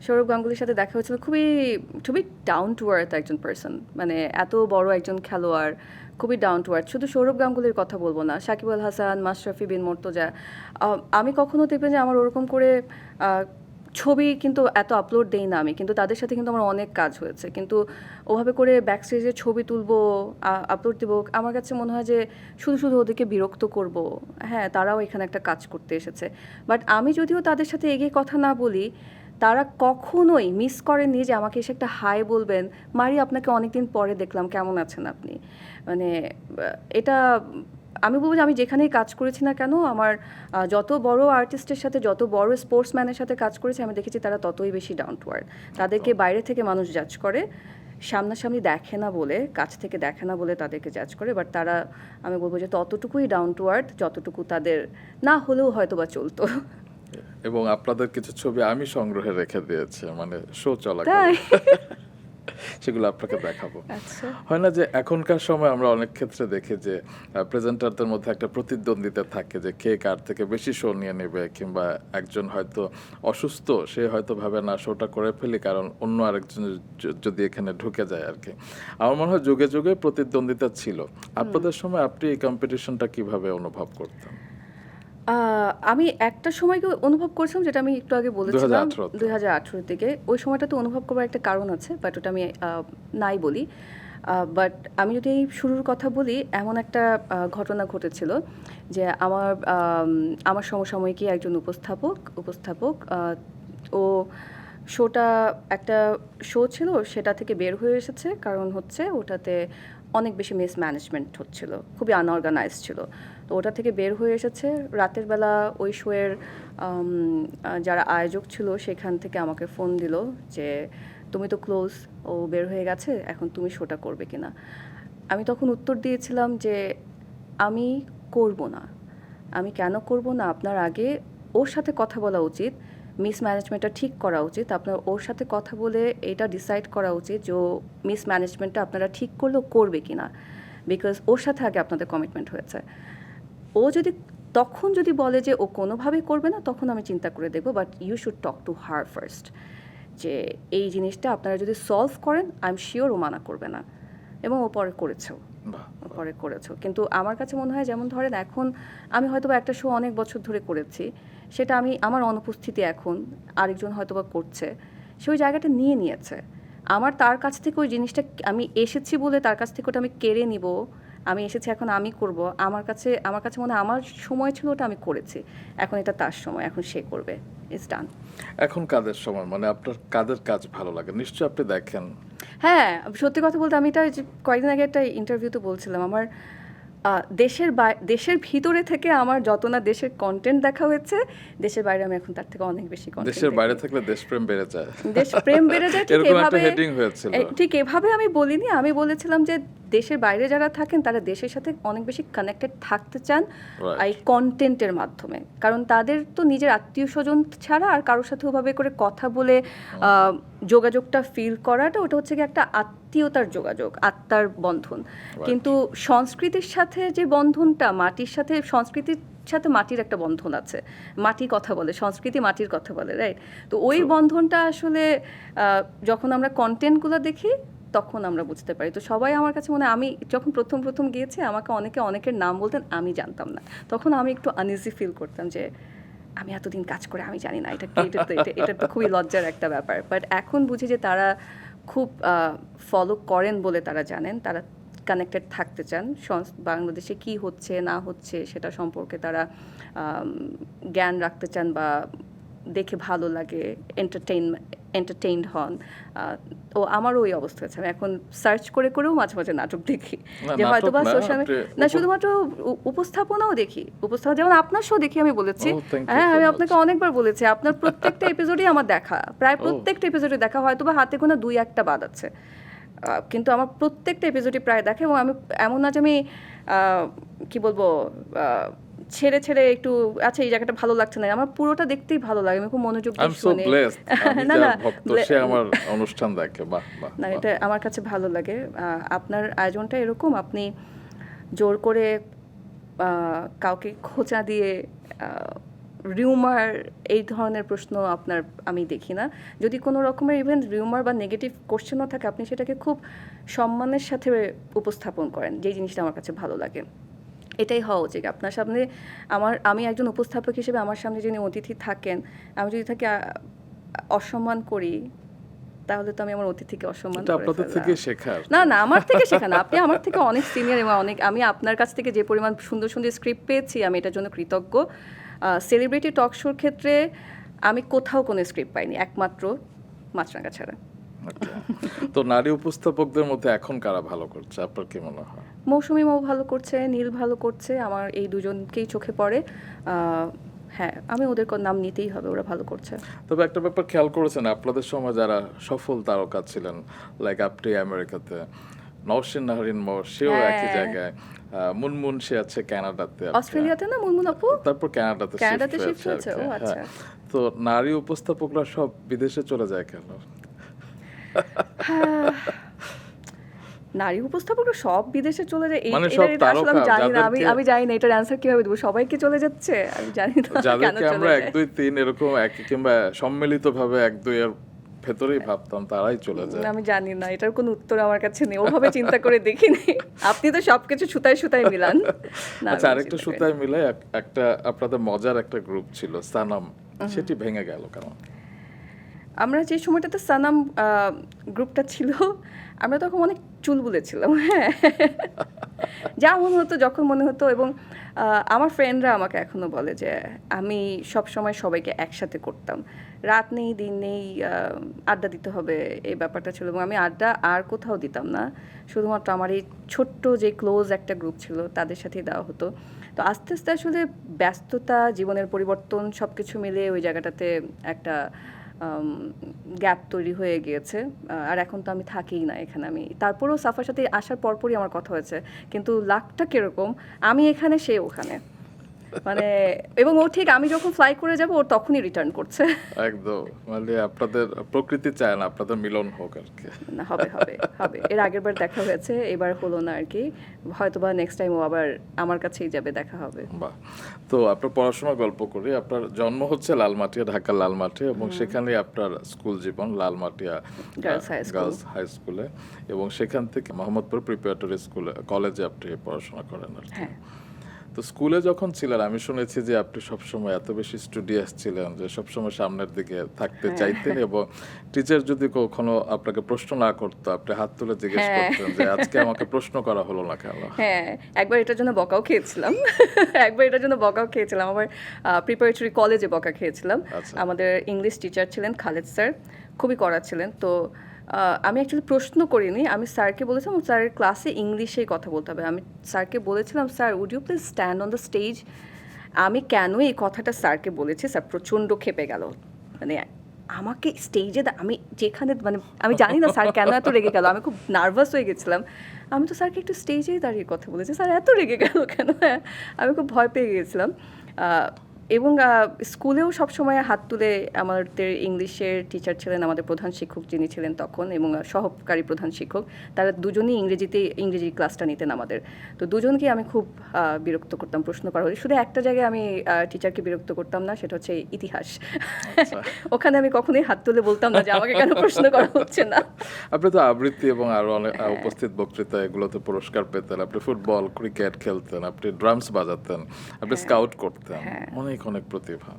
সৌরভ গাঙ্গুলির সাথে দেখা হয়েছিল। খুবই খুবই ডাউন টু আর্থ একজন পার্সন, মানে এত বড় একজন খেলোয়াড়, খুবই ডাউন টু আর্থ। শুধু সৌরভ গাঙ্গুলির কথা বলবো না, সাকিব আল হাসান, মাশরাফি বিন মুর্তজা, আমি কখনো দেখবেন যে আমার ওরকম করে ছবি কিন্তু এত আপলোড দেই না আমি, কিন্তু তাদের সাথে কিন্তু আমার অনেক কাজ হয়েছে। কিন্তু ওভাবে করে ব্যাক স্টেজে ছবি তুলবো, আপলোড দেবো, আমার কাছে মনে হয় যে শুধু শুধু ওদেরকে বিরক্ত করব। হ্যাঁ, তারাও এখানে একটা কাজ করতে এসেছে, বাট আমি যদিও তাদের সাথে এগিয়ে কথা না বলি, তারা কখনোই মিস করেননি যে আমাকে এসে একটা হাই বলবেন, মারি আপনাকে অনেকদিন পরে দেখলাম, কেমন আছেন আপনি। মানে এটা আমি বলবো যে আমি যেখানেই কাজ করেছি না কেন, আমার যত বড় আর্টিস্টের সাথে, যত বড় স্পোর্টসম্যানের সাথে কাজ করেছি, আমি দেখেছি তারা ততই বেশি ডাউন টু আর্থ। তাদেরকে বাইরে থেকে মানুষ জাজ করে, সামনাসামনি দেখে না বলে, কাছ থেকে দেখে না বলে তাদেরকে জাজ করে, বাট তারা, আমি বলবো যে ততটুকুই ডাউন টু আর্থ যতটুকু তাদের না হলেও হয়তো বা চলতো। এবং আপনাদের কিছু ছবি আমি সংগ্রহে রেখে দিয়েছি, মানে শো তাই? চলাকালীন। সেগুলো আপনাকে দেখাবো। আচ্ছা। হয় না যে এখনকার সময় আমরা অনেক ক্ষেত্রে দেখি যে প্রেজেন্টারদের মধ্যে একটা প্রতিদ্বন্দ্বিতা থাকে যে কে কার থেকে বেশি শো নিয়ে নেবে, কিংবা একজন হয়তো অসুস্থ, সে হয়তো ভাবে না শোটা করে ফেলি কারণ অন্য আরেকজন যদি এখানে ঢুকে যায় আর কি। আমার মনে হয় যুগে যুগে প্রতিদ্বন্দ্বিতা ছিল। আপনাদের সময় আপনি এই কম্পিটিশনটা কিভাবে অনুভব করতেন? আমি একটা সময়কে অনুভব করেছিলাম, যেটা আমি একটু আগে বলেছিলাম, 2018 তে। 2018 থেকে। ওই সময়টাতে অনুভব করবার একটা কারণ আছে, বাট ওটা আমি নাই বলি। বাট আমি যদি এই শুরুর কথা বলি, এমন একটা ঘটনা ঘটেছিল যে আমার সমসাময়িকই একজন উপস্থাপক ও শোটা, একটা শো ছিল, সেটা থেকে বের হয়ে এসেছে। কারণ হচ্ছে ওটাতে অনেক বেশি মিসম্যানেজমেন্ট হচ্ছিল, খুবই আনঅর্গানাইজ ছিল। তো ওটা থেকে বের হয়ে এসেছে। রাতের বেলা ওই শোয়ের যারা আয়োজক ছিল সেখান থেকে আমাকে ফোন দিল যে তুমি তো ক্লোজ, ও বের হয়ে গেছে, এখন তুমি শোটা করবে কিনা। আমি তখন উত্তর দিয়েছিলাম যে আমি করব না। আমি কেন করব না, আপনার আগে ওর সাথে কথা বলা উচিত, মিসম্যানেজমেন্টটা ঠিক করা উচিত, আপনার ওর সাথে কথা বলে এটা ডিসাইড করা উচিত যে মিসম্যানেজমেন্টটা আপনারা ঠিক করলেও করবে কিনা, বিকজ ওর সাথে আগে আপনাদের কমিটমেন্ট হয়েছে। ও তখন যদি বলে যে ও কোনোভাবেই করবে না, তখন আমি চিন্তা করে দেখব, but you should talk to her first, যে এই জিনিসটা আপনারা যদি সলভ করেন, আই এম শিওর ও মানা করবে না। এবং ও পরে করেছেও, বাহ। কিন্তু আমার কাছে মনে হয়, যেমন ধরেন এখন আমি হয়তোবা একটা শো অনেক বছর ধরে করেছি, সেটা আমার অনুপস্থিতি এখন আরেকজন হয়তোবা করছে, সে ওই জায়গাটা নিয়ে নিয়েছে। আমার তার কাছ থেকে ওই জিনিসটা, আমি এসেছি বলে তার কাছ থেকে ওটা আমি কেড়ে নিব, আমি এসেছি এখন আমি করব, আমার কাছে মনে হয় আমার সময় ছিল, ওটা আমি করেছি, এখন এটা তার সময়, এখন সে করবে, ইটস ডান। এখন কাদের সময়, মানে আপনার কাদের কাজ ভালো লাগে? নিশ্চয়ই আপনি দেখেন। হ্যাঁ, সত্যি কথা বলতে আমি এটা যে কয়েকদিন আগে একটা ইন্টারভিউতে বলছিলাম, আমার দেশের ভিতরে থেকে আমার যত না দেশের কন্টেন্ট দেখা হয়েছে, দেশের বাইরে আমি এখন তার থেকে অনেক বেশি কন্টেন্ট। দেশের বাইরে থাকলে দেশপ্রেম বেড়ে যায়। দেশপ্রেম বেড়ে যায়, ঠিক এরকম একটা এভাবে, হেডিং হয়েছিল। ঠিক এভাবে আমি বলিনি। আমি বলেছিলাম যে দেশের বাইরে যারা থাকেন তারা দেশের সাথে অনেক বেশি কানেক্টেড থাকতে চান এই কন্টেন্টের মাধ্যমে, কারণ তাদের তো নিজের আত্মীয় স্বজন ছাড়া আর কারোর সাথে ওভাবে করে কথা বলে যোগাযোগটা ফিল করাটা, ওটা হচ্ছে কি একটা আত্মীয়তার যোগাযোগ, আত্মার বন্ধন। কিন্তু সংস্কৃতির সাথে যে বন্ধনটা, মাটির সাথে, সংস্কৃতির সাথে মাটির একটা বন্ধন আছে, মাটি কথা বলে, সংস্কৃতি মাটির কথা বলে, রাইট? তো ওই বন্ধনটা আসলে যখন আমরা কন্টেন্টগুলো দেখি তখন আমরা বুঝতে পারি। তো সবাই আমার কাছে মনে হয়, আমি যখন প্রথম গিয়েছি আমাকে অনেকের নাম বলতেন, আমি জানতাম না, তখন আমি একটু আনইজি ফিল করতাম যে আমি এতদিন কাজ করে আমি জানি না এটা কি, এটা তো খুবই লজ্জার একটা ব্যাপার। বাট এখন বুঝি যে তারা খুব ফলো করেন বলে তারা জানেন, তারা কানেক্টেড থাকতে চান, বাংলাদেশে কি হচ্ছে না হচ্ছে সেটা সম্পর্কে তারা জ্ঞান রাখতে চান, বা দেখে ভালো লাগে, এন্টারটেইনড হন। ও আমারও ওই অবস্থা হয়েছে, আমি এখন সার্চ করে করেও মাঝে মাঝে নাটক দেখি, না, যে হয়তো বা নাটক না, সোশ্যাল না আপনি শুধুমাত্র উপস্থাপনাও দেখি, উপস্থাপনা যেমন আপনার শো দেখি, আমি বলেছি। Oh, thank you হ্যাঁ, so আমি much. আপনাকে অনেকবার বলেছি, আপনার প্রত্যেকটা এপিসোডই আমার দেখা, প্রায় প্রত্যেকটা এপিসোডে দেখা, হয়তো বা হাতে গোনা 2-1টা বাদ আছে, কিন্তু আমার প্রত্যেকটা এপিসোডই প্রায় দেখে। এবং আমি এমন না যে আমি কি বলবো ছেড়ে ছেড়ে একটু আচ্ছা এই জায়গাটা ভালো লাগছে না, আমার পুরোটা দেখতেই ভালো লাগে, আমি খুব মনোযোগ আই এম দিয়ে সো শুনি। ব্লেসড, আমি না, যার না, ভক্ত সে আমার অনুষ্ঠান দেখে। বাহ বাহ না, বাহ। এটা আমার কাছে ভালো লাগে। আপনার আয়োজনটা এরকম, আপনি জোর করে কাউকে খোঁচা দিয়ে রিউমার এই ধরনের প্রশ্ন আপনার আমি দেখি না। যদি কোনো রকমের ইভেন রিউমার বা নেগেটিভ কোশ্চেনও থাকে, আপনি সেটাকে খুব সম্মানের সাথে উপস্থাপন করেন, যেই জিনিসটা আমার কাছে ভালো লাগে। এটাই হওয়া উচিত আপনার সামনে। আমি একজন উপস্থাপক হিসেবে আমার সামনে যিনি অতিথি থাকেন, আমি যদি তাকে অসম্মান করি, তাহলে তো আমি আমার অতিথিকে অসম্মান এটা করে আপনাদের ফেললাম। থেকে শেখার। না, না, আমার থেকে শেখা না, আপনি আমার থেকে অনেক সিনিয়র, এবং আমি আপনার কাছ থেকে যে পরিমাণ সুন্দর সুন্দর স্ক্রিপ্ট পেয়েছি, আমি এটার জন্য কৃতজ্ঞ। সেলিব্রিটি টক শোর ক্ষেত্রে আমি কোথাও কোনো স্ক্রিপ্ট পাইনি, একমাত্র মাছরাঙা ছাড়া। আচ্ছা। তো নারী উপস্থাপকদের মধ্যে এখন কারা ভালো করছে আপনার কি মনে হয়? মৌসুমী মৌ ভালো করছে, নীল ভালো করছে, আমার এই দুজনকেই চোখে পড়ে। হ্যাঁ, আমি ওদের নাম নিতেই হবে, ওরা ভালো করছে। তবে একটা ব্যাপার খেয়াল করেছেন, আপনাদের সময় যারা সফল তারকা ছিলেন, লাইক আপনি আমেরিকাতে, নওশিন নাহরিন সেও হ্যাঁ। একই জায়গায়, মুনমুন সে আছে কানাডাতে, অস্ট্রেলিয়াতে না মুনমুন আপু? তারপর কানাডাতে কানাডাতে শিফট শিফট হয়েছে, ও আচ্ছা। তো নারী উপস্থাপকরা সব বিদেশে চলে যায় কেন? নারী উপস্থাপকরা সব বিদেশে চলে যায়, মানে এটা সব এটা আসলে আমি তারকা জানি না, যাদেরকে- আমি জানি না এটার অ্যান্সার কিভাবে দেবো। সবাই কি চলে যাচ্ছে? আমি জানি না কেন যাদেরকে চলে আমরা যায়। 1 2 3 এরকম এক কিংবা সম্মিলিতভাবে 1 2 এর ভেতরেই ভাবতাম, তারাই চলে যায়। আমি জানি না, এটার কোনো উত্তর আমার কাছে নেই, ওভাবে চিন্তা করে দেখিনি। আপনি তো সবকিছু সুতায় সুতায় মিলান। না, আচ্ছা, আমি আরেকটা চিন্তা করিনি। সুতায় মিলে একটা আপনাদের মজার একটা গ্রুপ ছিল সানাম, সেটি ভেঙে গেল কেন? আমরা যে সময়টাতে সানাম গ্রুপটা ছিল, আমরা তখন অনেক চুলবুলে ছিলাম। হ্যাঁ, যা মনে হতো যখন মনে হতো। এবং আমার ফ্রেন্ডরা আমাকে এখনো বলে যে আমি সব সময় সবাইকে একসাথে করতাম, রাত নেই দিন নেই আড্ডা দিতে হবে, এই ব্যাপারটা ছিল। এবং আমি আড্ডা আর কোথাও দিতাম না, শুধুমাত্র আমার এই ছোট্ট যে ক্লোজ একটা গ্রুপ ছিল তাদের সাথেই দেওয়া হতো। তো আস্তে আস্তে আসলে ব্যস্ততা, জীবনের পরিবর্তন সব কিছু মিলে ওই জায়গাটাতে একটা গ্যাপ তৈরি হয়ে গিয়েছে। আর এখন তো আমি থাকিই না এখানে। আমি তারপরেও সাফার সাথে আসার পরপরই আমার কথা হয়েছে, কিন্তু লাকটা কিরকম, আমি এখানে সে ওখানে, মানে। এবং ও ঠিক আমি যখন ফ্লাই করে যাব ও তখনই রিটার্ন করছে। একদম, মানে আপনাদের প্রকৃতি চায় না আপনাদের মিলন হোক আর কি। না, হবে হবে হবে, এর আগের বার দেখা হয়েছে, এবার হলো না আর কি। হয়তো বা নেক্সট টাইম ও আবার আমার কাছেই যাবে, দেখা হবে। বাহ। তো আপনার পড়াশোনার গল্প করি। আপনার জন্ম হচ্ছে লালমাটিয়া, ঢাকার লালমাটিয়া, এবং সেখানেই আপনার স্কুল জীবন Lalmatia girls high school. Girls high স্কুলে, এবং সেখান থেকে মোহাম্মদপুর প্রিপারেটরি স্কুলে, কলেজে আপনি পড়াশোনা করেন আর কি। হ্যাঁ, তো স্কুলে যখন ছিলেন আমি শুনেছি যে আপনি সবসময় এত বেশি স্টুডিয়াস ছিলেন যে সবসময় সামনের দিকে থাকতে চাইতেন, এবং টিচার যদি কখনো আপনাকে প্রশ্ন না করতো আপনি হাত তুলে জিজ্ঞেস হ্যাঁ। করতেন যে আজকে আমাকে প্রশ্ন করা হলো না কেন? হ্যাঁ, একবার এটার জন্য বকাও খেয়েছিলাম। আমার প্রিপারেটরি কলেজে বকা খেয়েছিলাম। আচ্ছা। আমাদের ইংলিশ টিচার ছিলেন খালেদ স্যার, খুবই কড়া ছিলেন। তো আমি অ্যাকচুয়ালি প্রশ্ন করিনি, আমি স্যারকে বলেছিলাম স্যারের ক্লাসে ইংলিশেই কথা বলতে হবে। আমি স্যারকে বলেছিলাম, sir would you please stand on the stage. আমি কেন এই কথাটা স্যারকে বলেছি, স্যার প্রচণ্ড ক্ষেপে গেল। মানে আমাকে স্টেজে আমি যেখানে, মানে আমি জানি না স্যার কেন এত রেগে গেল, আমি খুব নার্ভাস হয়ে গেছিলাম। আমি তো স্যারকে একটু স্টেজেই দাঁড়িয়ে কথা বলেছি, স্যার এত রেগে গেল কেন? হ্যাঁ, আমি খুব ভয় পেয়ে গিয়েছিলাম। এবং স্কুলেও সবসময় হাত তুলে, আমাদের ইংলিশের টিচার ছিলেন আমাদের প্রধান শিক্ষক যিনি ছিলেন তখন, এবং সহকারী প্রধান শিক্ষক, তারা দুজনেই ইংরেজি ক্লাসটা নিতেন আমাদের। তো দুজনকে আমি খুব বিরক্ত করতাম প্রশ্ন করা হলে। শুধু একটা জায়গায় আমি টিচারকে বিরক্ত করতাম না, সেটা হচ্ছে ইতিহাস। ওখানে আমি কখনোই হাত তুলে বলতাম না যে আমাকে কেন প্রশ্ন করা হচ্ছে না। আপনি তো আবৃত্তি এবং আরো অনেক উপস্থিত বক্তৃতা এগুলোতে পুরস্কার পেতেন, আপনি ফুটবল ক্রিকেট খেলতেন, আপনি ড্রামস বাজাতেন, আপনি স্কাউট করতেন, অনেক অনেক প্রতিভা।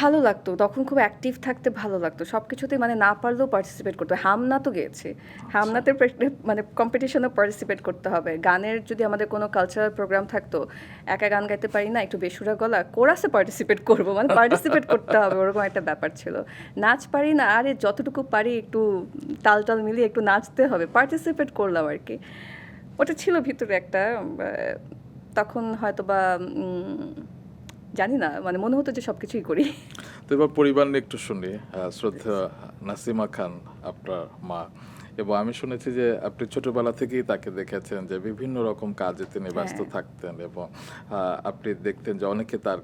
ভালো লাগতো তখন, খুব অ্যাক্টিভ থাকতে ভালো লাগতো সব কিছুতেই, মানে না পারলেও পার্টিসিপেট করতে হবে। হামনা তো গেয়েছি, হামনাতে মানে কম্পিটিশনে পার্টিসিপেট করতে হবে। গানের যদি আমাদের কোনো কালচারাল প্রোগ্রাম থাকতো, একা গান গাইতে পারি না, একটু বেসুরা গলা, কোরাসে পার্টিসিপেট করব, মানে পার্টিসিপেট করতে হবে, ওরকম একটা ব্যাপার ছিল। নাচ পারি না, আরে যতটুকু পারি একটু তাল টাল মিলিয়ে একটু নাচতে হবে, পার্টিসিপেট করলাম আর কি। ওটা ছিল ভিতরে একটা তখন হয়তো বা জানি না, মানে মনে হতো যে সব কিছুই করি। তো এবার পরিবার নিয়ে একটু শুনি। শ্রদ্ধা নাসিমা খান আপনার মা, এবং আমি শুনেছি যে আপনি ছোটবেলা থেকেই তাকে দেখেছেন যে বিভিন্ন রকম কাজে তিনি ব্যস্ত থাকতেন, এবং আপনি দেখতেন যে অনেকে তার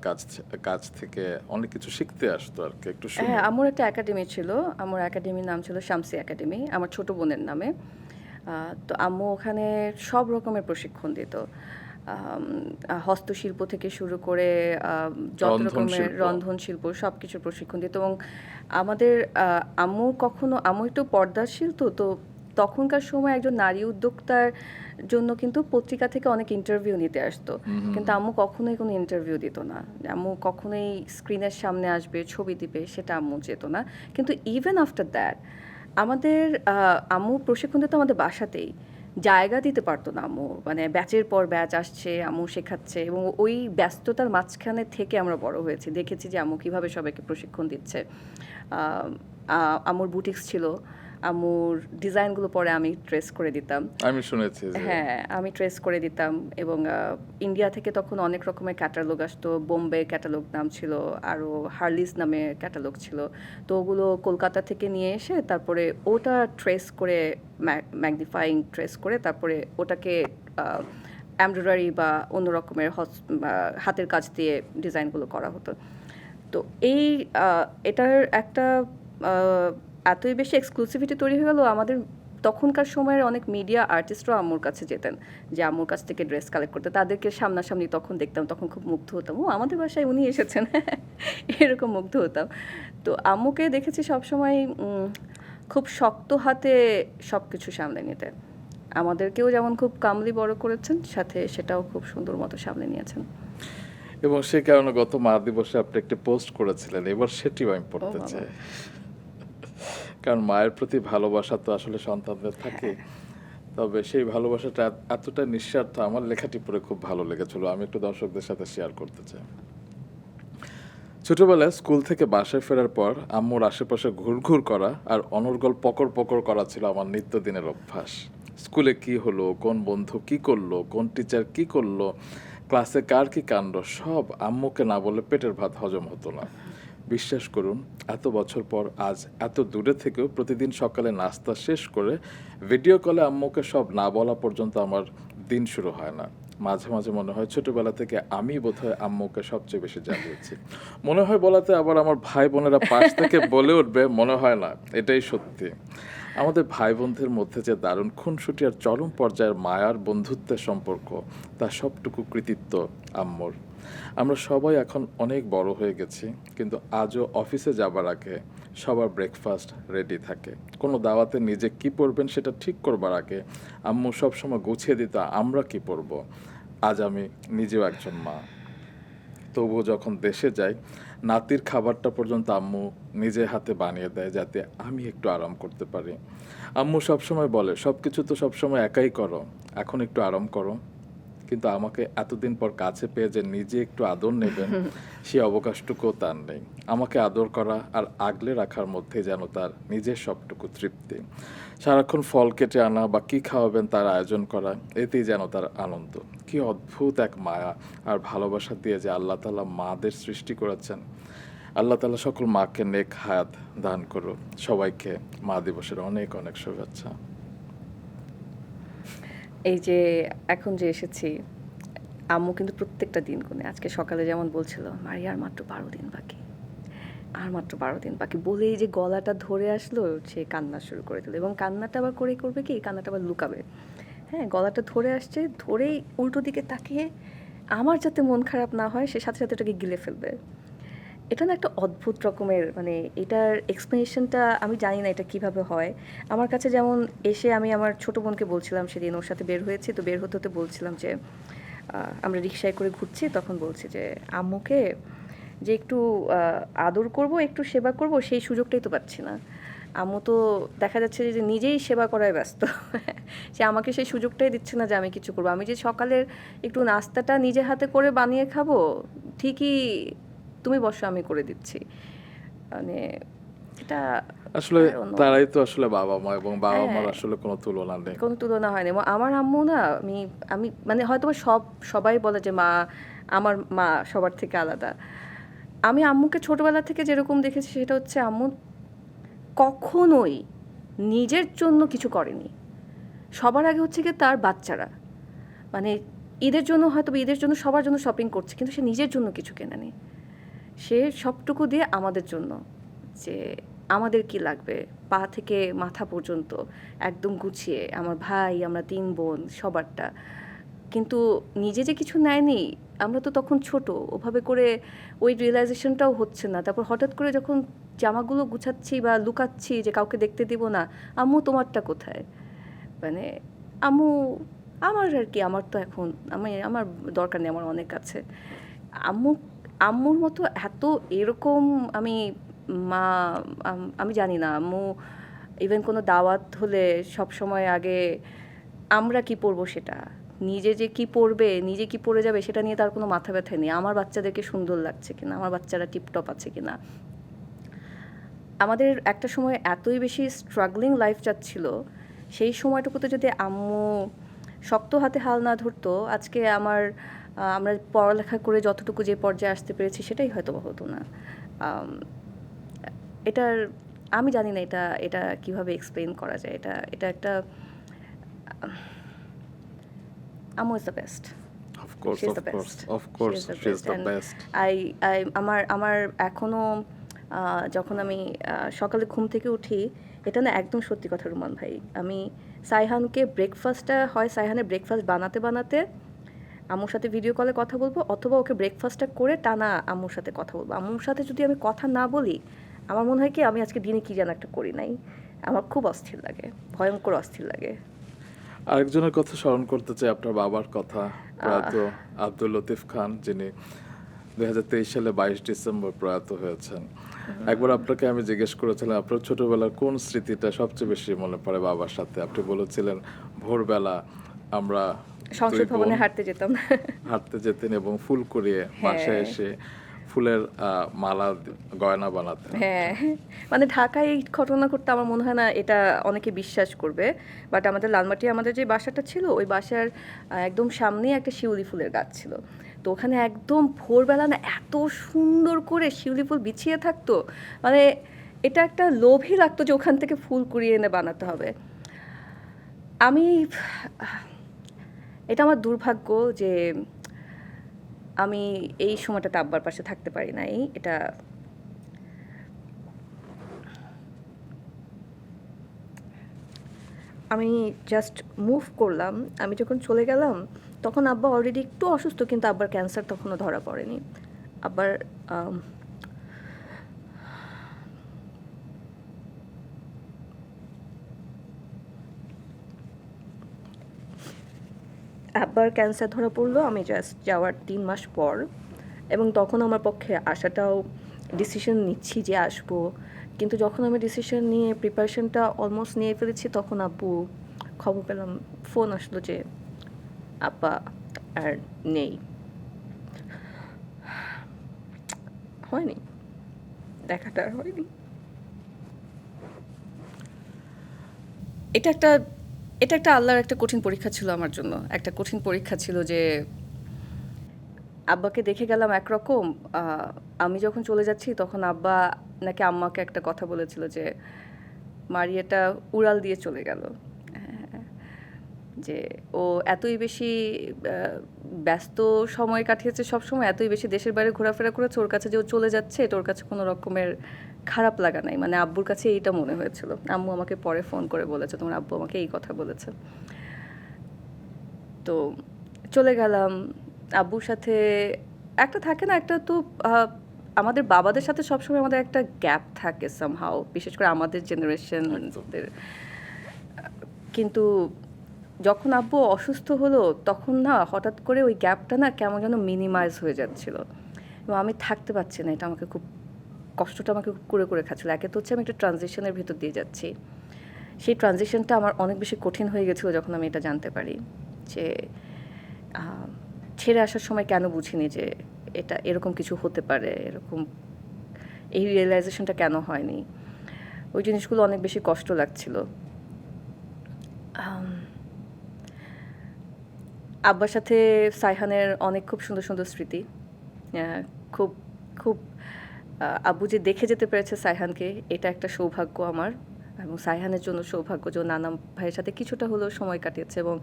কাছ থেকে অনেক কিছু শিখতে আসতো আর কি। একটু শুনি। হ্যাঁ, আমার একটা একাডেমি ছিল, আমার একাডেমির নাম ছিল শামসি একাডেমি, আমার ছোট বোনের নামে। তো আম্মু ওখানে সব রকমের প্রশিক্ষণ দিত, হস্তশিল্প থেকে শুরু করে যত রকমের রন্ধন শিল্প সব কিছুর প্রশিক্ষণ দিত। এবং আমাদের আম্মু একটু পর্দাশীল, তো তখনকার সময় একজন নারী উদ্যোক্তার জন্য কিন্তু পত্রিকা থেকে অনেক ইন্টারভিউ নিতে আসতো, কিন্তু আম্মু কখনোই কোনো ইন্টারভিউ দিত না। আম্মু কখনোই স্ক্রিনের সামনে আসবে, ছবি দিবে, সেটা আম্মু যেত না। কিন্তু ইভেন আফটার দ্যাট আমাদের আম্মু প্রশিক্ষণ দিত আমাদের বাসাতেই, জায়গা দিতে পারতো না আম্মু, মানে ব্যাচের পর ব্যাচ আসছে, আম্মু শেখাচ্ছে, এবং ওই ব্যস্ততার মাঝখানে থেকে আমরা বড় হয়েছি, দেখেছি যে আম্মু কীভাবে সবাইকে প্রশিক্ষণ দিচ্ছে। আম্মুর বুটিক্স ছিল, আম্মুর ডিজাইনগুলো পরে আমি ট্রেস করে দিতাম। আমি শুনেছি যে হ্যাঁ, আমি ট্রেস করে দিতাম, এবং ইন্ডিয়া থেকে তখন অনেক রকমের ক্যাটালগ আসতো, বোম্বে ক্যাটালগ নাম ছিল, আরও হার্লিস নামে ক্যাটালগ ছিল। তো ওগুলো কলকাতা থেকে নিয়ে এসে তারপরে ওটা ট্রেস করে, ম্যাগনিফাইং ট্রেস করে তারপরে ওটাকে এমব্রয়ডারি বা অন্য রকমের হাতের কাজ দিয়ে ডিজাইনগুলো করা হতো। তো এটার একটা এতই বেশি এক্সক্লুসিভিটি তৈরি হয়ে গেল, আমাদের তখনকার সময়ের অনেক মিডিয়া আর্টিস্টরাও আম্মুর কাছে যেতেন, যে আম্মুর কাছ থেকে ড্রেস কালেক্ট করতে, তাদেরকে সামনাসামনি তখন দেখতাম, তখন খুব মুগ্ধ হতাম, ও আমাদের বাসায় উনি এসেছেন, এরকম মুগ্ধ হতাম। তো আম্মুকে দেখেছি সবসময় খুব শক্ত হাতে সব কিছু সামলে নিতে, আমাদেরকেও যেমন খুব কামলি বড় করেছেন, সাথে সেটাও খুব সুন্দর মতো সামলে নিয়েছেন। এবং সে কারণে গত মা দিবসে আপনি একটি পোস্ট করেছিলেন, এবার সেটিও আমি পড়তে চাই। কারণ মায়ের প্রতি ভালোবাসা তো আসলে সন্তানদের থাকে, তবে সেই ভালোবাসাটা এতটা নিঃস্বার্থ, আমার লেখাটি পড়ে খুব ভালো লেগেছিল, আমি একটু দর্শকদের সাথে শেয়ার করতে চাই। ছোটবেলায় স্কুল থেকে বাসায় ফেরার পর আম্মুর আশেপাশে ঘুরঘুর করা আর অনর্গল পকর পকর করা ছিল আমার নিত্যদিনের অভ্যাস। স্কুলে কি হলো, কোন বন্ধু কি করলো, কোন টিচার কি করলো, ক্লাসে কার কি কাণ্ড, সব আম্মুকে না বলে পেটের ভাত হজম হতো না। বিশ্বাস করুন, এত বছর পর আজ এত দূরে থেকেও প্রতিদিন সকালে নাস্তা শেষ করে ভিডিও কলে আম্মুকে সব না বলা পর্যন্ত আমার দিন শুরু হয় না। মাঝে মাঝে মনে হয় ছোটবেলা থেকে আমি বোধহয় আম্মুকে সবচেয়ে বেশি জ্বালিয়েছি। মনে হয় বলাতে আবার আমার ভাই বোনেরা পাশ থেকে বলে উঠবে, মনে হয় না, এটাই সত্যি। আমাদের ভাই বোনদের মধ্যে যে দারুণ খুনসুটি আর চরম পর্যায়ের মায়ার বন্ধুত্বের সম্পর্ক, তার সবটুকু কৃতিত্ব আম্মুর। আমরা সবাই এখন অনেক বড় হয়ে গেছি, কিন্তু আজও অফিসে যাবার আগে সবার ব্রেকফাস্ট রেডি থাকে। কোনো দাওয়াতে নিজে কি পরবেন সেটা ঠিক করবার আগে আম্মু সবসময় গুছিয়ে দিত আমরা কি পরব। আজ আমি নিজেও একজন মা, তবুও যখন দেশে যাই নাতির খাবারটা পর্যন্ত আম্মু নিজে হাতে বানিয়ে দেয়, যাতে আমি একটু আরাম করতে পারি। আম্মু সবসময় বলে সব কিছু তো সবসময় একাই করো, এখন একটু আরাম করো। কিন্তু আমাকে এতদিন পর কাছে পেয়ে যে নিজে একটু আদর নেবেন, সেই অবকাশটুকুও তার নেই। আমাকে আদর করা আর আগলে রাখার মধ্যে যেন তার নিজের সবটুকু তৃপ্তি। সারাক্ষণ ফল কেটে আনা বা কী খাওয়াবেন তার আয়োজন করা, এতেই যেন তার আনন্দ। কি অদ্ভুত এক মায়া আর ভালোবাসা দিয়ে যে আল্লাহ তাআলা মাদের সৃষ্টি করেছেন। আল্লাহ তাআলা সকল মাকে নেক হায়াত দান করো। সবাইকে মা দিবসের অনেক অনেক শুভেচ্ছা। এই যে এখন যে এসেছি, আম্মু কিন্তু প্রত্যেকটা দিন গুনে, আজকে সকালে যেমন বলছিল মারি আর মাত্র 12 দিন বাকি, আর মাত্র 12 দিন বাকি বলেই যে গলাটা ধরে আসলো, সে কান্না শুরু করে দিল, এবং কান্নাটা আবার করবে কি, কান্নাটা আবার লুকাবে। হ্যাঁ, গলাটা ধরে আসছে, ধরেই উল্টো দিকে তাকিয়ে আমার যাতে মন খারাপ না হয় সে সাথে সাথে এটাকে গিলে ফেলবে। এটা না একটা অদ্ভুত রকমের, মানে এটার এক্সপ্লেনেশনটা আমি জানি না এটা কিভাবে হয়। আমার কাছে যেমন এসে আমি আমার ছোট বোনকে বলছিলাম, সেদিন ওর সাথে বের হয়েছি, তো বের হতে হতে বলছিলাম যে আমরা রিকশায় করে ঘুরছি, তখন বলছি যে আম্মুকে যে একটু আদর করব, একটু সেবা করব, সেই সুযোগটাই তো পাচ্ছি না। আম্মু তো দেখা যাচ্ছে যে নিজেই সেবা করায় ব্যস্ত। সে আমাকে সেই সুযোগটাই দিচ্ছে না যে আমি কিছু করবো। আমি যে সকালের একটু নাস্তাটা নিজে হাতে করে বানিয়ে খাবো, ঠিকই তুমি বসো আমি করে দিচ্ছি। মানে এটা আসলে I don't know। তারাই তো আসলে বাবা মা, এবং বাবা মার হ্যাঁ, আসলে কোনো তুলনা নেই। কোনো তুলনা হয়নি। আমার আম্মু না, আমি আমি মানে হয়তোবা সবাই বলে যে আমার মা সবার থেকে আলাদা। আমি আম্মুকে ছোটবেলা থেকে যেরকম দেখেছি সেটা হচ্ছে আম্মু কখনোই নিজের জন্য কিছু করেনি। সবার আগে হচ্ছে গিয়ে তার বাচ্চারা। মানে ঈদের জন্য হয়তো বা ঈদের জন্য সবার জন্য শপিং করছে, কিন্তু সে নিজের জন্য কিছু কেনেনি। সে সবটুকু দিয়ে আমাদের জন্য, যে আমাদের কি লাগবে পা থেকে মাথা পর্যন্ত একদম গুছিয়ে, আমার ভাই, আমরা 3 বোন, সবারটা। কিন্তু নিজে যে কিছু নেয়নি, আমরা তো তখন ছোট, ওভাবে করে ওই রিয়েলাইজেশনটাও হচ্ছে না। তারপর হঠাৎ করে যখন জামাগুলো গুছাচ্ছি বা লুকাচ্ছি যে কাউকে দেখতে দিব না, আম্মু তোমারটা কোথায়? মানে আম্মু, আমার আর কি, আমার তো এখন আমার দরকার নেই, আমার অনেক আছে। আম্মু, আম্মুর মতো এত এরকম আমি মা, আমি জানি না। আম্মু ইভেন কোনো দাওয়াত হলে সব সময় আগে আমরা কি পরবো সেটা, নিজে যে কি পরবে, নিজে কি পরে যাবে সেটা নিয়ে তার কোনো মাথা ব্যথা নেই। আমার বাচ্চাদেরকে সুন্দর লাগছে কিনা, আমার বাচ্চারা টিপটপ আছে কিনা। আমাদের একটা সময় এতই বেশি স্ট্রাগলিং লাইফ যাচ্ছিল, সেই সময়টুকুতে যদি আম্মু শক্ত হাতে হাল না ধরতো, আজকে আমরা পড়ালেখা করে যতটুকু যে পর্যায়ে আসতে পেরেছি সেটাই হয়তো বা হতো না। আম, এটার আমি জানি না এটা এটা কিভাবে এক্সপ্লেইন করা যায়। এটা এটা একটা, আম্মু is the best. Of course, she is of the course, best. Of course, she is the and best. আমার এখনো যখন আমি সকালে ঘুম থেকে উঠি, এটা না একদম সত্যি কথা রুমান ভাই। আমি সাইহানকে ব্রেকফাস্টটা হয়, সাইহানের ব্রেকফাস্ট বানাতে বানাতে আম্মুর সাথে ভিডিও কলে কথা বলবো, অথবা ওকে ব্রেকফাস্টটা করে টানা আম্মুর সাথে কথা বলবো। আম্মুর সাথে যদি আমি কথা না বলি, আমার মনে হয় কি আমি আজকে দিনে কি যেন একটা করি নাই। আমার খুব অস্থির লাগে, ভয়ঙ্কর অস্থির লাগে। আরেকজনের কথা স্মরণ করতে চাই, আপনার বাবার কথা, প্রয়াত আব্দুল লতিফ খান, যিনি 2023 সালে 22 ডিসেম্বর প্রয়াত হয়েছেন। একবার আপনাকে আমি জিজ্ঞেস করেছিলাম আপনার ছোটবেলার কোন স্মৃতিটা সবচেয়ে বেশি মনে পড়ে বাবার সাথে। আপনি বলেছিলেন ভোরবেলা আমরা সংসদ 2 ভবনে বোন হাঁটতে যেতাম। হাঁটতে যেতেন এবং ফুল কুড়িয়ে বাসায় হ্যাঁ, এসে ফুলের মালা গয়না বানাতেন। হ্যাঁ, মানে ঢাকায় এই ঘটনা ঘটতে আমার মনে হয় না এটা অনেকে বিশ্বাস করবে। বাট আমাদের লালমাটি আমাদের যে বাসাটা ছিল, ওই বাসার একদম সামনেই একটা শিউলি ফুলের গাছ ছিল। তো ওখানে একদম ভোরবেলা না এত সুন্দর করে শিউলি ফুল বিছিয়ে থাকতো, মানে এটা একটা লোভই লাগতো যে ওখান থেকে ফুল কুড়িয়ে এনে বানাতে হবে। আমি, এটা আমার দুর্ভাগ্য যে আমি এই সময়টাতে আব্বার পাশে থাকতে পারি নাই। এটা আমি জাস্ট মুভ করলাম। আমি যখন চলে গেলাম তখন আব্বা অলরেডি একটু অসুস্থ, কিন্তু আব্বার ক্যান্সার তখনও ধরা পড়েনি। আব্বার আম, আব্বার ক্যান্সার ধরা পড়লো আমি জাস্ট যাওয়ার 3 মাস পর। এবং তখন আমার পক্ষে আসাটাও, ডিসিশন নিচ্ছি যে আসবো, কিন্তু যখন আমি ডিসিশন নিয়ে প্রিপারেশনটা অলমোস্ট নিয়ে ফেলেছি, তখন আব্বু খবর পেলাম, ফোন আসলো যে আব্বা আর নেই। হয়নি, দেখাটা আর হয়নি। এটা একটা এটা একটা আল্লাহর একটা কঠিন পরীক্ষা ছিল আমার জন্য। একটা কঠিন পরীক্ষা ছিল যে আব্বাকে দেখে গেলাম একরকম, আমি যখন চলে যাচ্ছি তখন আব্বা নাকি আম্মাকে একটা কথা বলেছিল যে মারিয়াটা উড়াল দিয়ে চলে গেল। হ্যাঁ, যে ও এতই বেশি ব্যস্ত সময় কাটিয়েছে, সব সময় এতই বেশি দেশের বাইরে ঘোরাফেরা করেছে, ওর কাছে যে ও চলে যাচ্ছে এটা ওর কাছে কোনো রকমের খারাপ লাগা নাই। মানে আব্বুর কাছে এইটা মনে হয়েছিল। আম্মু আমাকে পরে ফোন করে বলেছে তোমার আব্বু আমাকে এই কথা বলেছে। তো চলে গেলাম আব্বুর সাথে। একটা থাকে না, একটা তো আমাদের বাবাদের সাথে সবসময় আমাদের একটা গ্যাপ থাকে সামহাও, বিশেষ করে আমাদের জেনারেশনদের। কিন্তু যখন আব্বু অসুস্থ হলো তখন না হঠাৎ করে ওই গ্যাপটা না কেমন যেন মিনিমাইজ হয়ে যাচ্ছিল। এবং আমি থাকতে পারছি না, এটা আমাকে খুব কষ্টটা আমাকে খুব করে খাচ্ছিল। একে তো হচ্ছে আমি একটা ট্রানজিশনের ভিতর দিয়ে যাচ্ছি, সেই ট্রানজিশনটা আমার অনেক বেশি কঠিন হয়ে গেছিলো যখন আমি এটা জানতে পারি যে ছেড়ে আসার সময় কেন বুঝিনি যে এটা এরকম কিছু হতে পারে, এরকম এই রিয়েলাইজেশনটা কেন হয়নি। ওই জিনিসগুলো অনেক বেশি কষ্ট লাগছিল। আব্বার সাথে সাইহানের অনেক খুব সুন্দর সুন্দর স্মৃতি। খুব খুব আব্বু যে দেখে যেতে পেরেছে সাইহানকে, এটা একটা সৌভাগ্য আমার, এবং সাইহানের জন্য সৌভাগ্য যে ও নানা ভাইয়ের সাথে কিছুটা হলেও সময় কাটিয়েছে এবং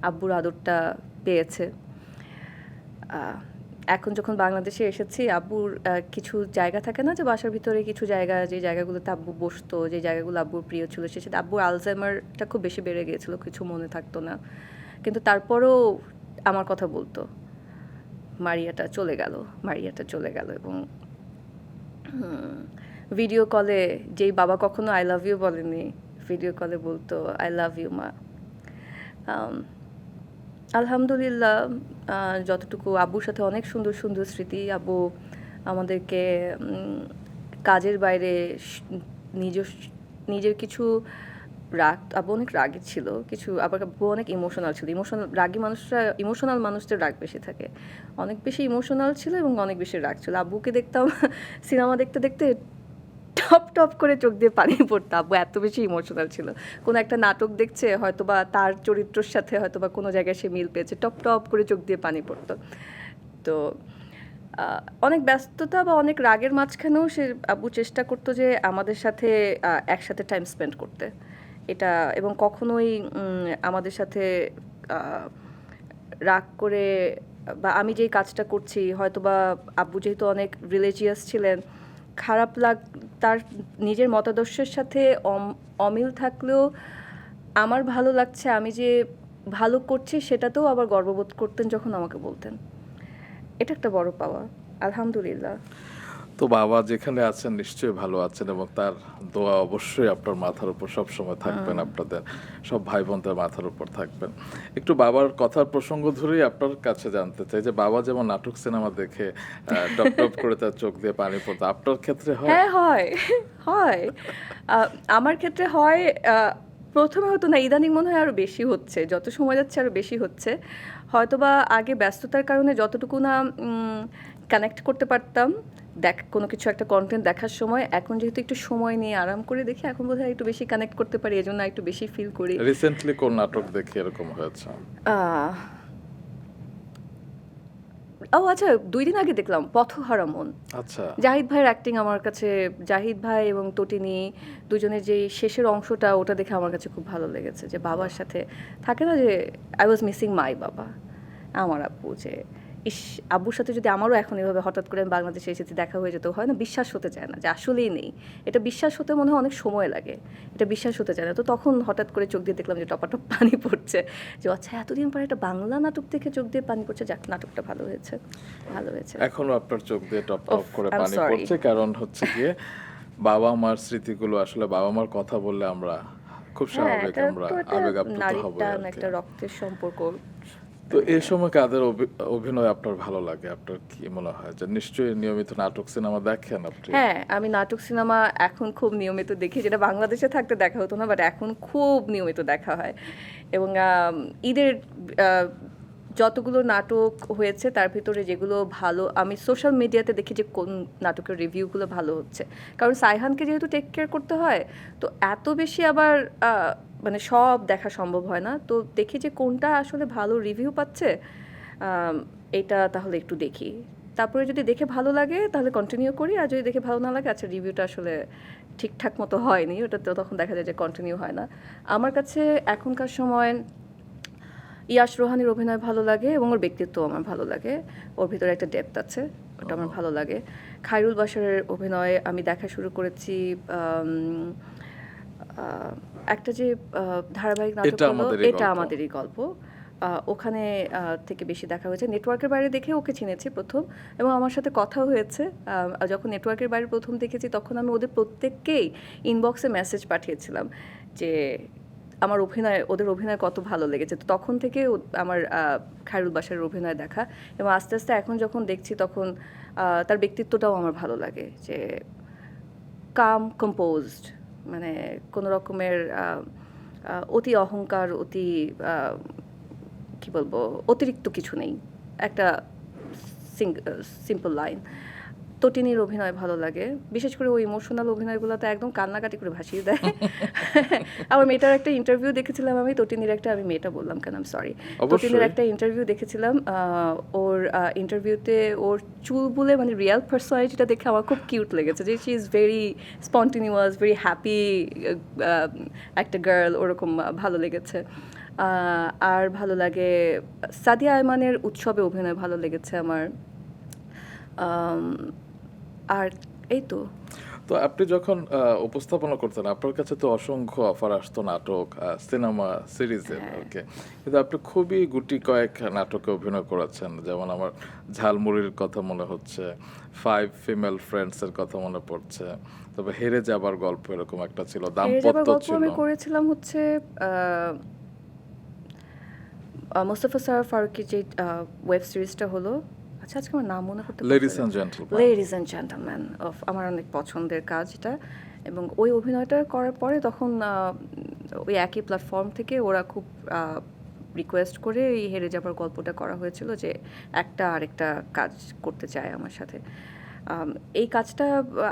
আব্বুর আদরটা পেয়েছে। এখন যখন বাংলাদেশে এসেছি, আব্বুর কিছু জায়গা থাকে না যে বাসার ভিতরে কিছু জায়গা, যে জায়গাগুলোতে আব্বু বসতো, যে জায়গাগুলো আব্বুর প্রিয় ছিল, সে সাথে আব্বুর আলজাইমারটা খুব বেশি বেড়ে গিয়েছিল, কিছু মনে থাকতো না, কিন্তু তারপরও আমার কথা বলতো। মারিয়াটা চলে গেল এবং ভিডিও কলে, যেই বাবা কখনো আই লাভ ইউ বলেনি, ভিডিও কলে বলতো আই লাভ ইউ মা। আলহামদুলিল্লাহ, যতটুকু আব্বুর সাথে অনেক সুন্দর সুন্দর স্মৃতি। আব্বু আমাদেরকে কাজের বাইরে নিজের কিছু রাগ, আব্বু অনেক রাগী ছিল, কিছু আবার আব্বু অনেক ইমোশনাল ছিল। ইমোশনাল মানুষদের রাগ বেশি থাকে, অনেক বেশি ইমোশনাল ছিল এবং অনেক বেশি রাগ ছিল। আব্বুকে দেখতাম সিনেমা দেখতে দেখতে টপ টপ করে চোখ দিয়ে পানি পড়তো, আব্বু এত বেশি ইমোশনাল ছিল। কোনো একটা নাটক দেখছে, হয়তোবা তার চরিত্রের সাথে হয়তোবা কোনো জায়গায় সে মিল পেয়েছে, টপ টপ করে চোখ দিয়ে পানি পড়তো। তো অনেক ব্যস্ততা বা অনেক রাগের মাঝখানেও সে আব্বু চেষ্টা করতো যে আমাদের সাথে একসাথে টাইম স্পেন্ড করতে, এটা, এবং কখনোই আমাদের সাথে রাগ করে, বা আমি যেই কাজটা করছি, হয়তোবা আব্বু যেহেতু অনেক রিলিজিয়াস ছিলেন, খারাপ তার নিজের মতাদর্শের সাথে অমিল থাকলেও আমার ভালো লাগছে, আমি যে ভালো করছি সেটাতেও আবার গর্ববোধ করতেন যখন আমাকে বলতেন। এটা একটা বড় পাওয়া, আলহামদুলিল্লাহ। তো বাবা যেখানে আছেন নিশ্চয়ই ভালো আছেন, এবং তার দোয়া অবশ্যই আপনার মাথার উপর সব সময় থাকবেন, আপনাদের সব ভাই বোনদের মাথার উপর থাকবেন। একটু বাবার কথার প্রসঙ্গ ধরেই আপনার কাছে জানতে চাই যে বাবা যেমন নাটক সিনেমা দেখে টপ টপ করে তার চোখ দিয়ে পানি পড়তো, আপনার ক্ষেত্রে হয়? হ্যাঁ, হয়। আমার ক্ষেত্রে হয়। প্রথমে হতো না, ইদানিং মনে হয় আরো বেশি হচ্ছে, যত সময় যাচ্ছে আরো বেশি হচ্ছে। হয়তোবা আগে ব্যস্ততার কারণে যতটুকু না কানেক্ট করতে পারতাম কোনো কিছু একটা কন্টেন্ট দেখার সময়, এখন যেহেতু একটু সময় নিয়ে আরাম করে দেখি, এখন বোধহয় একটু বেশি কানেক্ট করতে পারি, এজন্য একটু বেশি ফিল করি। রিসেন্টলি কোন নাটক দেখে এরকম হয়েছে? আচ্ছা, 2 দিন আগে দেখলাম পথহারা মন। আচ্ছা, জাহিদ ভাইয়ের অ্যাক্টিং আমার কাছে, জাহিদ ভাই এবং তটিনী দুজনের যে শেষের অংশটা, ওটা দেখে আমার কাছে খুব ভালো লেগেছে। যে বাবার সাথে থাকে না যে আই ওয়াজ মিসিং মাই বাবা, আমার আব্বু, যে ইস, আব্বুর সাথে যদি আমারও এখন এভাবে হঠাৎ করে আমি বাংলাদেশে এসেছি দেখা হয়ে যেত, হয় না, বিশ্বাস হতে চায় না যে আসলেই নেই। এটা বিশ্বাস হতে মনে হয় অনেক সময় লাগে, এটা বিশ্বাস হতে চায় না। তো তখন হঠাৎ করে চোখ দিয়ে দেখলাম যে টপাটপ পানি পড়ছে, যে আচ্ছা এতদিন পরে একটা বাংলা নাটক দেখে চোখ দিয়ে পানি পড়ছে, যাক নাটকটা ভালো হয়েছে। এখনো আপনার চোখ দিয়ে টপ টপ করে I'm পানি sorry. পড়ছে, কারণ হচ্ছে গিয়ে বাবা মার স্মৃতিগুলো, আসলে বাবা মার কথা বললে আমরা খুব স্বাভাবিক আমরা আবেগাপ্লুত হব আর কি। একটা রক্তের সম্পর্ক। তো এই সময় কাদের অভিনয় আপনার ভালো লাগে? আপনার কি মনে হয় যে নিশ্চয়ই নিয়মিত নাটক সিনেমা দেখেন আপনি? হ্যাঁ, আমি নাটক সিনেমা এখন খুব নিয়মিত দেখি, যেটা বাংলাদেশে থাকতে দেখা হতো না, বাট এখন খুব নিয়মিত দেখা হয়। এবং ঈদের যতগুলো নাটক হয়েছে তার ভিতরে যেগুলো ভালো, আমি সোশ্যাল মিডিয়াতে দেখি যে কোন নাটকের রিভিউগুলো ভালো হচ্ছে, কারণ সাইহানকে যেহেতু টেক কেয়ার করতে হয়, তো এত বেশি আবার মানে সব দেখা সম্ভব হয় না। তো দেখি যে কোনটা আসলে ভালো রিভিউ পাচ্ছে, এটা তাহলে একটু দেখি, তারপরে যদি দেখে ভালো লাগে তাহলে কন্টিনিউ করি, আর যদি দেখে ভালো না লাগে, আচ্ছা রিভিউটা আসলে ঠিকঠাক মতো হয়নি, ওটা তো তখন দেখা যায় যে কন্টিনিউ হয় না। আমার কাছে এখনকার সময় ইয়াশ রোহানির অভিনয় ভালো লাগে এবং ওর ব্যক্তিত্ব আমার ভালো লাগে, ওর ভিতরে একটা ডেপথ আছে, ওটা আমার ভালো লাগে। খায়রুল বাশারের অভিনয় আমি দেখা শুরু করেছি একটা যে ধারাবাহিক নাটক হলো এটা আমাদেরই গল্প, ওখানে থেকে বেশি দেখা হয়েছে। নেটওয়ার্কের বাইরে দেখে ওকে চিনেছি প্রথম, এবং আমার সাথে কথা হয়েছে। যখন নেটওয়ার্কের বাইরে প্রথম দেখেছি তখন আমি ওদের প্রত্যেককেই ইনবক্সে মেসেজ পাঠিয়েছিলাম যে আমার ওদের অভিনয় কত ভালো লেগেছে। তো তখন থেকে আমার খায়রুল বাশারের অভিনয় দেখা, এবং আস্তে আস্তে এখন যখন দেখছি তখন তার ব্যক্তিত্বটাও আমার ভালো লাগে, যে কাম কম্পোজড, মানে কোনো রকমের অতি অহংকার, অতি কি বলবো, অতিরিক্ত কিছু নেই, একটা সিম্পল লাইন। তটিনীর অভিনয় ভালো লাগে, বিশেষ করে ওই ইমোশনাল অভিনয়গুলোতে একদম কান্নাকাটি করে ভাসিয়ে দেয়। আমার মেয়েটার একটা ইন্টারভিউ দেখেছিলাম আমি, তটিনীর একটা, আমি মেয়েটা বললাম কেন, আই এম সরি, তটিনীর একটা ইন্টারভিউ দেখেছিলাম। ওর ইন্টারভিউতে ওর চুলগুলো, মানে রিয়েল পার্সোনালিটিটা দেখে আমার খুব কিউট লেগেছে, যে she is very spontaneous, very happy একটা গার্ল, ওরকম ভালো লেগেছে। আর ভালো লাগে সাদিয়া আয়মানের উৎসবে অভিনয় ভালো লেগেছে আমার। আর এই তো। তো আপনি যখন উপস্থাপনা করতেন, আপনার কাছে তো অসংখ্য অফার আসতো নাটক, সিনেমা, সিরিজের, ওকে, কিন্তু আপনি খুবই গুটি কয়েক নাটকে অভিনয় করেছেন, যেমন আমার ঝালমুড়ির কথা মনে হচ্ছে, 5 ফিমেল ফ্রেন্ডসের কথা মনে পড়ছে, তবে হেরে যাবার গল্প এরকম একটা ছিল, দাম্পত্য ছিল। আমি করেছিলাম হচ্ছে মোস্তফা সরোয়ার ফারুকীর যে ওয়েব সিরিজটা হলো, আচ্ছা আজকে আমার নাম মনে করতে, ladies and gentleman. Ladies and gentleman of, আমার অনেক পছন্দের কাজ এটা। এবং ওই অভিনয়টা করার পরে তখন ওই একই প্ল্যাটফর্ম থেকে ওরা খুব রিকোয়েস্ট করে এই হেরে যাবার গল্পটা করা হয়েছিল, যে একটা আরেকটা কাজ করতে চায় আমার সাথে। এই কাজটা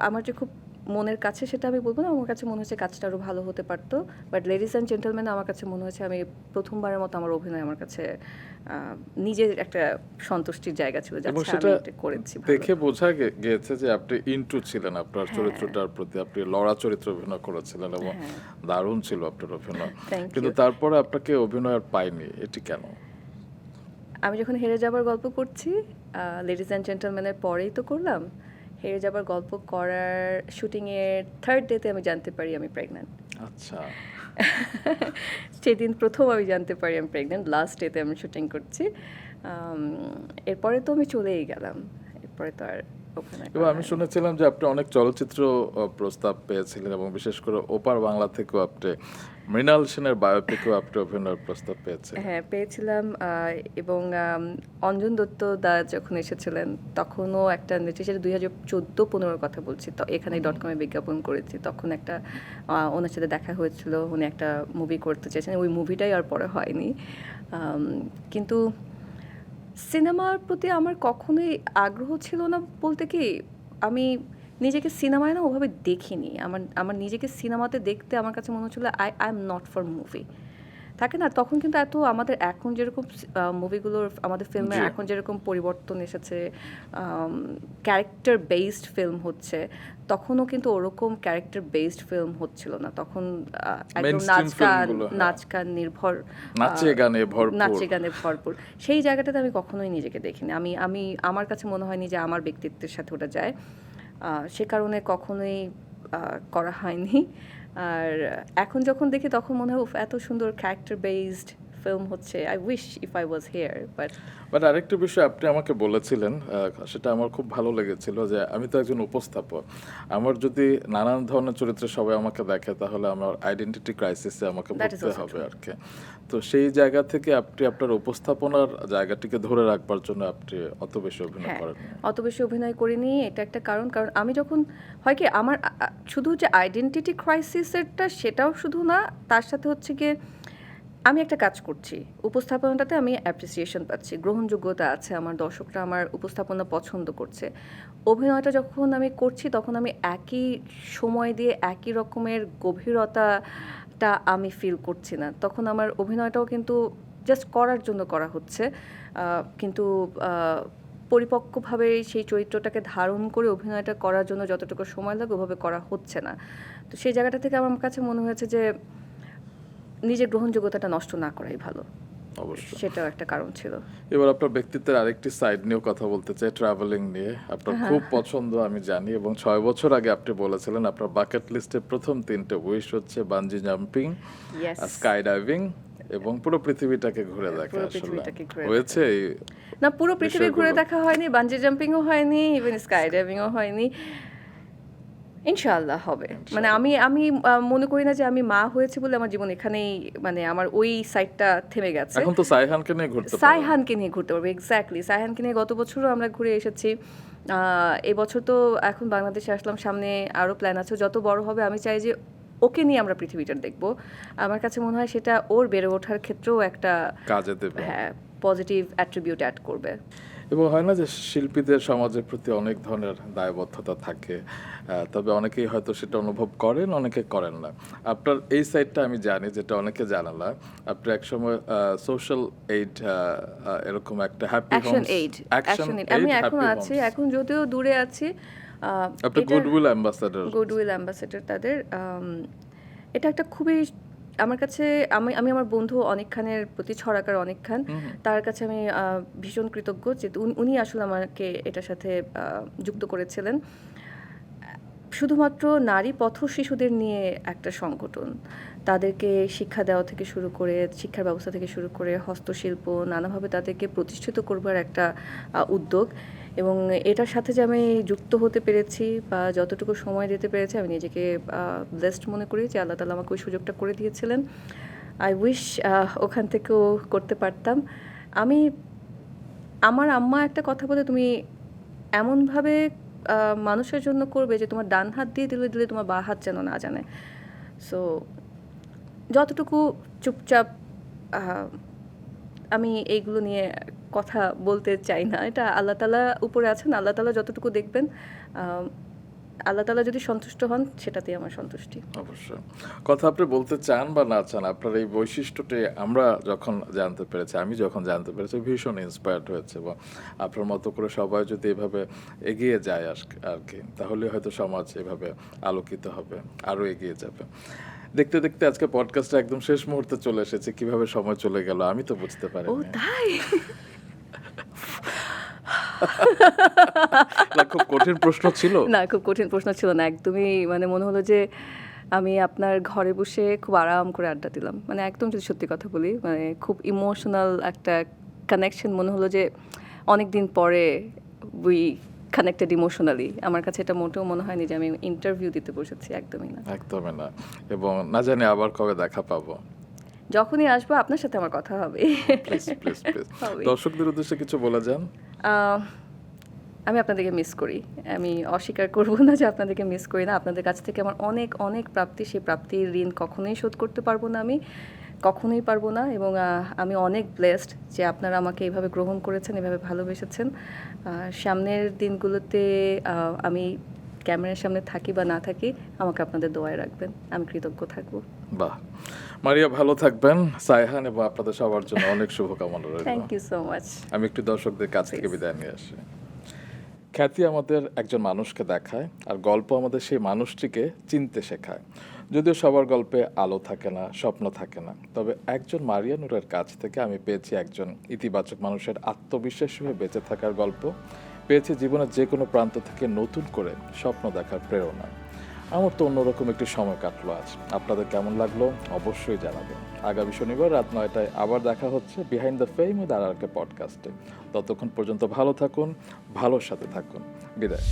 আমার যে খুব মনের কাছে সেটা আমি বলবো না, আমার কাছে মনে হচ্ছে কাজটা আরও ভালো হতে পারতো, বাট লেডিস অ্যান্ড জেন্টলম্যান আমার কাছে মনে হচ্ছে আমি প্রথমবারের মতো আমার অভিনয় আমার কাছে নিজের একটা সন্তুষ্টির জায়গা ছিল, এবং যাচ্ছে সেটা আমি এটা করেছি ভালো। দেখে বোঝা গিয়েছে যে আপনি ইন্টু ছিলেন আপনার চরিত্রটার প্রতি, আপনি লড়া চরিত্র অভিনয় করেছিলেন এবং দারুণ ছিল আপনার অভিনয়, Thank কিন্তু you. তারপরে আপনাকে অভিনয় আর পাইনি, এটি কেন? আমি যখন হেরে যাবার গল্প করছি, লেডিস অ্যান্ড জেন্টলম্যানের পরেই তো করলাম, হেরে যাবার গল্প করার শুটিংয়ের 3rd ডেতে আমি জানতে পারি আমি প্রেগন্যান্ট। আচ্ছা, সেদিন প্রথম আমি জানতে পারি আমি প্রেগন্যান্ট, লাস্ট ডেতে আমি শুটিং করছি। এরপরে তো আমি চলেই গেলাম, এরপরে তো আর অভিনয় এবং আমি শুনেছিলাম যে আপনি অনেক চলচ্চিত্র প্রস্তাব পেয়েছিলেন, এবং বিশেষ করে ওপার বাংলা থেকেও আপনি মৃণাল সেনের বায়োপিকেও আপনি অভিনয়ের প্রস্তাব পেয়েছেন। হ্যাঁ পেয়েছিলাম। এবং অঞ্জন দত্ত দা যখন এসেছিলেন তখনও একটা সেটা 2014-15 কথা বলছি, তো এখানে .com-এ বিজ্ঞাপন করেছি, তখন একটা ওনার সাথে দেখা হয়েছিল, উনি একটা মুভি করতে চেয়েছেন, ওই মুভিটাই আর পরে হয়নি। কিন্তু সিনেমার প্রতি আমার কখনোই আগ্রহ ছিল না, বলতে কি আমি নিজেকে সিনেমায় না ওভাবে দেখিনি, আমার নিজেকে সিনেমাতে দেখতে আমার কাছে মনে হচ্ছিল I am not for movie, থাকে না তখন। কিন্তু এত আমাদের এখন যেরকম মুভিগুলোর, আমাদের ফিল্মে এখন যেরকম পরিবর্তন এসেছে, ক্যারেক্টার বেসড ফিল্ম হচ্ছে, তখনও কিন্তু ওরকম ক্যারেক্টার বেসড ফিল্ম হচ্ছিল না তখন। একদম নাচ গান নির্ভর, নাচে গানে ভরপুর সেই জায়গাটাতে আমি কখনোই নিজেকে দেখিনি। আমি আমার কাছে মনে হয়নি যে আমার ব্যক্তিত্বের সাথে ওটা যায়, সে কারণে কখনোই করা হয়নি। আর এখন যখন দেখি তখন মনে হয় এত সুন্দর ক্যারেক্টার বেসড ফিল্ম হচ্ছে, I wish if I was here. But আরেকটা বিষয় আপনি আমাকে বলেছিলেন, সেটা আমার খুব ভালো লেগেছিল, যে আমি তো একজন উপস্থাপক, আমার যদি নানান ধরনের চরিত্রে সবাই আমাকে দেখে তাহলে আমার আইডেন্টিটি ক্রাইসিসে আমাকে পড়তে হবে আর কি। তো সেই জায়গা থেকে আপনি আপনার উপস্থাপনার জায়গাটিকে ধরে রাখবার জন্য আপনি অত বেশি অভিনয় করেন। অত বেশি অভিনয় করিনি, এটা একটা কারণ আমি যখন হয় কি আমার শুধু যে আইডেন্টিটি ক্রাইসিসেরটা সেটাও শুধু না, তার সাথে হচ্ছে গিয়ে আমি একটা কাজ করছি, উপস্থাপনাটাতে আমি অ্যাপ্রিসিয়েশন পাচ্ছি, গ্রহণযোগ্যতা আছে, আমার দর্শকরা আমার উপস্থাপনা পছন্দ করছে। অভিনয়টা যখন আমি করছি তখন আমি একই সময় দিয়ে একই রকমের গভীরতাটা আমি ফিল করছি না, তখন আমার অভিনয়টাও কিন্তু জাস্ট করার জন্য করা হচ্ছে, কিন্তু পরিপক্কভাবে সেই চরিত্রটাকে ধারণ করে অভিনয়টা করার জন্য যতটুকু সময় লাগে ওভাবে করা হচ্ছে না। তো সেই জায়গাটা থেকে আমার কাছে মনে হয়েছে যে নিজের গ্রহণযোগ্যতাটা নষ্ট না করাই ভালো, অবশ্যই সেটাও একটা কারণ ছিল। এবার আপনার ব্যক্তিত্বের আরেকটি সাইড নিয়েও কথা বলতে চাই, ট্রাভেলিং নিয়ে। আপনার খুব পছন্দ আমি জানি, এবং 6 বছর আগে আপনি বলেছিলেন আপনার বাকেট লিস্টে প্রথম 3টে উইশ হচ্ছে বানজি জাম্পিং, স্কাই ডাইভিং এবং পুরো পৃথিবীটাকে ঘুরে দেখা। আসলে হয়েছে না, পুরো পৃথিবী ঘুরে দেখা হয়নি, বানজি জাম্পিংও হয়নি, ইভেন স্কাই ডাইভিংও হয়নি। ইনশাআল্লাহ হবে। মানে আমি আমি মনে করি না যে আমি মা হয়েছি বলে আমার জীবন এখানেই, মানে আমার ওই সাইডটা থেমে গেছে। এখন তো সাইহানকে নিয়ে ঘুরতে পারেন। সাইহানকে নিয়ে ঘুরতে পারবো, এক্স্যাক্টলি। সাইহানকে নিয়ে গত বছরও আমরা ঘুরে এসেছি। এবছর তো এখন বাংলাদেশে আসলাম, সামনে আরও প্ল্যান আছে। যত বড় হবে আমি চাই যে ওকে নিয়ে আমরা পৃথিবীটা দেখব। আমার কাছে মনে হয় সেটা ওর বেড়ে ওঠার ক্ষেত্রেও একটা কাজে দেবে। হ্যাঁ পজিটিভ অ্যাট্রিবিউট অ্যাড করবে। এবং হয় না যে শিল্পীদের সমাজের প্রতি অনেক ধরনের দায়বদ্ধতা থাকে, তবে অনেকেই হয়তো সেটা অনুভব করেন, অনেকে করেন না। আপনার এই সাইডটা আমি জানি, যেটা অনেকে জানে না। আপনি একসময় সোশ্যাল এইড এরকম একটা হ্যাপি অ্যাকশন এইড, আমি এখন আছি, এখন যদিও দূরে আছি। আপনি গুডউইল অ্যাম্বাসাডর। গুডউইল অ্যাম্বাসেডর তাদের। এটা একটা খুবই আমার কাছে, আমি আমার বন্ধু অনেক খানের প্রতি, ছড়াকার অনেক খান, তার কাছে আমি ভীষণ কৃতজ্ঞ যে উনি আসলে আমাকে এটার সাথে যুক্ত করেছিলেন। শুধুমাত্র নারী পথ শিশুদের নিয়ে একটা সংগঠন, তাদেরকে শিক্ষা দেওয়া থেকে শুরু করে, শিক্ষার ব্যবস্থা থেকে শুরু করে হস্তশিল্প, নানাভাবে তাদেরকে প্রতিষ্ঠিত করবার একটা উদ্যোগ। এবং এটার সাথে যে আমি যুক্ত হতে পেরেছি বা যতটুকু সময় দিতে পেরেছি, আমি নিজেকে ব্লেসড মনে করি যে আল্লাহ তাআলা আমাকে ওই সুযোগটা করে দিয়েছিলেন। আই উইশ ওখান থেকেও করতে পারতাম। আমার আম্মা একটা কথা বলে, তুমি এমনভাবে মানুষের জন্য করবে যে তোমার ডান হাত দিয়ে দিলে দিলে তোমার বাঁ হাত যেন না জানে। সো যতটুকু চুপচাপ, আমি এইগুলো নিয়ে কথা বলতে চাই না। এটা আল্লাহ তাআলা উপরে আছেন, আল্লাহ তাআলা যতটুকু দেখবেন, আল্লাহ তাআলা যদি সন্তুষ্ট হন সেটাতেই আমার সন্তুষ্টি। অবশ্যই। কথা আপনি বলতে চান বা না চান, আপনার এই বৈশিষ্ট্যটি আমরা যখন জানতে পেরেছি, আমি যখন জানতে পেরেছি, ভীষণ ইন্সপায়ার্ড হয়েছে। এবং আপনার মতো করে সবাই যদি এভাবে এগিয়ে যায় আর কি, তাহলে হয়তো সমাজ এভাবে আলোকিত হবে, আরও এগিয়ে যাবে। দেখতে দেখতে আজকে পডকাস্টটা একদম শেষ মুহূর্তে চলে এসেছে। কিভাবে সময় চলে গেল আমি তো বুঝতে ও পারিনি। তাই? না, খুব কঠিন প্রশ্ন ছিল। না, খুব কঠিন প্রশ্ন ছিল না একদমই। মানে মনে হলো যে আমি আপনার ঘরে বসে খুব আরাম করে আড্ডা দিলাম। মানে একদম যদি সত্যি কথা বলি, মানে খুব ইমোশনাল একটা কানেকশন মনে হলো যে অনেক দিন পরে উই কানেক্টেড ইমোশনালি। আমার কাছে এটা মোটেও মনে হয়নি যে আমি ইন্টারভিউ দিতে বসেছি, একদমই না। একদমই না। এবং না জানি আবার কবে দেখা পাবো। যখনই আসবো আপনার সাথে আমার কথা হবে। Please please please. হবে। দর্শকদের উদ্দেশ্যে কিছু বলে যান। আহ, আমি আপনাদেরকে মিস করি। আমি অস্বীকার করব না যে আপনাদেরকে মিস করি না। আপনাদের কাছ থেকে আমার অনেক অনেক প্রাপ্তি, সেই প্রাপ্তির ঋণ কখনোই শোধ করতে পারবো না, আমি কখনোই পারবো না। এবং আমি অনেক ব্লেসড যে আপনারা আমাকে এইভাবে গ্রহণ করেছেন, এভাবে ভালোবেসেছেন। সামনের দিনগুলোতে আমি ক্যামেরার সামনে থাকি বা না থাকি, আমাকে আপনাদের দোয়ায় রাখবেন, আমি কৃতজ্ঞ থাকবো। বাহ, মারিয়া ভালো থাকবেন। সাইহান এবং আপনাদের সবার জন্য অনেক শুভকামনা রইল। Thank you so much. আমি একটু দর্শকদের কাছ থেকে বিদায় নিয়ে আসি। খ্যাতি আমাদের একজন মানুষকে দেখায়, আর গল্প আমাদের সেই মানুষটিকে চিনতে শেখায়। যদিও সবার গল্পে আলো থাকে না, স্বপ্ন থাকে না, তবে একজন মারিয়া নূরের কাছ থেকে আমি পেয়েছি একজন ইতিবাচক মানুষের আত্মবিশ্বাসী হয়ে বেঁচে থাকার গল্প, পেয়েছি জীবনের যে কোনো প্রান্ত থেকে নতুন করে স্বপ্ন দেখার প্রেরণা। আমার তো অন্যরকম একটি সময় কাটলো আজ। আপনাদের কেমন লাগলো অবশ্যই জানাবেন। আগামী শনিবার রাত 9টায় আবার দেখা হচ্ছে behind the fame with RRK পডকাস্টে। ততক্ষণ পর্যন্ত ভালো থাকুন, ভালোর সাথে থাকুন। বিদায়।